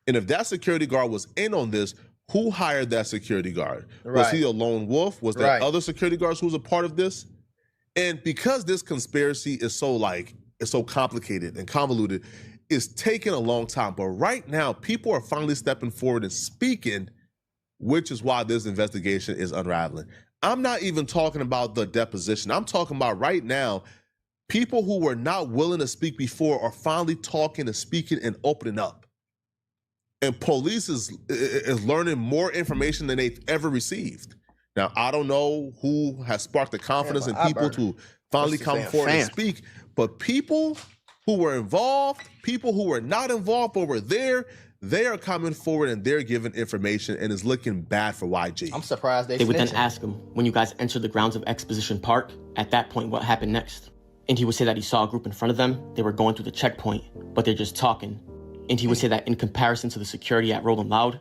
And if that security guard was in on this, who hired that security guard? Right. Was he a lone wolf? Was there other security guards who was a part of this? And because this conspiracy is so complicated and convoluted, it's taken a long time. But right now, people are finally stepping forward and speaking, which is why this investigation is unraveling. I'm not even talking about the deposition. I'm talking about right now, people who were not willing to speak before are finally talking and speaking and opening up. And police is learning more information than they've ever received. Now, I don't know who has sparked the confidence in people to finally come forward and speak, but people who were involved, people who were not involved but were there, they are coming forward and they're giving information, and it's looking bad for YG. I'm surprised they would then ask him, when you guys entered the grounds of Exposition Park, at that point, what happened next? And he would say that he saw a group in front of them. They were going through the checkpoint, but they're just talking. And he would say that in comparison to the security at Rolling Loud,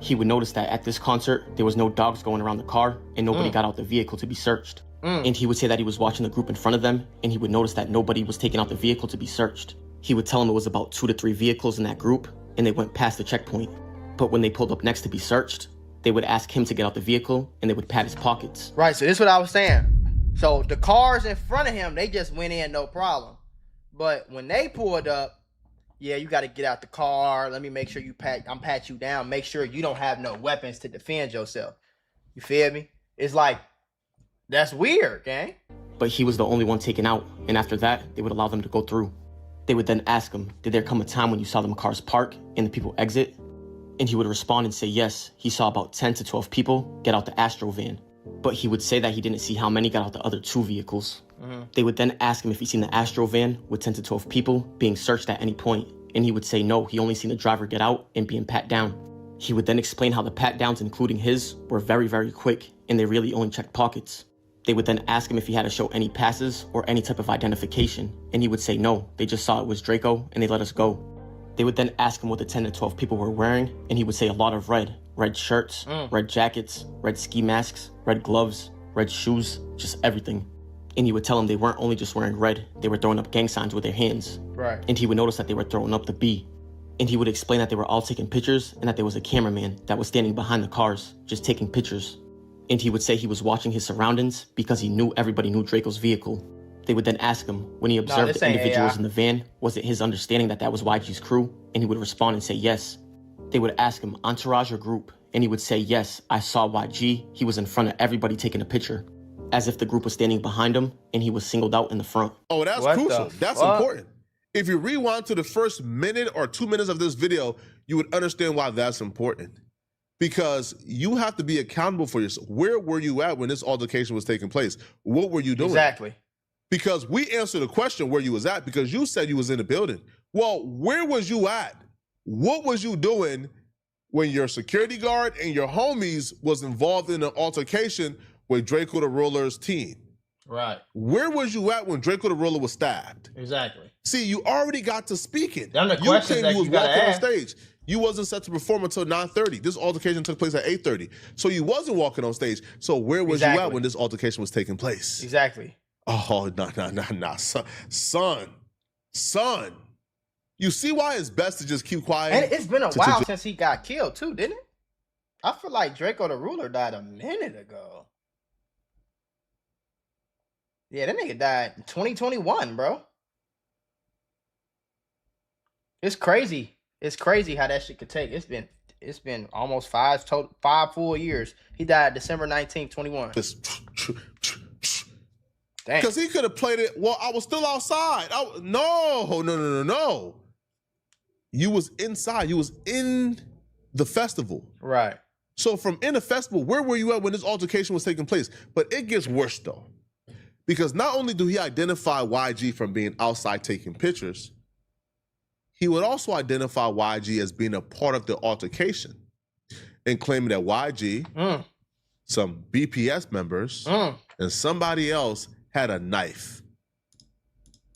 he would notice that at this concert, there was no dogs going around the car and nobody got out the vehicle to be searched. And he would say that he was watching the group in front of them and he would notice that nobody was taking out the vehicle to be searched. He would tell him it was about 2 to 3 vehicles in that group and they went past the checkpoint. But when they pulled up next to be searched, they would ask him to get out the vehicle and they would pat his pockets. Right, so this is what I was saying. So the cars in front of him, they just went in, no problem. But when they pulled up, yeah, you got to get out the car. Let me make sure I'm pat you down. Make sure you don't have no weapons to defend yourself. You feel me? It's like, that's weird, gang. But he was the only one taken out. And after that, they would allow them to go through. They would then ask him, did there come a time when you saw them cars park and the people exit? And he would respond and say, yes, he saw about 10 to 12 people get out the Astro van. But he would say that he didn't see how many got out the other 2 vehicles. They would then ask him if he seen the Astro van with 10 to 12 people being searched at any point. And he would say no, he only seen the driver get out and being pat down. He would then explain how the pat downs, including his, were very, very quick and they really only checked pockets. They would then ask him if he had to show any passes or any type of identification. And he would say no, they just saw it was Draco and they let us go. They would then ask him what the 10 to 12 people were wearing and he would say a lot of red shirts, red jackets, red ski masks, red gloves, red shoes, just everything. And he would tell him they weren't only just wearing red, they were throwing up gang signs with their hands. Right. And he would notice that they were throwing up the B. And he would explain that they were all taking pictures and that there was a cameraman that was standing behind the cars, just taking pictures. And he would say he was watching his surroundings because he knew everybody knew Draco's vehicle. They would then ask him, when he observed the individuals in the van, was it his understanding that that was YG's crew? And he would respond and say yes. They would ask him, entourage or group? And he would say, yes, I saw YG. He was in front of everybody taking a picture. As if the group was standing behind him and he was singled out in the front. Oh, that's crucial. That's important. If you rewind to the first minute or 2 minutes of this video, you would understand why that's important. Because you have to be accountable for yourself. Where were you at when this altercation was taking place? What were you doing? Exactly. Because we answered the question where you was at because you said you was in the building. Well, where was you at? What was you doing when your security guard and your homies was involved in an altercation with Draco the Roller's team? Right. Where was you at when Draco the Roller was stabbed? Exactly. See, you already got to speaking. Them the You questions claimed that you was you gotta walking on ask. stage. You wasn't set to perform until 9:30. This altercation took place at 8:30. So you wasn't walking on stage. So where was you at when this altercation was taking place? Exactly. Oh, no. Son. You see why it's best to just keep quiet? And it's been a while since he got killed too, didn't it? I feel like Draco the Ruler died a minute ago. Yeah, that nigga died in 2021, bro. It's crazy. It's crazy how that shit could take. It's been almost 5 full years. He died December 19th, 21. Damn. Because he could have played it. Well, I was still outside. No. You was inside. You was in the festival. Right. So from in the festival, where were you at when this altercation was taking place? But it gets worse though. Because not only do he identify YG from being outside taking pictures, he would also identify YG as being a part of the altercation and claiming that YG, some BPS members, and somebody else had a knife.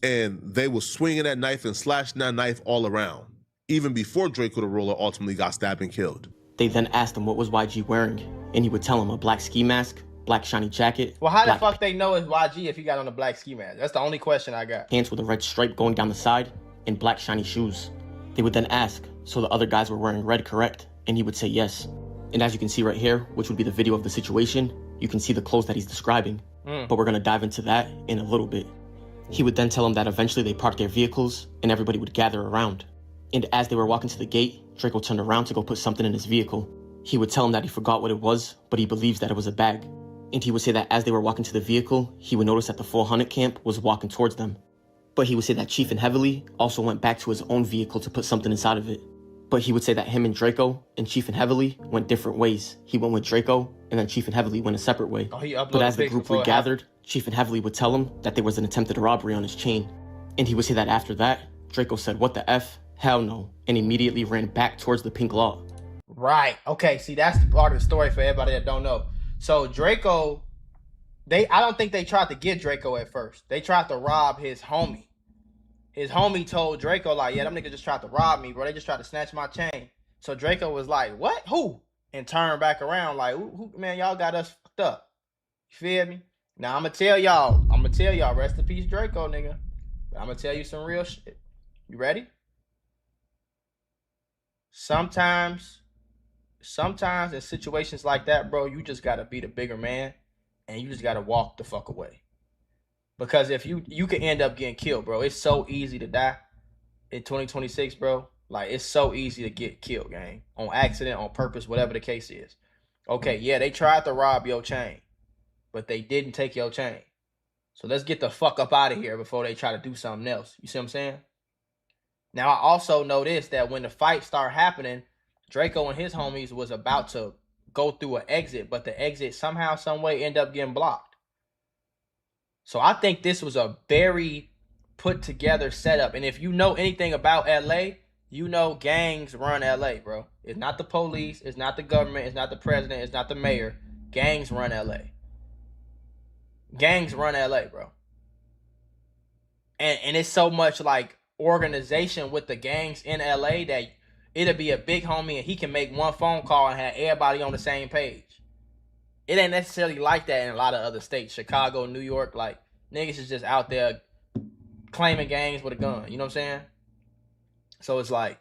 And they were swinging that knife and slashing that knife all around, even before Draco the Roller ultimately got stabbed and killed. They then asked him what was YG wearing, and he would tell them a black ski mask, black shiny jacket. Well, how the fuck they know it's YG if he got on a black ski mask? That's the only question I got. Pants with a red stripe going down the side, and black shiny shoes. They would then ask, so the other guys were wearing red, correct? And he would say yes. And as you can see right here, which would be the video of the situation, you can see the clothes that he's describing. But we're gonna dive into that in a little bit. He would then tell them that eventually they parked their vehicles and everybody would gather around. And as they were walking to the gate, Draco turned around to go put something in his vehicle. He would tell him that he forgot what it was, but he believes that it was a bag. And he would say that as they were walking to the vehicle, he would notice that the 400 camp was walking towards them. But he would say that Chief and Heavily also went back to his own vehicle to put something inside of it. But he would say that him and Draco and Chief and Heavily went different ways. He went with Draco, and then Chief and Heavily went a separate way. But as the group regathered, Chief and Heavily would tell him that there was an attempted robbery on his chain. And he would say that after that, Draco said, "What the F? Hell no," and immediately ran back towards the pink lot. Right. Okay, see, that's the part of the story for everybody that don't know. So Draco, I don't think they tried to get Draco at first. They tried to rob his homie. His homie told Draco, like, yeah, them niggas just tried to rob me, bro. They just tried to snatch my chain. So Draco was like, what? Who? And turned back around like, who man, y'all got us fucked up. You feel me? Now I'm gonna tell y'all, rest in peace, Draco, nigga. But I'm gonna tell you some real shit. You ready? Sometimes in situations like that, bro, you just gotta be the bigger man and you just gotta walk the fuck away. Because if you can end up getting killed, bro. It's so easy to die in 2026, bro. Like, it's so easy to get killed, gang. On accident, on purpose, whatever the case is. Okay, yeah, they tried to rob your chain, but they didn't take your chain. So let's get the fuck up out of here before they try to do something else. You see what I'm saying? Now, I also noticed that when the fight started happening, Draco and his homies was about to go through an exit, but the exit somehow, some way ended up getting blocked. So I think this was a very put together setup. And if you know anything about LA, you know gangs run LA, bro. It's not the police, it's not the government, it's not the president, it's not the mayor. Gangs run LA. Gangs run LA, bro. And it's so much like organization with the gangs in LA that it'll be a big homie and he can make one phone call and have everybody on the same page. It ain't necessarily like that in a lot of other states. Chicago, New York, like, niggas is just out there claiming gangs with a gun. You know what I'm saying? So it's like,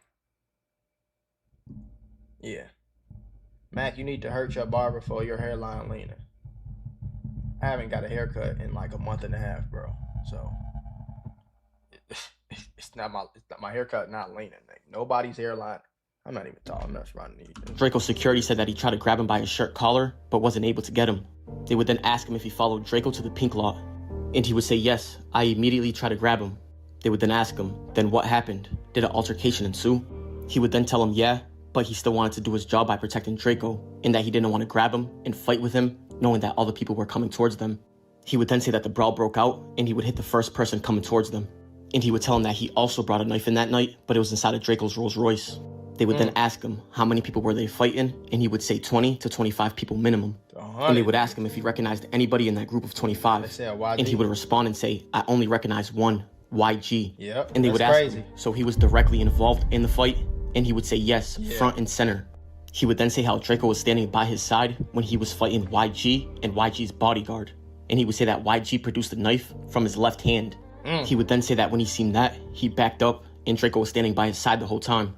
yeah. Mac, you need to hurt your barber for your hairline leaning. I haven't got a haircut in like a month and a half, bro. So it's not my haircut not leaning. Like, nobody's hairline. I'm not even tall enough to run these. Draco's security said that he tried to grab him by his shirt collar, but wasn't able to get him. They would then ask him if he followed Draco to the pink lot, and he would say, yes, I immediately tried to grab him. They would then ask him, then what happened? Did an altercation ensue? He would then tell him, yeah, but he still wanted to do his job by protecting Draco, in that he didn't want to grab him and fight with him, knowing that other people were coming towards them. He would then say that the brawl broke out, and he would hit the first person coming towards them. And he would tell him that he also brought a knife in that night, but it was inside of Draco's Rolls Royce. They would then ask him how many people were they fighting, and he would say 20 to 25 people minimum. And they would ask him if he recognized anybody in that group of 25. And he would respond and say, I only recognize one, YG. Yep, and they would ask crazy. him, so he was directly involved in the fight? And he would say yes, front and center. He would then say how Draco was standing by his side when he was fighting YG and YG's bodyguard. And he would say that YG produced the knife from his left hand. He would then say that when he seen that, he backed up and Draco was standing by his side the whole time.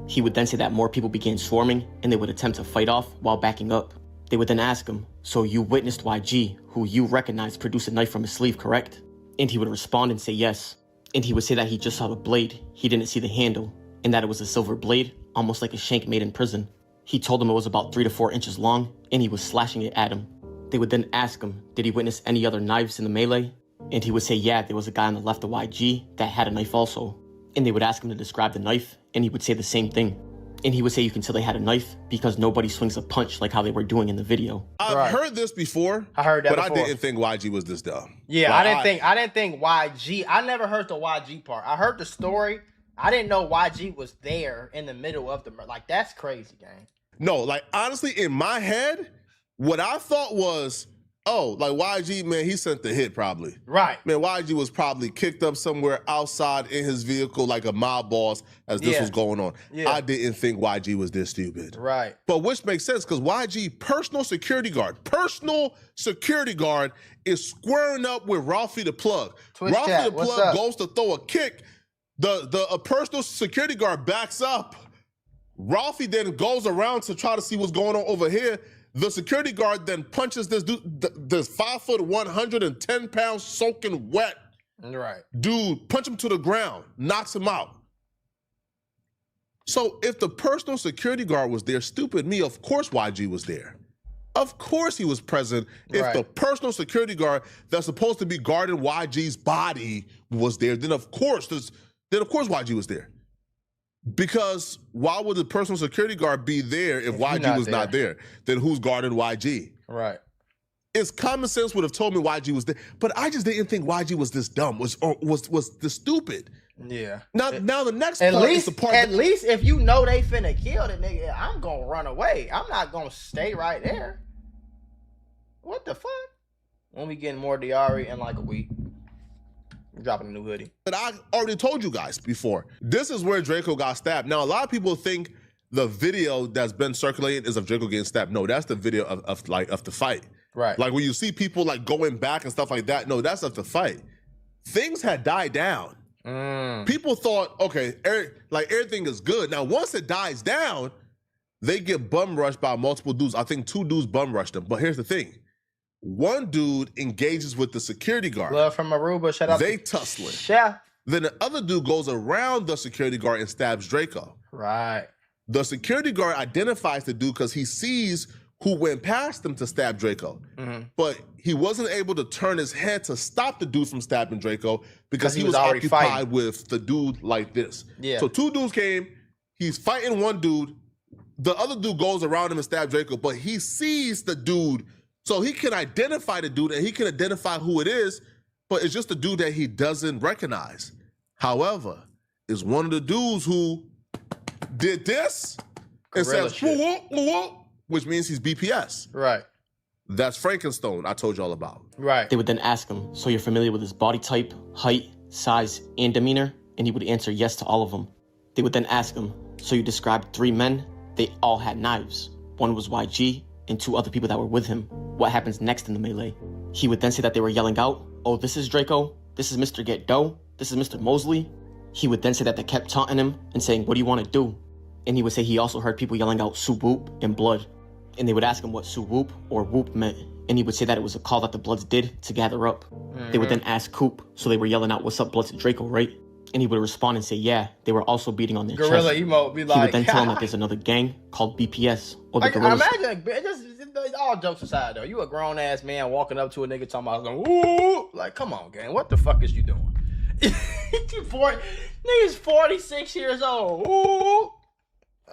He would then say that more people began swarming and they would attempt to fight off while backing up. They would then ask him, so you witnessed YG, who you recognized, produce a knife from his sleeve, correct? And he would respond and say yes. And he would say that he just saw the blade, he didn't see the handle, and that it was a silver blade, almost like a shank made in prison. He told him it was about 3 to 4 inches long, and he was slashing it at him. They would then ask him, did he witness any other knives in the melee? And he would say, yeah, there was a guy on the left of YG that had a knife also. And they would ask him to describe the knife, and he would say the same thing. And he would say you can tell they had a knife because nobody swings a punch like how they were doing in the video. I've heard this before. I heard that but before. I didn't think YG was this dumb. Yeah, Like, I didn't think YG. I never heard the YG part. I heard the story. I didn't know YG was there in the middle of the murder. Like, that's crazy, gang. No, like, honestly, in my head, what I thought was, oh, like YG, man, he sent the hit probably. Right. Man, YG was probably kicked up somewhere outside in his vehicle like a mob boss as this was going on. Yeah. I didn't think YG was this stupid. Right. But which makes sense because YG, personal security guard is squaring up with Ralphie the Plug. Twitch Ralphie chat, the what's Plug up? goes to throw a kick. A personal security guard backs up. Ralphie then goes around to try to see what's going on over here. The security guard then punches this dude, this 5 foot, 110 pounds soaking wet Right. dude, punch him to the ground, knocks him out. So if the personal security guard was there, stupid me, of course YG was there. Of course he was present if Right. the personal security guard that's supposed to be guarding YG's body was there, then of course YG was there. Because why would the personal security guard be there if YG was not there? Then who's guarding YG? Right. It's common sense would have told me YG was there, but I just didn't think YG was this dumb, was this stupid. Yeah. Now the next At part is least, the part at least if you know they finna kill the nigga, I'm gonna run away. I'm not gonna stay right there. What the fuck? When we getting more Diari in like a week. I'm dropping a new hoodie. But I already told you guys before. This is where Draco got stabbed. Now, a lot of people think the video that's been circulating is of Draco getting stabbed. No, that's the video of the fight. Right. Like when you see people like going back and stuff like that, no, that's of the fight. Things had died down. People thought, okay, everything is good. Now, once it dies down, they get bum rushed by multiple dudes. I think 2 dudes bum rushed them. But here's the thing. One dude engages with the security guard. Love from Aruba. Shout out They to tussling. Chef. Then the other dude goes around the security guard and stabs Draco. Right. The security guard identifies the dude because he sees who went past him to stab Draco. But he wasn't able to turn his head to stop the dude from stabbing Draco because he was already occupied fighting with the dude like this. Yeah. So 2 dudes came, he's fighting one dude, the other dude goes around him and stabs Draco, but he sees the dude, so he can identify the dude and he can identify who it is, but it's just the dude that he doesn't recognize. However, it's one of the dudes who did this and Gorilla says, shit. "Whoa, whoa, whoa," which means he's BPS. Right. That's Frankenstone I told you all about. Right. They would then ask him, so you're familiar with his body type, height, size, and demeanor? And he would answer yes to all of them. They would then ask him, so you described 3 men, they all had knives. One was YG, and 2 other people that were with him. What happens next in the melee? He would then say that they were yelling out, oh, this is Draco, this is Mr. Get Dough, this is Mr. Mosley. He would then say that they kept taunting him and saying, what do you want to do? And he would say he also heard people yelling out Sue Whoop and Blood. And they would ask him what Sue Whoop or Whoop meant. And he would say that it was a call that the Bloods did to gather up. They would then ask Coop, so they were yelling out, what's up, Bloods and Draco, right? And he would respond and say, yeah, they were also beating on their Gorilla chest. emote be He like, would then tell him that there's another gang called BPS, or the like, Gorillas. imagine, just all jokes aside though, you a grown ass man walking up to a nigga talking about, ooh, like, come on, gang, what the fuck is you doing? Nigga's 46 years old. Ooh,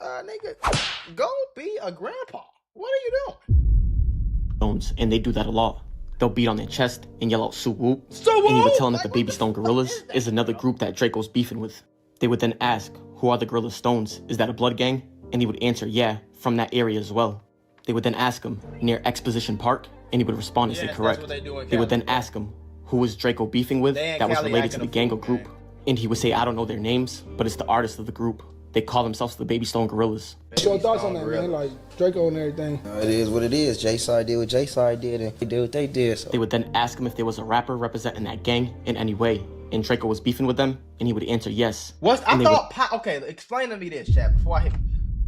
Nigga, go be a grandpa. What are you doing? Stones, and they do that a lot. They'll beat on their chest and yell out "Sue Whoop," So and he would tell them like, that the Baby Stone Gorillas is another group that Draco's beefing with. They would then ask, "Who are the Gorilla Stones? Is that a blood gang?" And he would answer, "Yeah, from that area as well." They would then ask him, "Near Exposition Park?" And he would respond and say correct. They would then ask him, "Who was Draco beefing with that was related to the gang or group?" And he would say, "I don't know their names, but it's the artist of the group. They call themselves the Baby Stone Gorillas." What's your thoughts on that, man? Like Draco and everything. It is what it is. J-Side did what J-Side did, and they did what they did. So. They would then ask him if there was a rapper representing that gang in any way, and Draco was beefing with them, and he would answer yes. Okay, explain to me this, chat, before I hit.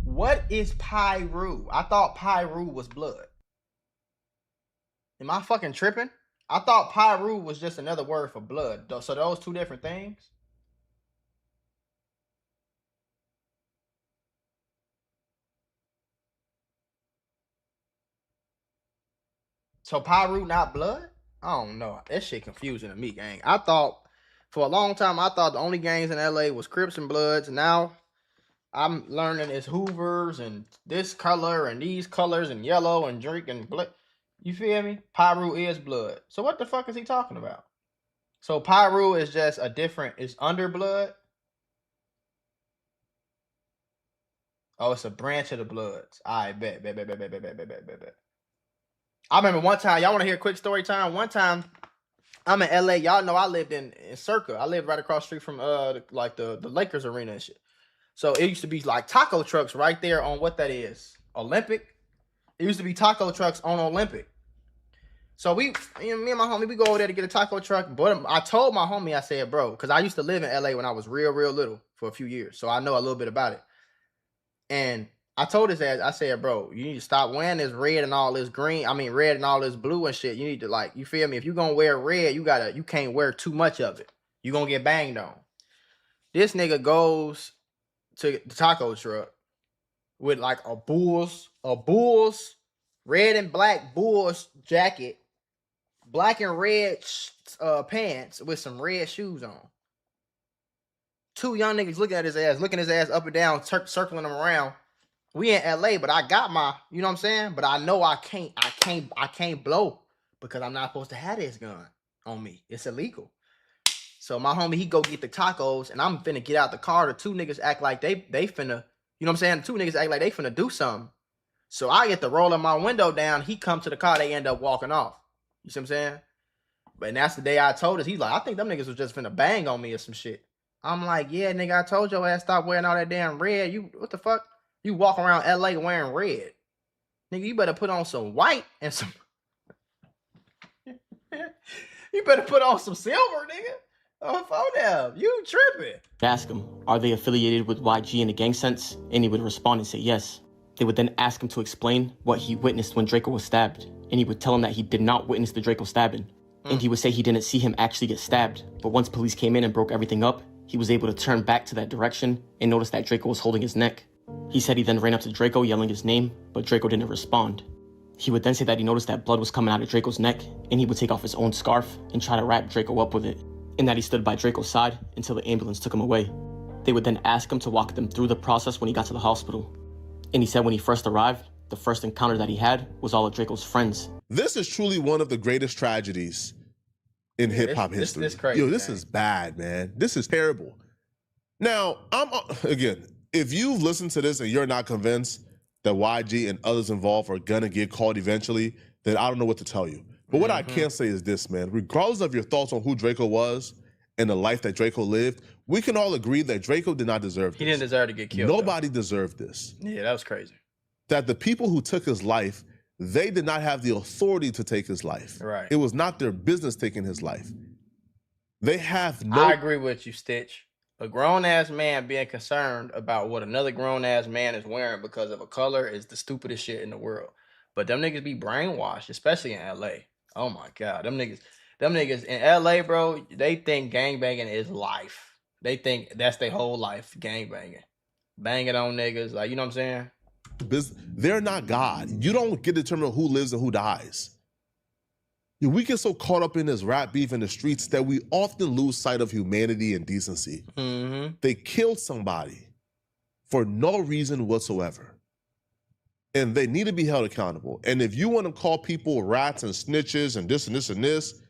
What is Pyru? I thought Pyru was blood. Am I fucking tripping? I thought Pyru was just another word for blood. So those two different things? So Pyru not blood? I don't know. That shit confusing to me, gang. I thought, for a long time, I thought the only gangs in LA was Crips and Bloods. Now, I'm learning it's Hoovers and this color and these colors and yellow and drink and black. You feel me? Pyru is blood. So what the fuck is he talking about? So Pyru is just a different, it's under blood? Oh, it's a branch of the Bloods. I bet. I remember one time, y'all want to hear a quick story time? One time, I'm in LA. Y'all know I lived in Circa. I lived right across the street from the Lakers arena and shit. So it used to be like taco trucks right there on what that is, Olympic. It used to be taco trucks on Olympic. So me and my homie, we go over there to get a taco truck. But I told my homie, I said, bro, because I used to live in LA when I was real little for a few years. So I know a little bit about it. And I told his ass, I said, bro, you need to stop wearing this red and all this green. I mean, red and all this blue and shit. You need to, like, you feel me? If you're going to wear red, you can't wear too much of it. You're going to get banged on. This nigga goes to the taco truck with like a Bulls red and black Bulls jacket, black and red pants with some red shoes on. Two young niggas looking his ass up and down, circling him around. We in LA, but I got my, you know what I'm saying? But I know I can't blow because I'm not supposed to have this gun on me. It's illegal. So my homie, he go get the tacos, and I'm finna get out the car. The two niggas act like they finna, you know what I'm saying? The two niggas act like they finna do something. So I get to rolling my window down. He come to the car. They end up walking off. You see what I'm saying? But that's the day I told us. He's like, I think them niggas was just finna bang on me or some shit. I'm like, yeah, nigga, I told your ass stop wearing all that damn red. You, what the fuck? You walk around LA wearing red. Nigga, you better put on some white and some... You better put on some silver, nigga. Oh, phone them. You tripping. Ask him, are they affiliated with YG in a gang sense? And he would respond and say yes. They would then ask him to explain what he witnessed when Draco was stabbed. And he would tell him that he did not witness the Draco stabbing. And he would say he didn't see him actually get stabbed. But once police came in and broke everything up, he was able to turn back to that direction and notice that Draco was holding his neck. He said he then ran up to Draco yelling his name, but Draco didn't respond. He would then say that he noticed that blood was coming out of Draco's neck, and he would take off his own scarf and try to wrap Draco up with it, and that he stood by Draco's side until the ambulance took him away. They would then ask him to walk them through the process when he got to the hospital. And he said when he first arrived, the first encounter that he had was all of Draco's friends. This is truly one of the greatest tragedies in hip-hop history. This crazy, Yo, this is bad, man. This is terrible. Now, again, if you've listened to this and you're not convinced that YG and others involved are gonna get caught eventually, then I don't know what to tell you. But what I can say is this, man. Regardless of your thoughts on who Draco was and the life that Draco lived, we can all agree that Draco did not deserve this. He didn't deserve to get killed. Nobody deserved this. Yeah, that was crazy. That the people who took his life, they did not have the authority to take his life. Right. It was not their business taking his life. They have no... I agree with you, Stitch. A grown-ass man being concerned about what another grown-ass man is wearing because of a color is the stupidest shit in the world. But them niggas be brainwashed, especially in LA. Oh my God. Them niggas in LA, bro, they think gangbanging is life. They think that's their whole life, gangbanging. Banging on niggas, like, you know what I'm saying? They're not God. You don't get to determine who lives and who dies. We get so caught up in this rap beef in the streets that we often lose sight of humanity and decency. They killed somebody. for no reason whatsoever. And they need to be held accountable. And if you want to call people rats and snitches and this and this and this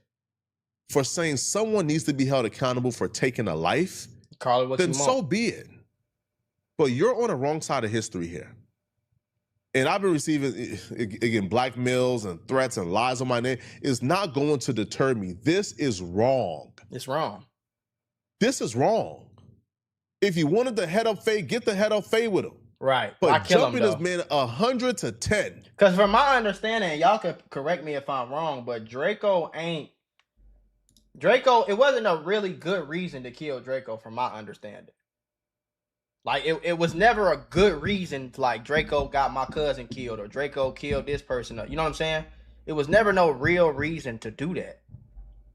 for saying someone needs to be held accountable for taking a life, call it what then you so want. be it. But you're on the wrong side of history here. And I've been receiving, again, blackmails and threats and lies on my name. It's not going to deter me. This is wrong. It's wrong. This is wrong. If you wanted the head up fade, get the head up fade with him. Right. But jumping this man 100 to 10. Because from my understanding, y'all could correct me if I'm wrong, but Draco, it wasn't a really good reason to kill Draco from my understanding. Like, it was never a good reason to, like, Draco got my cousin killed or Draco killed this person. You know what I'm saying? It was never no real reason to do that.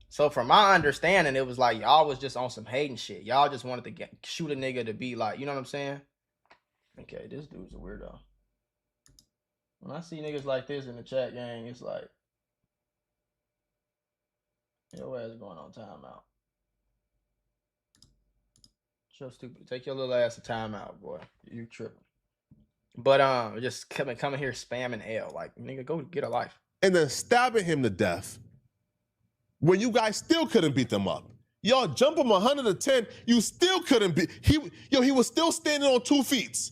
So from my understanding, it was like y'all was just on some hating shit. Y'all just wanted to shoot a nigga to be like, you know what I'm saying? Okay, this dude's a weirdo. When I see niggas like this in the chat gang, it's like, your ass going on timeout. So stupid. Take your little ass to timeout, boy. You tripping. But just coming here spamming L. Like, nigga, go get a life. And then stabbing him to death when you guys still couldn't beat them up. Y'all jump him 100 to 10, you still couldn't beat. He was still standing on 2 feet.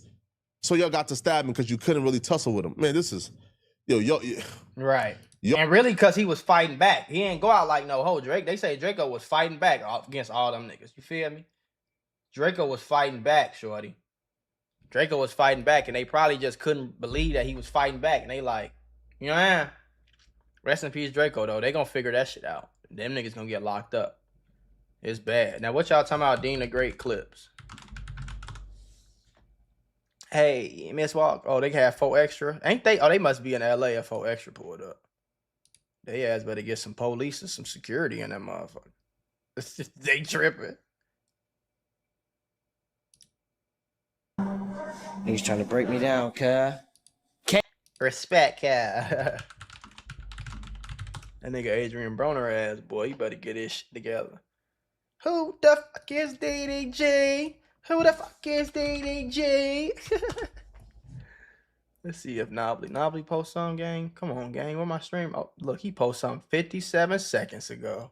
So y'all got to stab him because you couldn't really tussle with him. Man, this is, right. And really, because he was fighting back. He ain't go out like no hoe. Drake. They say Draco was fighting back against all them niggas. You feel me? Draco was fighting back, shorty. Draco was fighting back, and they probably just couldn't believe that he was fighting back. And they like, you know what I mean? Rest in peace, Draco, though. They gonna figure that shit out. Them niggas gonna get locked up. It's bad. Now, what y'all talking about, Dean the Great clips? Hey, Miss Walk. Oh, they have 4 extra. Ain't they? Oh, they must be in LA if 4 extra pulled up. They ass better get some police and some security in that motherfucker. They tripping. He's trying to break me down, cuz. Respect, cat. That nigga Adrian Broner ass, boy, you better get this shit together. Who the fuck is DDG? Who the fuck is DDG? Let's see if Nobly posts some, gang. Come on, gang. Where my stream? Oh, look, he posted something 57 seconds ago.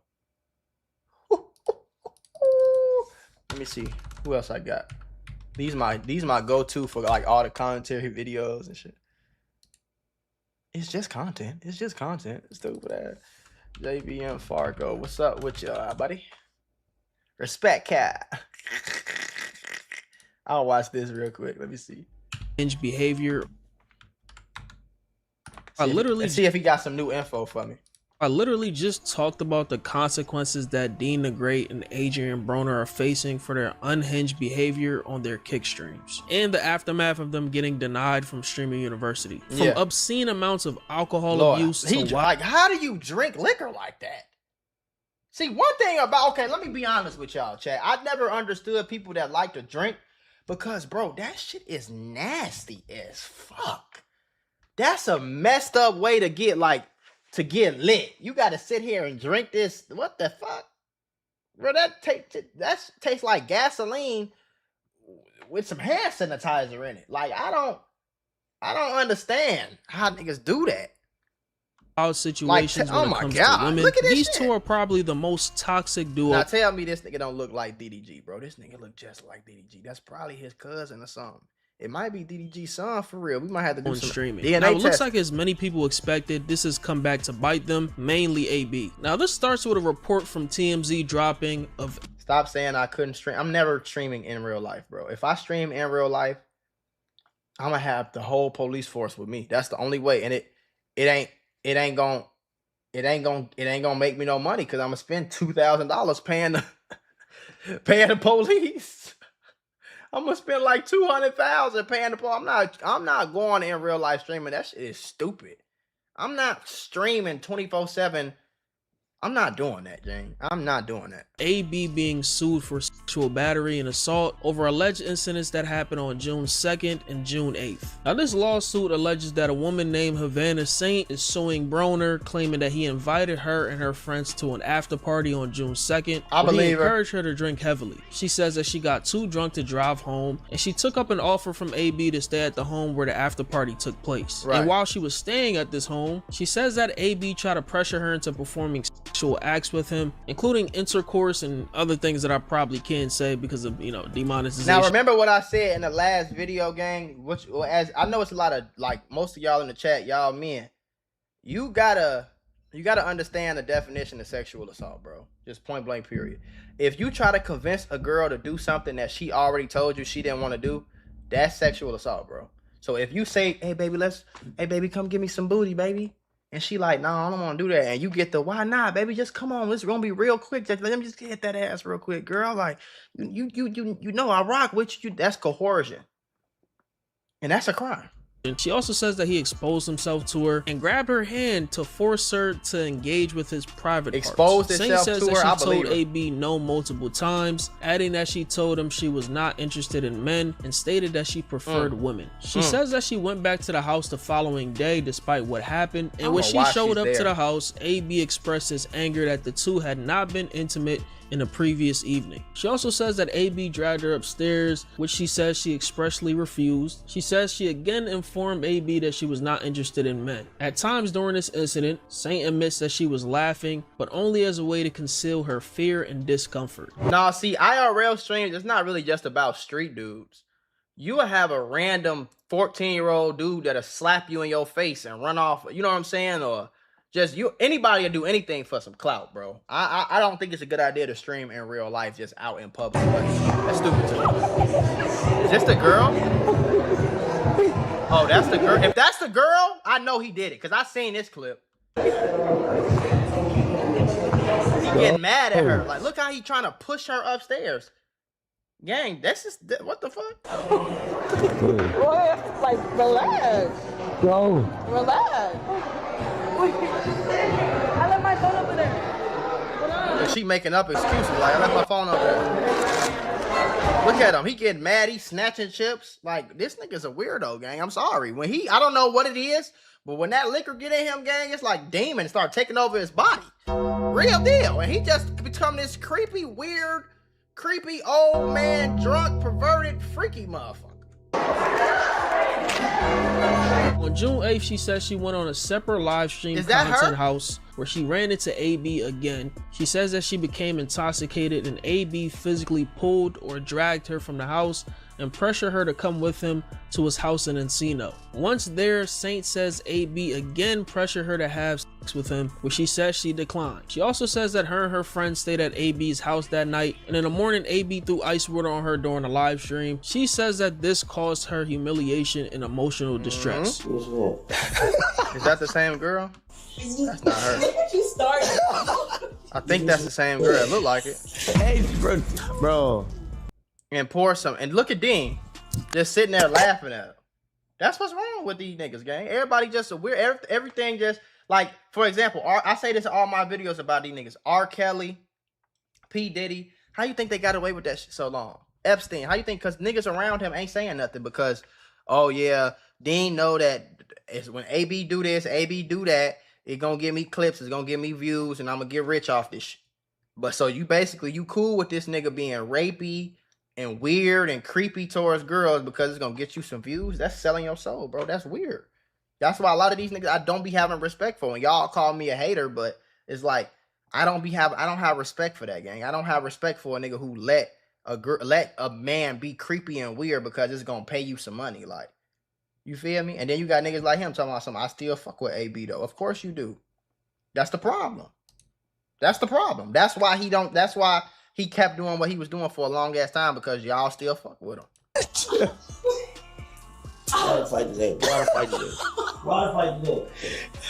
Let me see. Who else I got? These my go-to for like all the commentary videos and shit. It's just content. It's just content. Stupid ass. JVM Fargo. What's up with y'all, buddy? Respect, cat. I'll watch this real quick. Let me see. Behavior. Let's see if he got some new info for me. I literally just talked about the consequences that Dean the Great and Adrian Broner are facing for their unhinged behavior on their kick streams and the aftermath of them getting denied from streaming university. From obscene amounts of alcohol abuse to like, how do you drink liquor like that? See, one thing about, okay, let me be honest with y'all, chat. I never understood people that like to drink because, bro, that shit is nasty as fuck. That's a messed up way to get lit. You gotta sit here and drink this. What the fuck? Bro, that tastes like gasoline with some hand sanitizer in it. Like, I don't understand how niggas do that. Situations when it comes to women. Look at this These shit. two are probably the most toxic duo. Now tell me this nigga don't look like DDG, bro. This nigga look just like DDG. That's probably his cousin or something. It might be DDG's son for real. We might have to do some streaming. DNA now, it test. looks like as many people expected, this has come back to bite them, mainly AB. Now, this starts with a report from TMZ dropping of... Stop saying I couldn't stream. I'm never streaming in real life, bro. If I stream in real life, I'm gonna have the whole police force with me. That's the only way. And it ain't gonna make me no money because I'm gonna spend $2,000 paying the police. I'm gonna spend like $200,000 paying the police. I'm not going in real life streaming. That shit is stupid. I'm not streaming 24/7. I'm not doing that, Jane. I'm not doing that. AB being sued for sexual battery and assault over alleged incidents that happened on June 2nd and June 8th. Now, this lawsuit alleges that a woman named Havana Saint is suing Broner, claiming that he invited her and her friends to an after party on June 2nd. He encouraged her to drink heavily. She says that she got too drunk to drive home, and she took up an offer from AB to stay at the home where the after party took place. Right. And while she was staying at this home, she says that AB tried to pressure her into performing sexual acts with him, including intercourse and other things that I probably can't say because of, you know, demonetization. Now, remember what I said in the last video, gang? Which, as I know, it's a lot of, like, most of y'all in the chat, y'all men. You gotta understand the definition of sexual assault, bro. Just point blank, period. If you try to convince a girl to do something that she already told you she didn't want to do, that's sexual assault, bro. So if you say, hey baby, come give me some booty, baby. And she like, no, I don't want to do that. And you get the, why not, baby? Just come on. It's gonna be real quick. Let me just hit that ass real quick, girl. Like, you know I rock with you. That's coercion. And that's a crime. And she also says that he exposed himself to her and grabbed her hand to force her to engage with his private Exposed parts. himself Saint to says her, that she I believe told her. AB no multiple times, adding that she told him she was not interested in men and stated that she preferred women. She says that she went back to the house the following day despite what happened, and when she showed up to the house, AB expressed his anger that the two had not been intimate in the previous evening. She also says that AB dragged her upstairs, which she says she expressly refused. She says she again informed AB that she was not interested in men. At times during this incident, Saint admits that she was laughing, but only as a way to conceal her fear and discomfort. Nah, see, IRL streams, it's not really just about street dudes. You will have a random 14-year-old dude that'll slap you in your face and run off, you know what I'm saying? Or just anybody will do anything for some clout, bro. I don't think it's a good idea to stream in real life just out in public. But that's stupid to me. Is this the girl? Oh, that's the girl. If that's the girl, I know he did it because I seen this clip. He getting mad at her. Like, look how he trying to push her upstairs. Gang, that's just, what the fuck? Well, like, relax. Go. Relax. I left my phone over there. And she making up excuses like, I left my phone over there. Look at him. He getting mad. He snatching chips. Like, this nigga's a weirdo, gang. I'm sorry. When I don't know what it is, but when that liquor get in him, gang, it's like demons start taking over his body. Real deal. And he just become this creepy, weird, creepy old man, drunk, perverted, freaky motherfucker. On June 8th, she says she went on a separate live stream content house where she ran into AB again. She says that she became intoxicated and AB physically pulled or dragged her from the house and pressured her to come with him to his house in Encino. Once there, Saint says AB again pressured her to have sex with him, which she says she declined. She also says that her and her friends stayed at AB's house that night, and in the morning AB threw ice water on her during the live stream. She says that this caused her humiliation and emotional distress. Is that the same girl? That's not her. She started. I think that's the same girl. It look like it. Hey, bro. And pour some. And look at Dean, just sitting there laughing at him. That's what's wrong with these niggas, gang. Everybody just weird. Everything just like, for example, I say this in all my videos about these niggas. R. Kelly, P. Diddy. How you think they got away with that shit so long? Epstein. How you think? Because niggas around him ain't saying nothing because, oh yeah, Dean know that it's when AB do this, AB do that, it gonna give me clips, it's gonna give me views, and I'm gonna get rich off this shit. But so you cool with this nigga being rapey and weird and creepy towards girls because it's gonna get you some views? That's selling your soul, bro. That's weird. That's why a lot of these niggas I don't be having respect for. And y'all call me a hater, but it's like I don't have respect for that, gang. I don't have respect for a nigga who let a man be creepy and weird because it's gonna pay you some money. Like, you feel me? And then you got niggas like him talking about something. I still fuck with AB though. Of course you do. That's the problem. That's the problem. That's why he kept doing what he was doing for a long ass time, because y'all still fuck with him. Water fight today.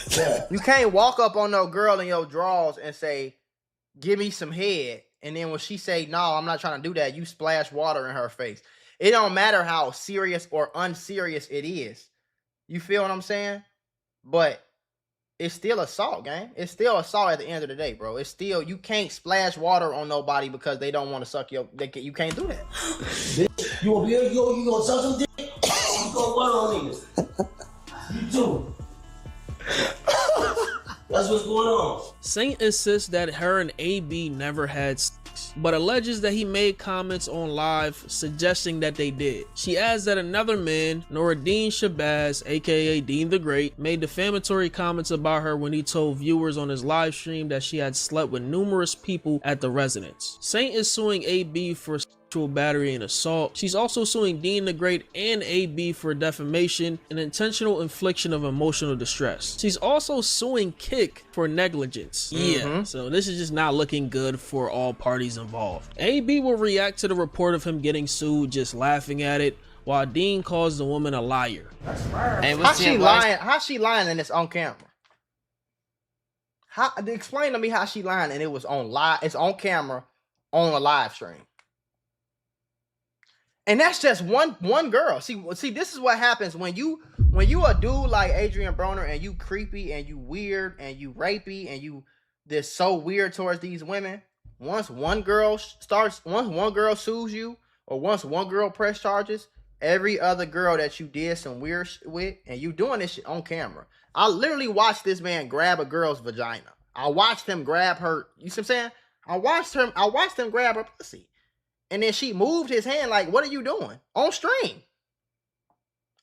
Yeah. You can't walk up on no girl in your drawers and say, give me some head. And then when she say, no, I'm not trying to do that, you splash water in her face. It don't matter how serious or unserious it is. You feel what I'm saying? But it's still assault, gang. It's still assault at the end of the day, bro. It's still, you can't splash water on nobody because they don't want to suck your. You can't do that. Bitch, you gonna suck some dick? You gonna what on niggas? You too. That's what's going on. Saint insists that her and AB never had sex, but alleges that he made comments on live suggesting that they did. She adds that another man, Noradine Shabazz, aka Dean the Great, made defamatory comments about her when he told viewers on his live stream that she had slept with numerous people at the residence. Saint is suing AB for sexual battery and assault. She's also suing Dean the Great and AB for defamation and intentional infliction of emotional distress. She's also suing Kick for negligence. Yeah, so this is just not looking good for all parties involved. AB will react to the report of him getting sued, just laughing at it, while Dean calls the woman a liar. How she lying? How she lying and it's on camera? Explain to me how she lying and it was on live. It's on camera on a live stream. And that's just one girl. See, this is what happens when you a dude like Adrian Broner and you creepy and you weird and you rapey and you this so weird towards these women. Once one girl sues you, or once one girl press charges, every other girl that you did some weird shit with, and you doing this shit on camera. I literally watched this man grab a girl's vagina. I watched him grab her. You see what I'm saying? I watched him grab her pussy. And then she moved his hand like, what are you doing? On stream.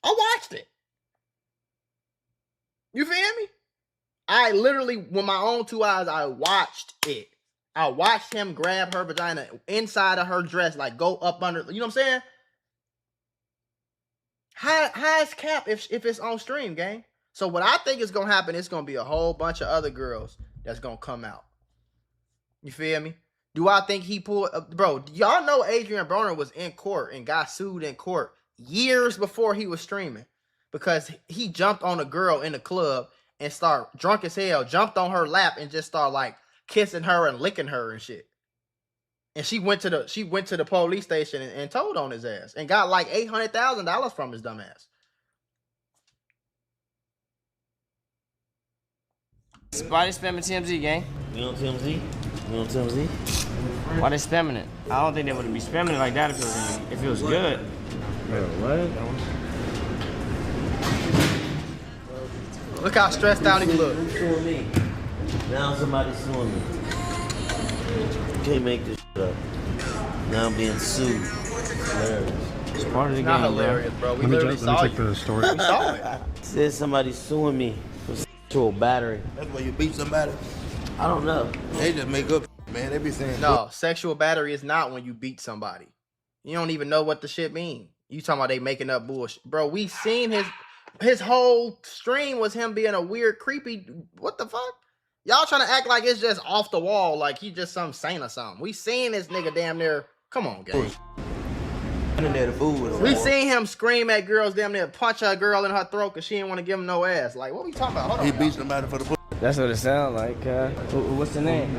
I watched it. You feel me? I literally, with my own two eyes, I watched it. I watched him grab her vagina inside of her dress, like go up under, you know what I'm saying? How is cap if it's on stream, gang? So what I think is going to happen, it's going to be a whole bunch of other girls that's going to come out. You feel me? Do I think he pulled... bro, y'all know Adrian Broner was in court and got sued in court years before he was streaming because he jumped on a girl in the club and started drunk as hell, jumped on her lap and just started like kissing her and licking her and shit. And she went to the police station and told on his ass and got like $800,000 from his dumb ass. Why they spamming TMZ, gang? You on TMZ? You on TMZ? Why they spamming it? I don't think they would be spamming it like that if it was good. Bro, what? Look how stressed out he look. Who's suing me? Now somebody's suing me. Can't make this shit up. Now I'm being sued. Hilarious. It's part of the Not game, hilarious, bro. We literally saw you. The story. We saw it. Said somebody's suing me for sexual battery. That's why you beat somebody. I don't know. They just make up, man. They be saying No, sexual battery is not when you beat somebody. You don't even know what the shit mean. You talking about they making up bullshit. Bro, we seen his whole stream was him being a weird, creepy, what the fuck? Y'all trying to act like it's just off the wall, like he just some saint or something. We seen this nigga damn near, come on, guys. We seen him scream at girls, damn near punch a girl in her throat because she didn't want to give him no ass. Like, what we talking about? Hold on. he beat somebody for the. That's what it sounds like. What's the name?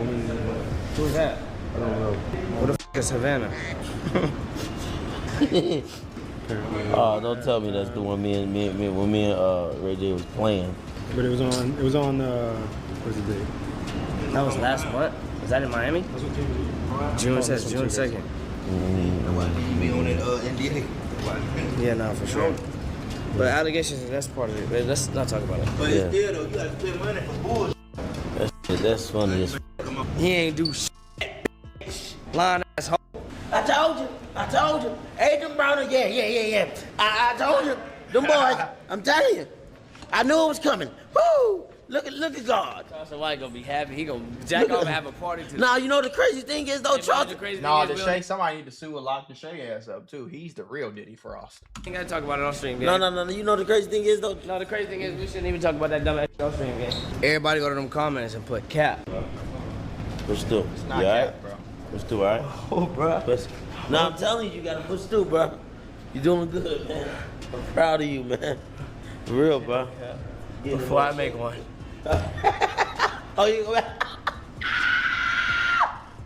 Who's that? I don't know. What the f is Havana? Oh, don't tell me that's the one when me and Ray J was playing. But it was on what's the date? That was last what? Was that in Miami? June 2nd. Be on that NDA. Yeah, no, for sure. But allegations, that's part of it. But let's not talk about it. But it's still though, you gotta spend money for bullshit. That's funny as He ain't do shit. Lying asshole. I told you. Adrian Broner, yeah. I told you. Them boys, I'm telling you. I knew it was coming. Woo! Look at God. So why he gonna be happy? He gonna jack off and have a party too. Now, you know the crazy thing is though, Charles. No, Deshae, somebody need to sue and lock Deshae ass up too. He's the real Diddy Frost. You gotta talk about it on stream, gang. No. You know the crazy thing is though. No, the crazy thing is we shouldn't even talk about that dumb ass on stream, gang. Everybody go to them comments and put cap. Push through. It's not you cap, right? bro. Push through, all right? Oh, bro. No, I'm telling you, you gotta push through, bro. You're doing good, man. I'm proud of you, man. For real, bro. Before I make one. Oh, you go back.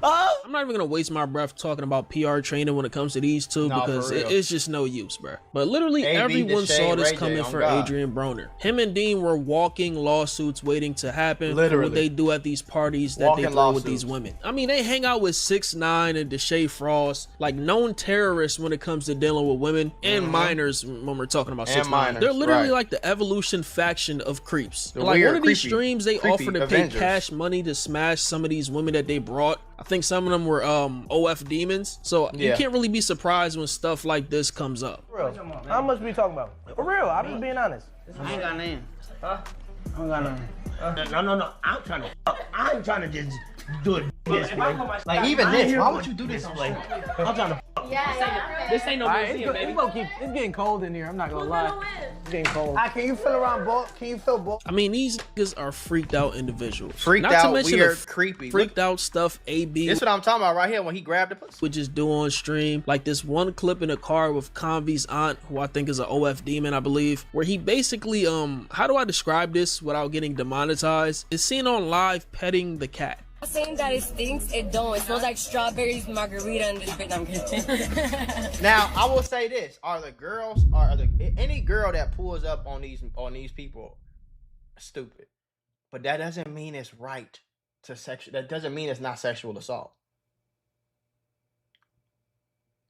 I'm not even gonna waste my breath talking about PR training when it comes to these two Nah, because for real. it's just no use, bro. But literally AB, everyone Deshae, saw this Ray J, coming on for God. Adrian Broner. Him and Dean were walking lawsuits waiting to happen for Literally. what they do at these parties that Walking they throw with lawsuits. these women. I mean, they hang out with 6ix9ine and Deshae Frost, like known terrorists when it comes to dealing with women and minors when we're talking about And 6ix9ine. minors, They're literally right. like the evolution faction of creeps. The And like weird, one of these creepy- streams, they creepy offer to Avengers. pay cash money to smash some of these women that they brought. I think some of them were OF demons. So you Yeah. can't really be surprised when stuff like this comes up. How much we talking about? For real, I'm just being honest. I ain't got name. Huh? I don't got none. No. I'm trying to fuck. I ain't trying to just do it this way. Like even this, why would you do this way? I'm trying to. This ain't no museum, baby. It's getting cold in here. I'm not gonna lie. It's getting cold. Can you feel around ball? Can you feel ball? I mean, these niggas are freaked out individuals. Freaked Not out, to mention weird, the creepy. freaked out stuff AB This what I'm talking about right here when he grabbed the pussy. would just do on stream. Like this one clip in a car with Convi's aunt, who I think is an OF demon, I believe, where he basically, how do I describe this without getting demonetized? Is seen on live petting the cat. Saying that it stinks, it don't. It smells like strawberries, margarita, and this bit. I'm kidding. Now I will say this: any girl that pulls up on these people stupid, but that doesn't mean it's right to sexual. That doesn't mean it's not sexual assault.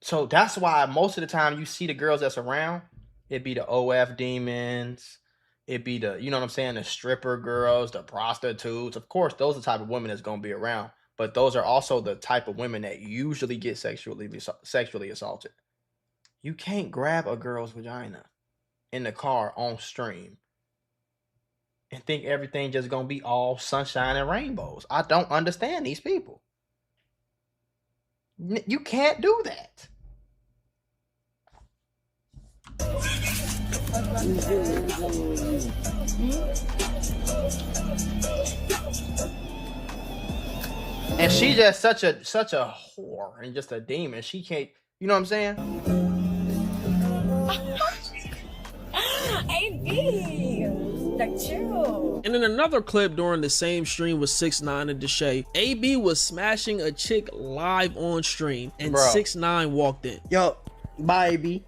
So that's why most of the time you see the girls that's around, it be the OF demons. It be the, you know what I'm saying, the stripper girls, the prostitutes. Of course, those are the type of women that's gonna be around. But those are also the type of women that usually get sexually assaulted. You can't grab a girl's vagina in the car on stream and think everything just gonna be all sunshine and rainbows. I don't understand these people. You can't do that. And she's just such a whore and just a demon. She can't, you know what I'm saying? AB, like chill. And in another clip during the same stream with 6ix9ine and Deshae, AB was smashing a chick live on stream, and Bro. 6ix9ine walked in. Yo, bye, AB.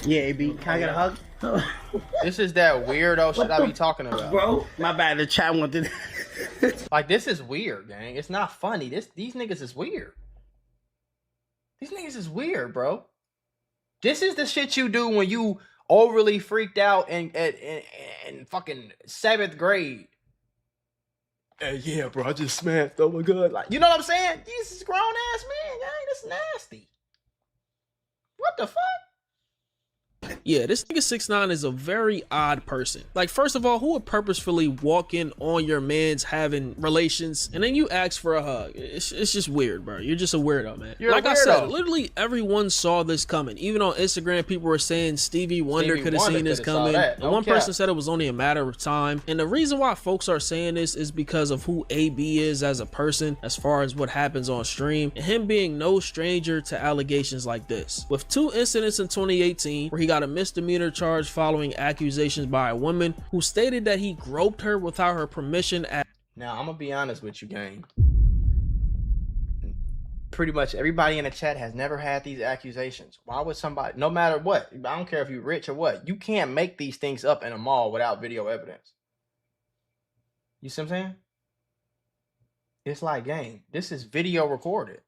Yeah, AB. Can I get a hug? This is that weirdo shit I be talking about. Bro, my bad. The chat wanted. Like, this is weird, gang. It's not funny. These niggas is weird. These niggas is weird, bro. This is the shit you do when you overly freaked out in fucking 7th grade. Yeah, bro, I just smashed. Oh my god. Like, you know what I'm saying? This is grown ass man, gang. This nasty. What the fuck? Yeah, this nigga 6ix9ine is a very odd person. Like, first of all, who would purposefully walk in on your man's having relations and then you ask for a hug? It's just weird, bro. You're just a weirdo, man. You're like a I said, weirdo. literally everyone saw this coming. Even on Instagram, people were saying Stevie Wonder could have seen this coulda saw coming. that. And No one cap. person said it was only a matter of time. And the reason why folks are saying this is because of who AB is as a person, as far as what happens on stream, and him being no stranger to allegations like this. With 2 incidents in 2018 where he got a misdemeanor charge following accusations by a woman who stated that he groped her without her permission at. Now, I'm gonna be honest with you, gang. Pretty much everybody in the chat has never had these accusations. Why would somebody, no matter what, I don't care if you're rich or what, you can't make these things up in a mall without video evidence. You see what I'm saying? It's like, gang, this is video recorded.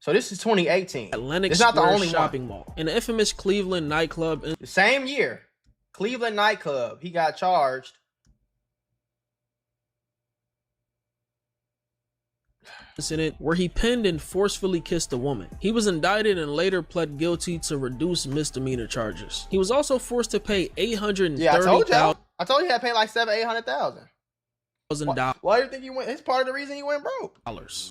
So this is 2018. At Lenox It's not the Square only shopping mall. In the infamous Cleveland nightclub. The same year, Cleveland nightclub, he got charged. Incident where he pinned and forcefully kissed a woman. He was indicted and later pled guilty to reduced misdemeanor charges. He was also forced to pay $830,000. Yeah, I told y'all. I told you he had to pay like $800,000. Why do you think he went? It's part of the reason he went broke.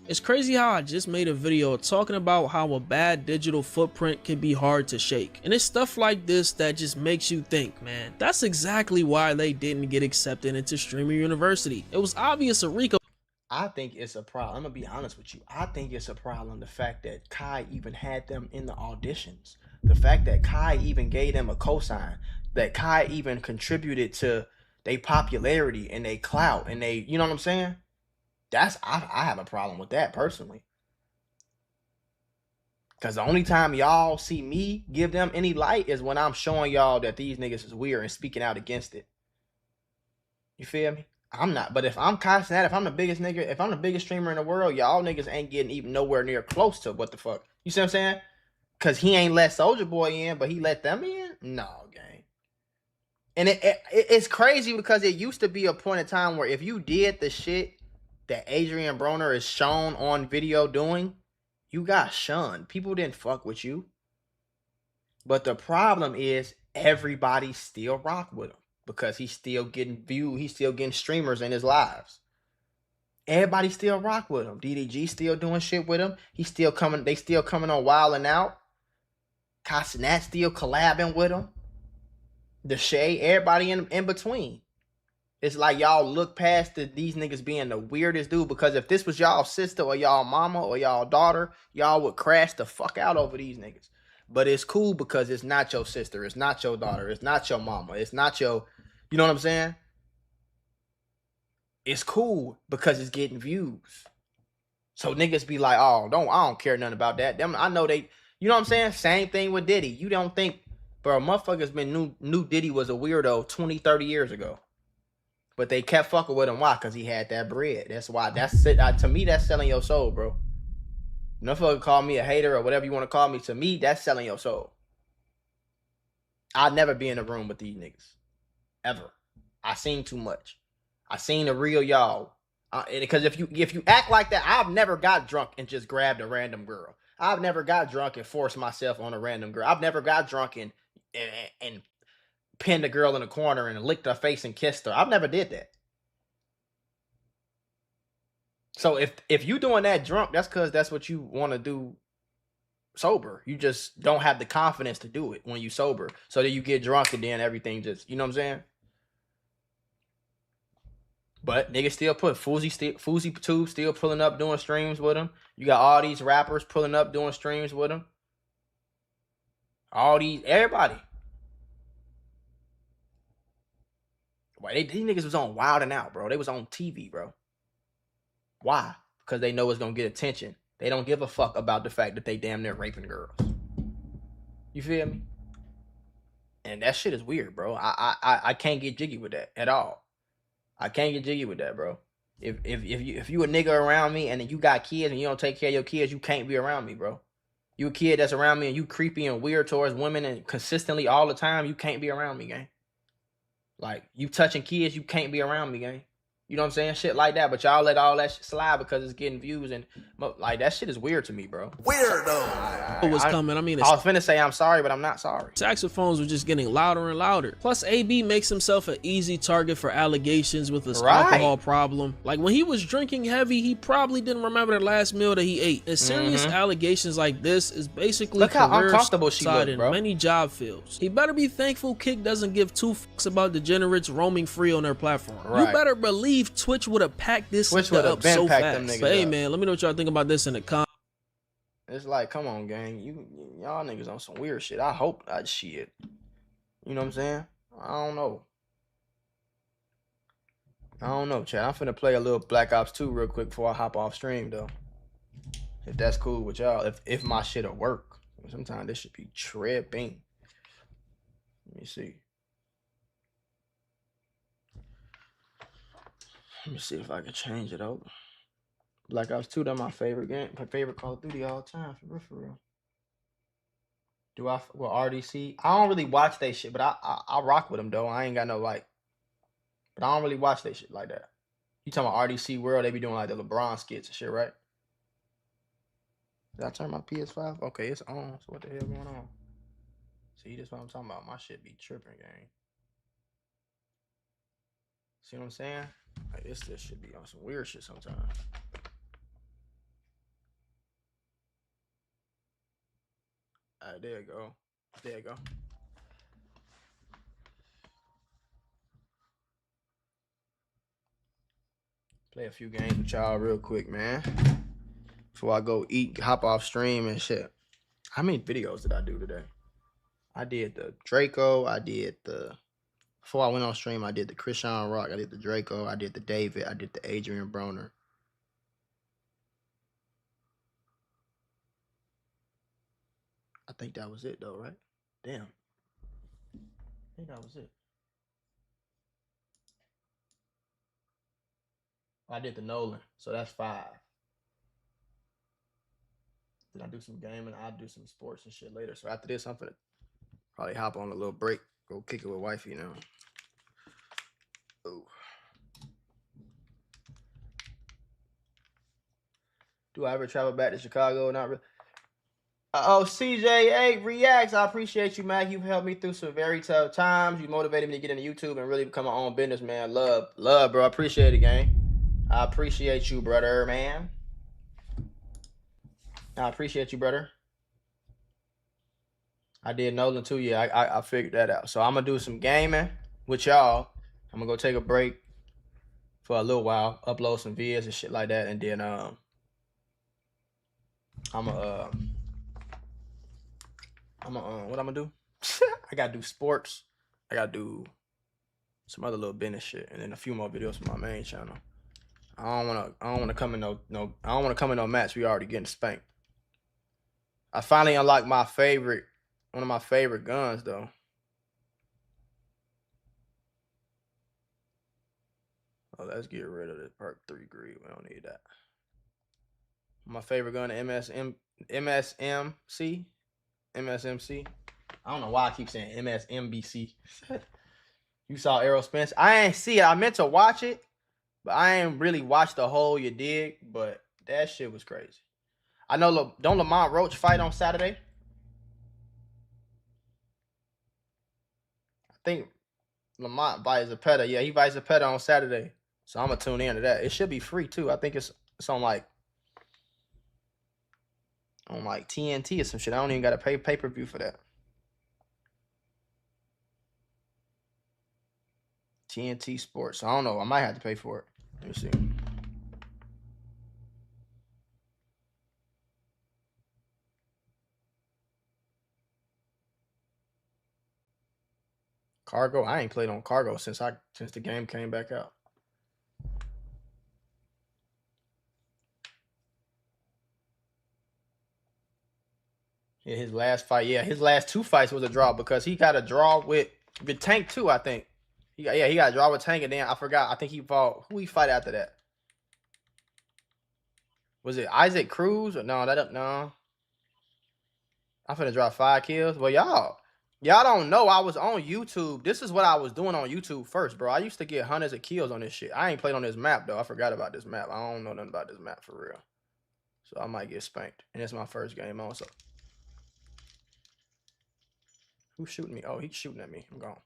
It's crazy how I just made a video talking about how a bad digital footprint can be hard to shake. And it's stuff like this that just makes you think, man, that's exactly why they didn't get accepted into Streamer University. It was obvious a Rico. I think it's a problem. I'm gonna be honest with you. I think it's a problem the fact that Kai even had them in the auditions. The fact that Kai even gave them a cosign. That Kai even contributed to they popularity and they clout and they, you know what I'm saying? I have a problem with that personally. Cause the only time y'all see me give them any light is when I'm showing y'all that these niggas is weird and speaking out against it. You feel me? I'm not, but if I'm constant at it, if I'm the biggest nigga, if I'm the biggest streamer in the world, y'all niggas ain't getting even nowhere near close to what the fuck. You see what I'm saying? Cause he ain't let Soulja Boy in, but he let them in? No, gang. And it's crazy because it used to be a point in time where if you did the shit that Adrian Broner is shown on video doing, you got shunned. People didn't fuck with you. But the problem is everybody still rock with him because he's still getting viewed. He's still getting streamers in his lives. Everybody still rock with him. DDG still doing shit with him. He's still coming. They still coming on Wild and Out. Casanat still collabing with him. The Shay, everybody in between. It's like y'all look past these niggas being the weirdest dude, because if this was y'all sister or y'all mama or y'all daughter, y'all would crash the fuck out over these niggas. But it's cool because it's not your sister, it's not your daughter, it's not your mama, it's not your, you know what I'm saying? It's cool because it's getting views. So niggas be like, oh, I don't care nothing about that. Them, I know they, you know what I'm saying? Same thing with Diddy. You don't think, bro, motherfuckers knew Diddy was a weirdo 20, 30 years ago. But they kept fucking with him. Why? Because he had that bread. That's why. That's it. To me, that's selling your soul, bro. No fucker call me a hater or whatever you want to call me. To me, that's selling your soul. I'd never be in a room with these niggas. Ever. I seen too much. I seen the real y'all. Because if you act like that, I've never got drunk and just grabbed a random girl. I've never got drunk and forced myself on a random girl. I've never got drunk and pinned a girl in a corner and licked her face and kissed her. I've never did that. So if you doing that drunk, that's because that's what you want to do sober. You just don't have the confidence to do it when you sober. So that you get drunk and then everything just, you know what I'm saying? But niggas still put Fousey 2 still pulling up doing streams with him. You got all these rappers pulling up doing streams with him. Everybody. Why these niggas was on Wild and Out, bro. They was on TV, bro. Why? Because they know it's gonna get attention. They don't give a fuck about the fact that they damn near raping girls. You feel me? And that shit is weird, bro. I can't get jiggy with that at all. I can't get jiggy with that, bro. If you a nigga around me and you got kids and you don't take care of your kids, you can't be around me, bro. You a kid that's around me and you creepy and weird towards women and consistently all the time, you can't be around me, gang. Like, you touching kids, you can't be around me, gang. You know what I'm saying? Shit like that. But y'all let all that shit slide because it's getting views. And, like, that shit is weird to me, bro. Weirdo. What was coming? I mean, I was finna say I'm sorry, but I'm not sorry. Saxophones were just getting louder and louder. Plus, AB makes himself an easy target for allegations with his alcohol problem. Like, when he was drinking heavy, he probably didn't remember the last meal that he ate. And serious allegations like this is basically look how uncomfortable she looked, bro. In many job fields. He better be thankful Kick doesn't give two fucks about degenerates roaming free on their platform. You better believe Twitch would have packed this up so fast. But hey, man, let me know what y'all think about this in the comments. It's like, come on, gang. Y'all niggas on some weird shit. I hope that shit. You know what I'm saying? I don't know, Chad. I'm finna play a little Black Ops 2 real quick before I hop off stream, though. If that's cool with y'all. If my shit'll work. Sometimes this should be tripping. Let me see. Let me see if I can change it over. Black Ops 2, that's my favorite game. My favorite Call of Duty all the time, for real. Well, RDC? I don't really watch that shit, but I rock with them, though. I ain't got no, like... But I don't really watch that shit like that. You talking about RDC World, they be doing, like, the LeBron skits and shit, right? Did I turn my PS5? Okay, it's on. So what the hell going on? See, that's what I'm talking about. My shit be tripping, gang. See what I'm saying? Like, this should be on some weird shit sometimes. Alright, there you go. There you go. Play a few games with y'all real quick, man. Before I go eat, hop off stream and shit. How many videos did I do today? I did the Draco. I did the Before I went on stream, I did the Krishan Rock, I did the Draco, I did the David, I did the Adrian Broner. I think that was it though, right? Damn. I think that was it. I did the Nolan, so that's 5. Then I do some gaming, I'll do some sports and shit later. So after this, I'm gonna probably hop on a little break, go kick it with wifey now. Ooh. Do I ever travel back to Chicago? Not really. Oh, CJ8 Reacts. I appreciate you, Mac. You've helped me through some very tough times. You motivated me to get into YouTube and really become my own business, man. Love, bro. I appreciate it, gang. I appreciate you, brother, man. I appreciate you, brother. I did Nolan too. Yeah, I figured that out. So I'm gonna do some gaming with y'all. I'm gonna go take a break for a little while, upload some videos and shit like that, and then what I'm gonna do? I gotta do sports. I gotta do some other little business shit, and then a few more videos for my main channel. I don't wanna come in no match. We already getting spanked. I finally unlocked one of my favorite guns though. Oh, let's get rid of this Perk 3 Greed. We don't need that. My favorite gun, MSMC. I don't know why I keep saying MSMBC. You saw Errol Spence? I ain't see it. I meant to watch it, but I ain't really watched the whole, you dig? But that shit was crazy. I know, don't Lamont Roach fight on Saturday? I think Lamont fights Zepeda. Yeah, he fights Zepeda on Saturday. So I'm going to tune in to that. It should be free, too. I think it's on like TNT or some shit. I don't even got to pay pay-per-view for that. TNT Sports. I don't know. I might have to pay for it. Let me see. Cargo. I ain't played on Cargo since the game came back out. Yeah, his last fight. Yeah, his last 2 fights was a draw because he got a draw with Tank too, I think. He got a draw with Tank, and then I forgot. I think he fought. Who he fight after that? Was it Isaac Cruz or no? No. I'm finna drop 5 kills. Well, y'all don't know I was on YouTube. This is what I was doing on YouTube first, bro. I used to get hundreds of kills on this shit. I ain't played on this map though. I forgot about this map. I don't know nothing about this map for real. So I might get spanked. And it's my first game on. So who's shooting me? Oh, he's shooting at me. I'm gone.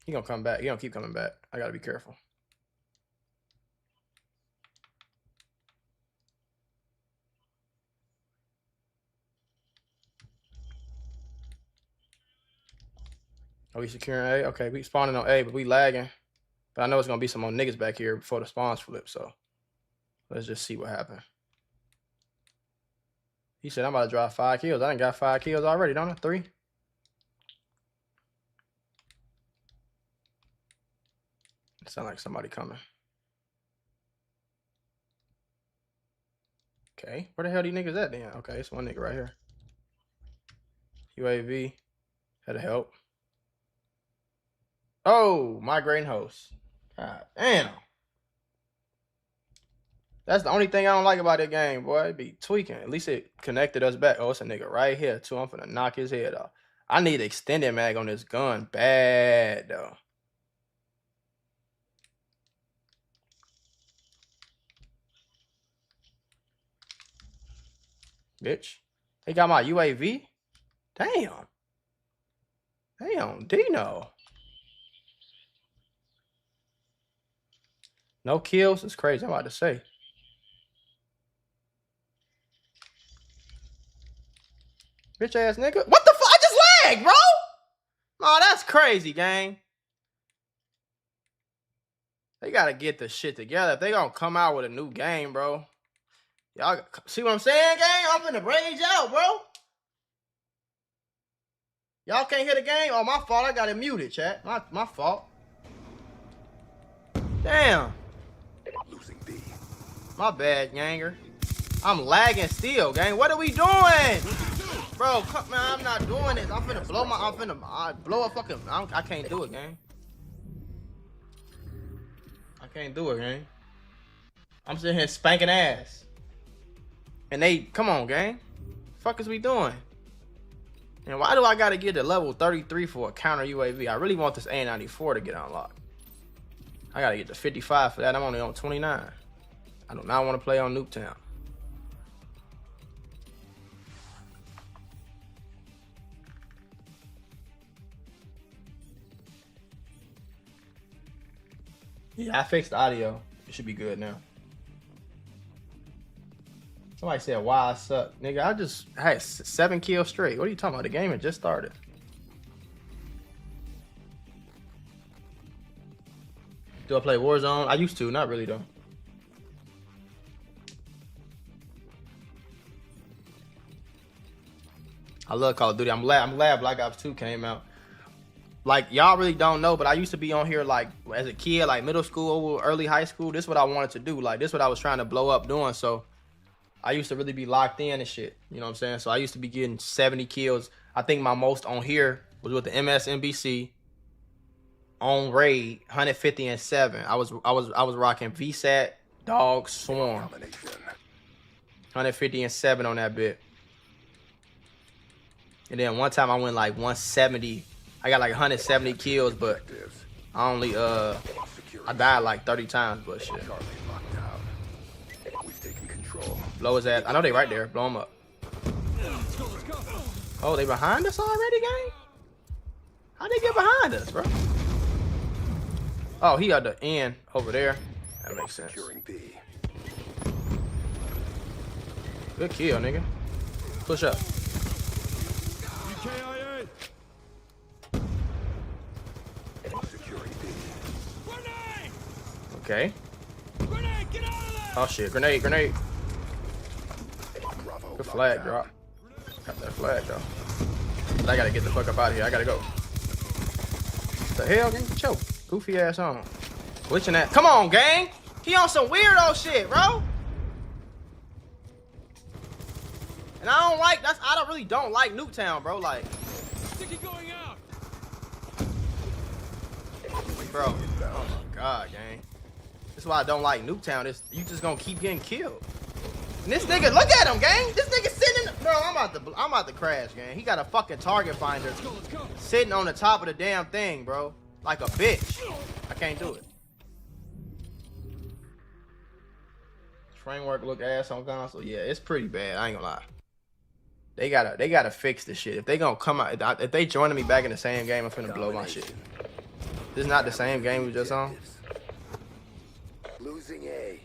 He gonna come back. He gonna keep coming back. I gotta be careful. Oh, we securing A? Okay, we spawning on A, but we lagging. But I know it's gonna be some more niggas back here before the spawns flip, so let's just see what happens. He said I'm about to drop 5 kills. I done got 5 kills already, don't I? 3? It sound like somebody coming. Okay, where the hell these niggas at then? Okay, it's one nigga right here. UAV. Had to help. Oh, migraine host. God damn. That's the only thing I don't like about that game, boy. It be tweaking. At least it connected us back. Oh, it's a nigga right here, too. I'm finna knock his head off. I need extended mag on this gun bad, though. Bitch. They got my UAV? Damn. Damn, Dino. No kills? It's crazy. I'm about to say. Bitch ass nigga. What the fuck? I just lagged, bro. Oh, that's crazy, gang. They gotta get the shit together. If they gonna come out with a new game, bro. Y'all see what I'm saying, gang? I'm finna rage out, bro. Y'all can't hear the game? Oh, my fault. I got it muted, chat. My fault. Damn. Losing B. My bad, Yanger. I'm lagging still, gang. What are we doing? Bro, man, I'm not doing this. I'm finna blow blow a fucking, I can't do it, gang. I can't do it, gang. I'm sitting here spanking ass. And they, come on, gang. Fuck is we doing? And why do I gotta get to level 33 for a counter UAV? I really want this A94 to get unlocked. I gotta get to 55 for that. I'm only on 29. I do not want to play on Nuketown. Yeah, I fixed the audio. It should be good now. Somebody said, "Why I suck, nigga." I had 7 kills straight. What are you talking about? The game had just started. Do I play Warzone? I used to, not really though. I love Call of Duty. I'm glad Black Ops 2 came out. Like, y'all really don't know, but I used to be on here like as a kid, like middle school, early high school. This is what I wanted to do. Like, this is what I was trying to blow up doing. So I used to really be locked in and shit. You know what I'm saying? So I used to be getting 70 kills. I think my most on here was with the MSNBC on raid, 150 and 7. I was rocking VSAT, Dog, Swarm. 150 and 7 on that bit. And then one time I went like 170. I got like 170 kills, but I only I died like 30 times, but shit. Blow his ass. I know they right there. Blow him up. Oh, they behind us already, gang? How'd they get behind us, bro? Oh, he at the end over there. That makes sense. Good kill, nigga. Push up. Okay. Oh shit, grenade. Good flag drop. Got that flag drop. I gotta get the fuck up out of here. I gotta go. The hell, gang? Choke. Goofy ass on. Glitching that. Come on, gang. He on some weirdo shit, bro. And I don't like, I really don't like Nuketown, bro. Like, bro. Oh my god, gang. That's why I don't like Nuketown. You just gonna keep getting killed. And this nigga, look at him, gang. This nigga sitting in the, bro, I'm about to crash, gang. He got a fucking target finder sitting on the top of the damn thing, bro. Like a bitch. I can't do it. Framework look ass on console. Yeah, it's pretty bad. I ain't gonna lie. They gotta fix this shit. If they gonna come out, if they joining me back in the same game, I'm finna blow my shit. This is not the same game we just on. Losing A.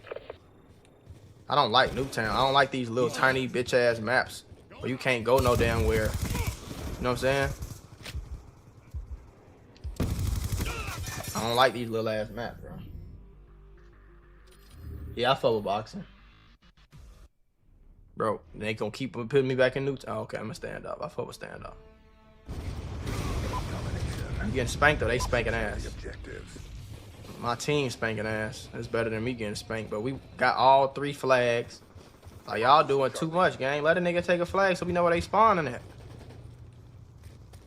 I don't like Nuketown. I don't like these little tiny bitch ass maps where you can't go no damn where. You know what I'm saying? I don't like these little ass maps, bro. Yeah, I fuck with boxing. Bro, they gonna keep putting me back in Nuketown. Oh, okay, I'm gonna stand up. I fuck with stand up. You getting spanked though? They spanking ass. My team spanking ass. It's better than me getting spanked, but we got all 3 flags. Like, y'all doing too much, gang. Let a nigga take a flag so we know where they spawning at.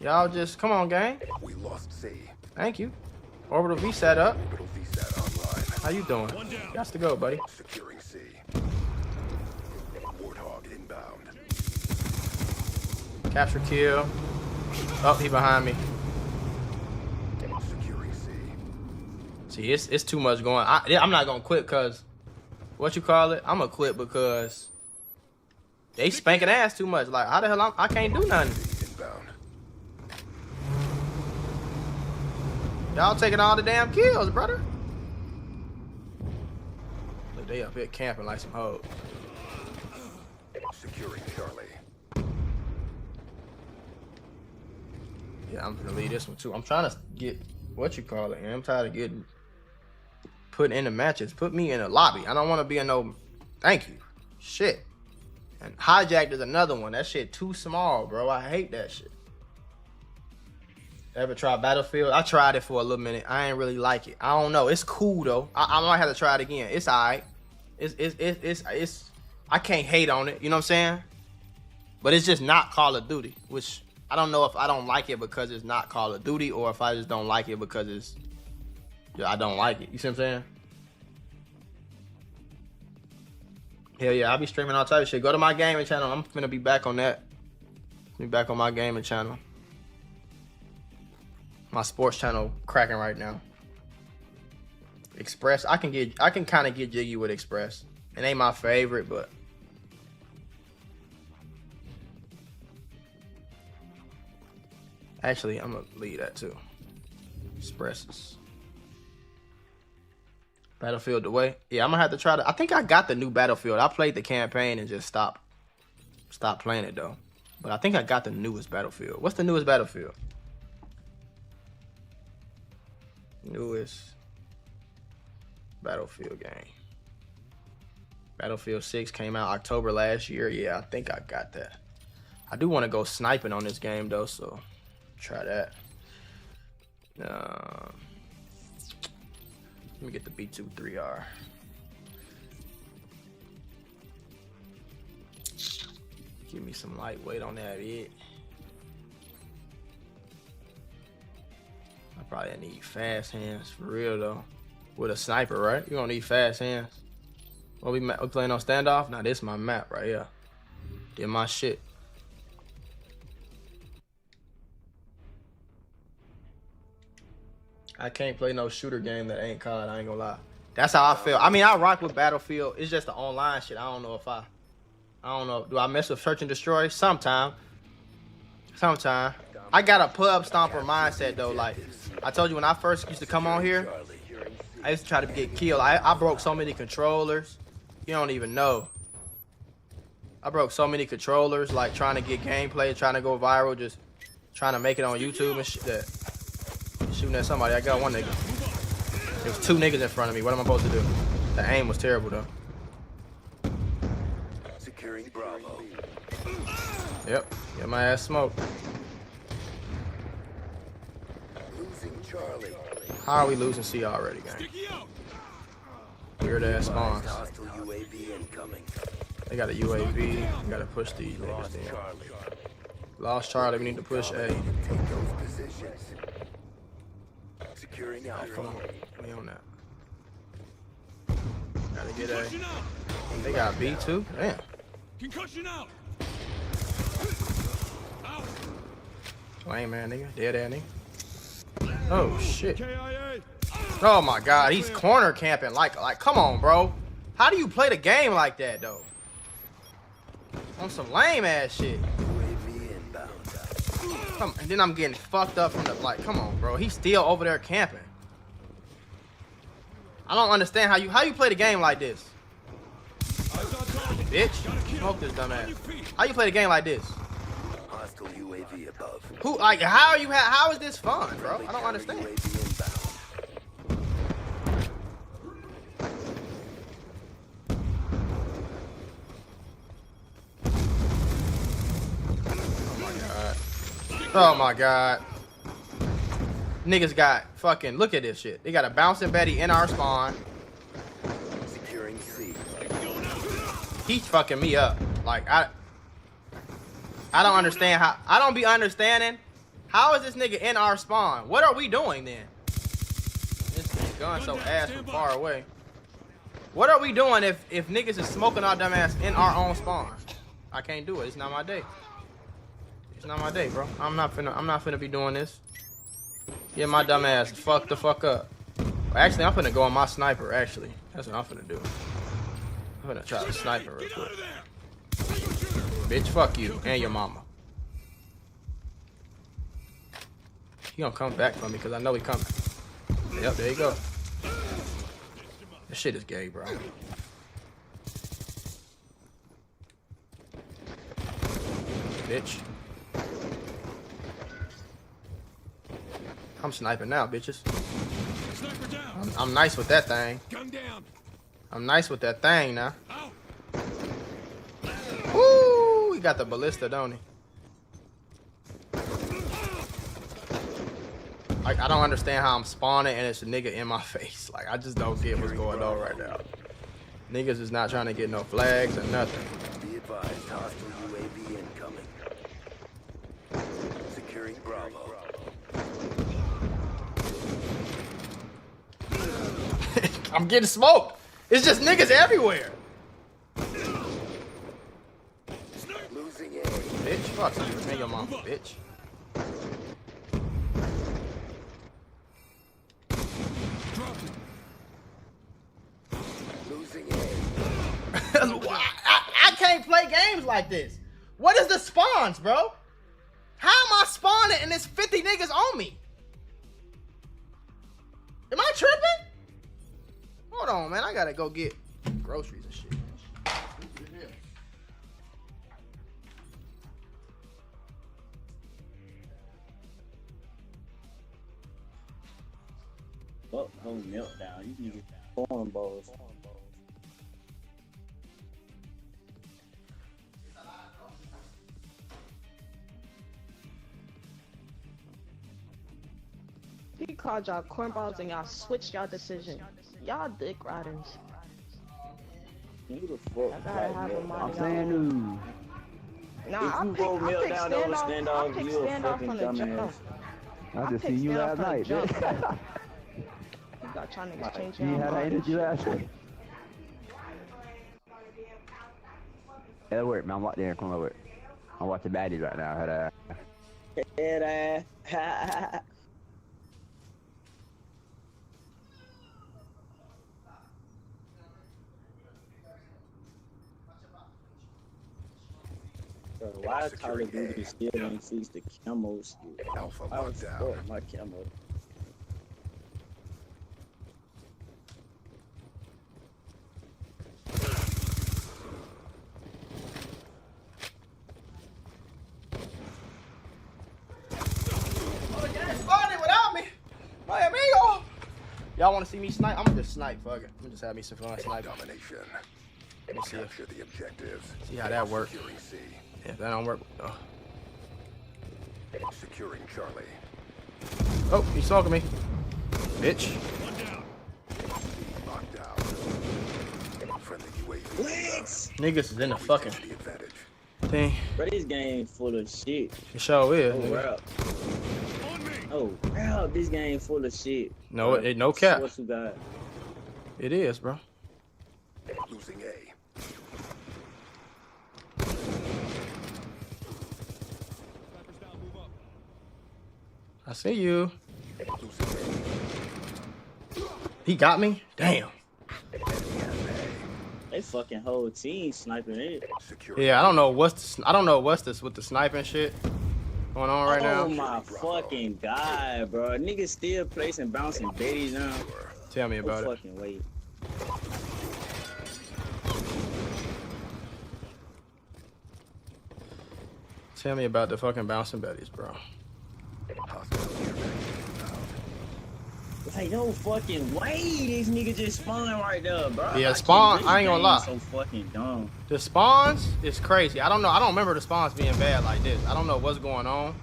Y'all just, come on, gang. We lost C. Thank you. Orbital VSAT up. How you doing? Got to go, buddy. Securing C. Warthog inbound. Capture kill. Oh, he behind me. Securing C. See, it's too much going. I'm not gonna quit because what you call it? I'm gonna quit because they spanking ass too much. Like, how the hell I can't do nothing. Y'all taking all the damn kills, brother. Look, they up here camping like some hoes. Securing Charlie. Yeah, I'm gonna leave this one too. I'm trying to get what you call it, man. I'm tired of getting put in the matches. Put me in a lobby. I don't want to be in no. Thank you. Shit. And Hijacked is another one. That shit too small, bro. I hate that shit. Ever try Battlefield? I tried it for a little minute. I ain't really like it. I don't know. It's cool though. I might have to try it again. It's alright. It's I can't hate on it. You know what I'm saying? But it's just not Call of Duty, which I don't know if I don't like it because it's not Call of Duty or if I just don't like it because it's I don't like it. You see what I'm saying? Hell yeah, I'll be streaming all type of shit. Go to my gaming channel. I'm finna be back on that. Be back on my gaming channel. My sports channel cracking right now. Express, I can kind of get jiggy with Express. It ain't my favorite, but actually I'm gonna leave that too. Expresses. Battlefield the way. Yeah, I'm gonna have to try to. I think I got the new Battlefield. I played the campaign and just stopped playing it though. But I think I got the newest Battlefield. What's the newest Battlefield? Newest Battlefield game. Battlefield 6 came out October last year. Yeah, I think I got that. I do want to go sniping on this game though, so try that. Let me get the B23R. Give me some lightweight on that bit. I probably need fast hands for real though. With a sniper, right? You gonna need fast hands. What we playing on standoff? Now this is my map right here. Did my shit. I can't play no shooter game that ain't COD. I ain't gonna lie. That's how I feel. I mean, I rock with Battlefield. It's just the online shit. I don't know if I don't know. Do I mess with Search and Destroy? Sometime. I got a pub stomper mindset though. Like I told you when I first used to come on here, I used to try to get killed. I broke so many controllers. You don't even know. I broke so many controllers, like trying to get gameplay, trying to go viral, just trying to make it on YouTube and shit. That shooting at somebody. I got one nigga. There's two niggas in front of me. What am I supposed to do? The aim was terrible though. Securing Bravo. Yep. Get my ass smoked. Losing Charlie. How are we losing C already, gang? Weird ass spawns. Hostile UAV incoming. They got a UAV. We gotta push these niggas in. Lost Charlie. We need to push A. Take those positions. Securing Alpha. Come on. We on that. Gotta get A. They got B too? Damn. Concussion out. Lame man, nigga. Dead ass nigga. Oh shit. Oh my god, he's corner camping like come on, bro. How do you play the game like that though? On some lame ass shit. Come, and then I'm getting fucked up from the come on, bro. He's still over there camping. I don't understand how you play the game like this. Bitch, smoke this dumbass. How you play the game like this? Hostile UAV above. Who like how is this fun, bro? I don't understand. Oh my god. Niggas got fucking, look at this shit. They got a bouncing Betty in our spawn. Securing C. He's fucking me up. Like I don't understand how. I don't be understanding. How is this nigga in our spawn? What are we doing then? This gun so ass from far away. What are we doing if niggas is smoking our dumb ass in our own spawn? I can't do it. It's not my day. It's not my day, bro. I'm not finna be doing this. Get my dumb ass fucked the fuck up. Actually, I'm finna go on my sniper, actually. That's what I'm finna do. I'm finna try the sniper real quick. Bitch, fuck you and your mama. He gonna come back for me because I know he coming. Yep, there you go. This shit is gay, bro. Bitch. I'm sniping now, bitches. I'm nice with that thing. I'm nice with that thing now. got the ballista, don't he? Like, I don't understand how I'm spawning and it's a nigga in my face. Like, I just don't get what's going on right now. Niggas is not trying to get no flags or nothing. Be advised, hostile UAV incoming. Securing Bravo. I'm getting smoked. It's just niggas everywhere. Losing A. Bitch, fuck you and your mama, bitch. Losing A. I can't play games like this. What is the spawns, bro? How am I spawning and there's 50 niggas on me? Am I tripping? Hold on, man. I gotta go get groceries and shit. Fuck no meltdown. You can get corn balls. He called y'all cornballs and y'all switched y'all decision. Y'all dick riders. Who the fuck? I gotta have a mind. I'm saying no. Nah, If you go melt down over standoff, you a fucking dumbass. I just seen you last night, man. You got trying to exchange your had energy last night. That'll work, man. I'm out there. Come over. I'm watching baddies right now. Head ass. Bro, why Call of Duty still ain't fix the camos? Alpha I was lockdown. fuck my camo. Oh, yeah, started without me. My amigo. Y'all want to see me snipe? I'm gonna just snipe. Fuck it. I'm gonna just have me some fun sniping. Domination. Let me see Capture the objectives. See how that works. Securing C. Yeah, that don't work. Oh, Securing Charlie. oh, he's talking to me. Bitch. Locked down. Friendly UAV. Blitz! Niggas is in the fucking The advantage. thing. Bro, this game full of shit. It sure is. Oh, nigga. rap. Oh, rap, this game full of shit. No, it no cap. Swear to God. It is, bro. Losing A. I see you. Losing He got me? Damn. They fucking whole team sniping it. Yeah, I don't know what's this with the sniping shit going on right now. Oh my fucking god, bro. Niggas still placing bouncing babies now. Tell me about it. Fucking wait. Tell me about the fucking bouncing betties, bro. Like, no fucking way, this nigga just spawned right there, bro. Yeah, Like, spawn. this I ain't gonna game lie. So fucking dumb. The spawns is crazy. I don't know. I don't remember the spawns being bad like this. I don't know what's going on.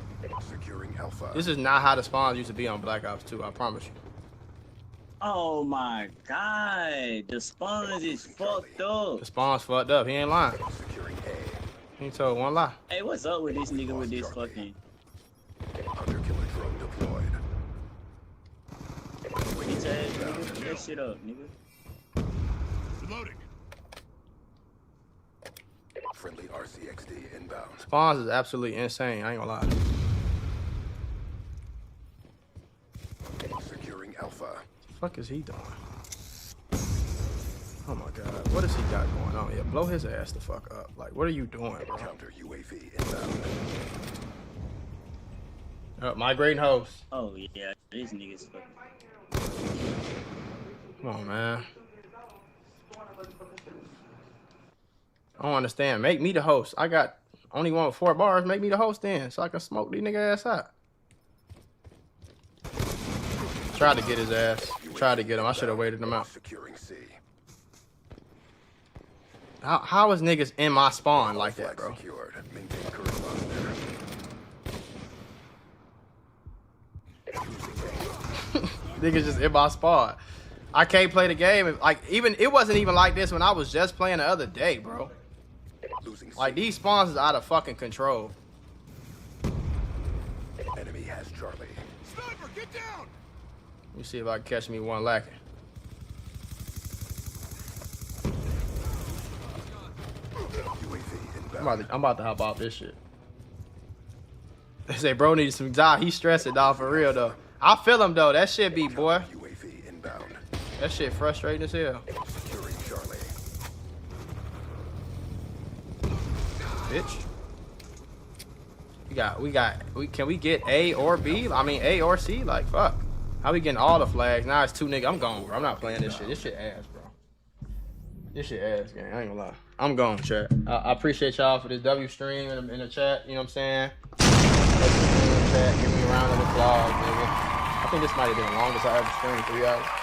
Securing Alpha. This is not how the spawns used to be on Black Ops 2. I promise you. Oh my god, the spawns is fucked up. The spawns fucked up. He ain't lying. Securing A. He ain't told one lie. Hey, what's up with this nigga with this fucking? Hunter killer drone deployed. Bitch ass nigga, put that shit up, nigga. Reloading. Friendly RCXD inbound. Spawns is absolutely insane. I ain't gonna lie. Securing Alpha. The fuck is he doing? Oh my god. What has he got going on? Yeah, blow his ass the fuck up. Like, what are you doing, bro? Counter UAV inbound. Migrating host. Oh yeah, these niggas fucking. Come on, man. I don't understand. Make me the host. I got only one with 4 bars. Make me the host then, so I can smoke these nigga ass out. Tried to get his ass. Tried to get him. I should have waited him out. Securing C. How is niggas in my spawn like that, bro? Niggas just in my spawn. I can't play the game. Like, even it wasn't even like this when I was just playing the other day, bro. Like, these spawns is out of fucking control. Enemy has Charlie. Sniper, get down! Let me see if I can catch me one lacking. I'm about to hop off this shit. They say bro needs some job. He's stressing, dog, for real though. I feel him though. That shit be, boy. That shit frustrating as hell. Bitch. Can we get A or B? I mean A or C? Like fuck. How we getting all the flags? Now it's 2 niggas. I'm gone, bro. I'm not playing this shit. This shit ass, bro. This shit ass, gang. I ain't gonna lie. I'm gone, chat. I appreciate y'all for this W stream in the chat. You know what I'm saying? Chat. Give me a round of applause, nigga. I think this might have been the longest I ever streamed, 3 hours.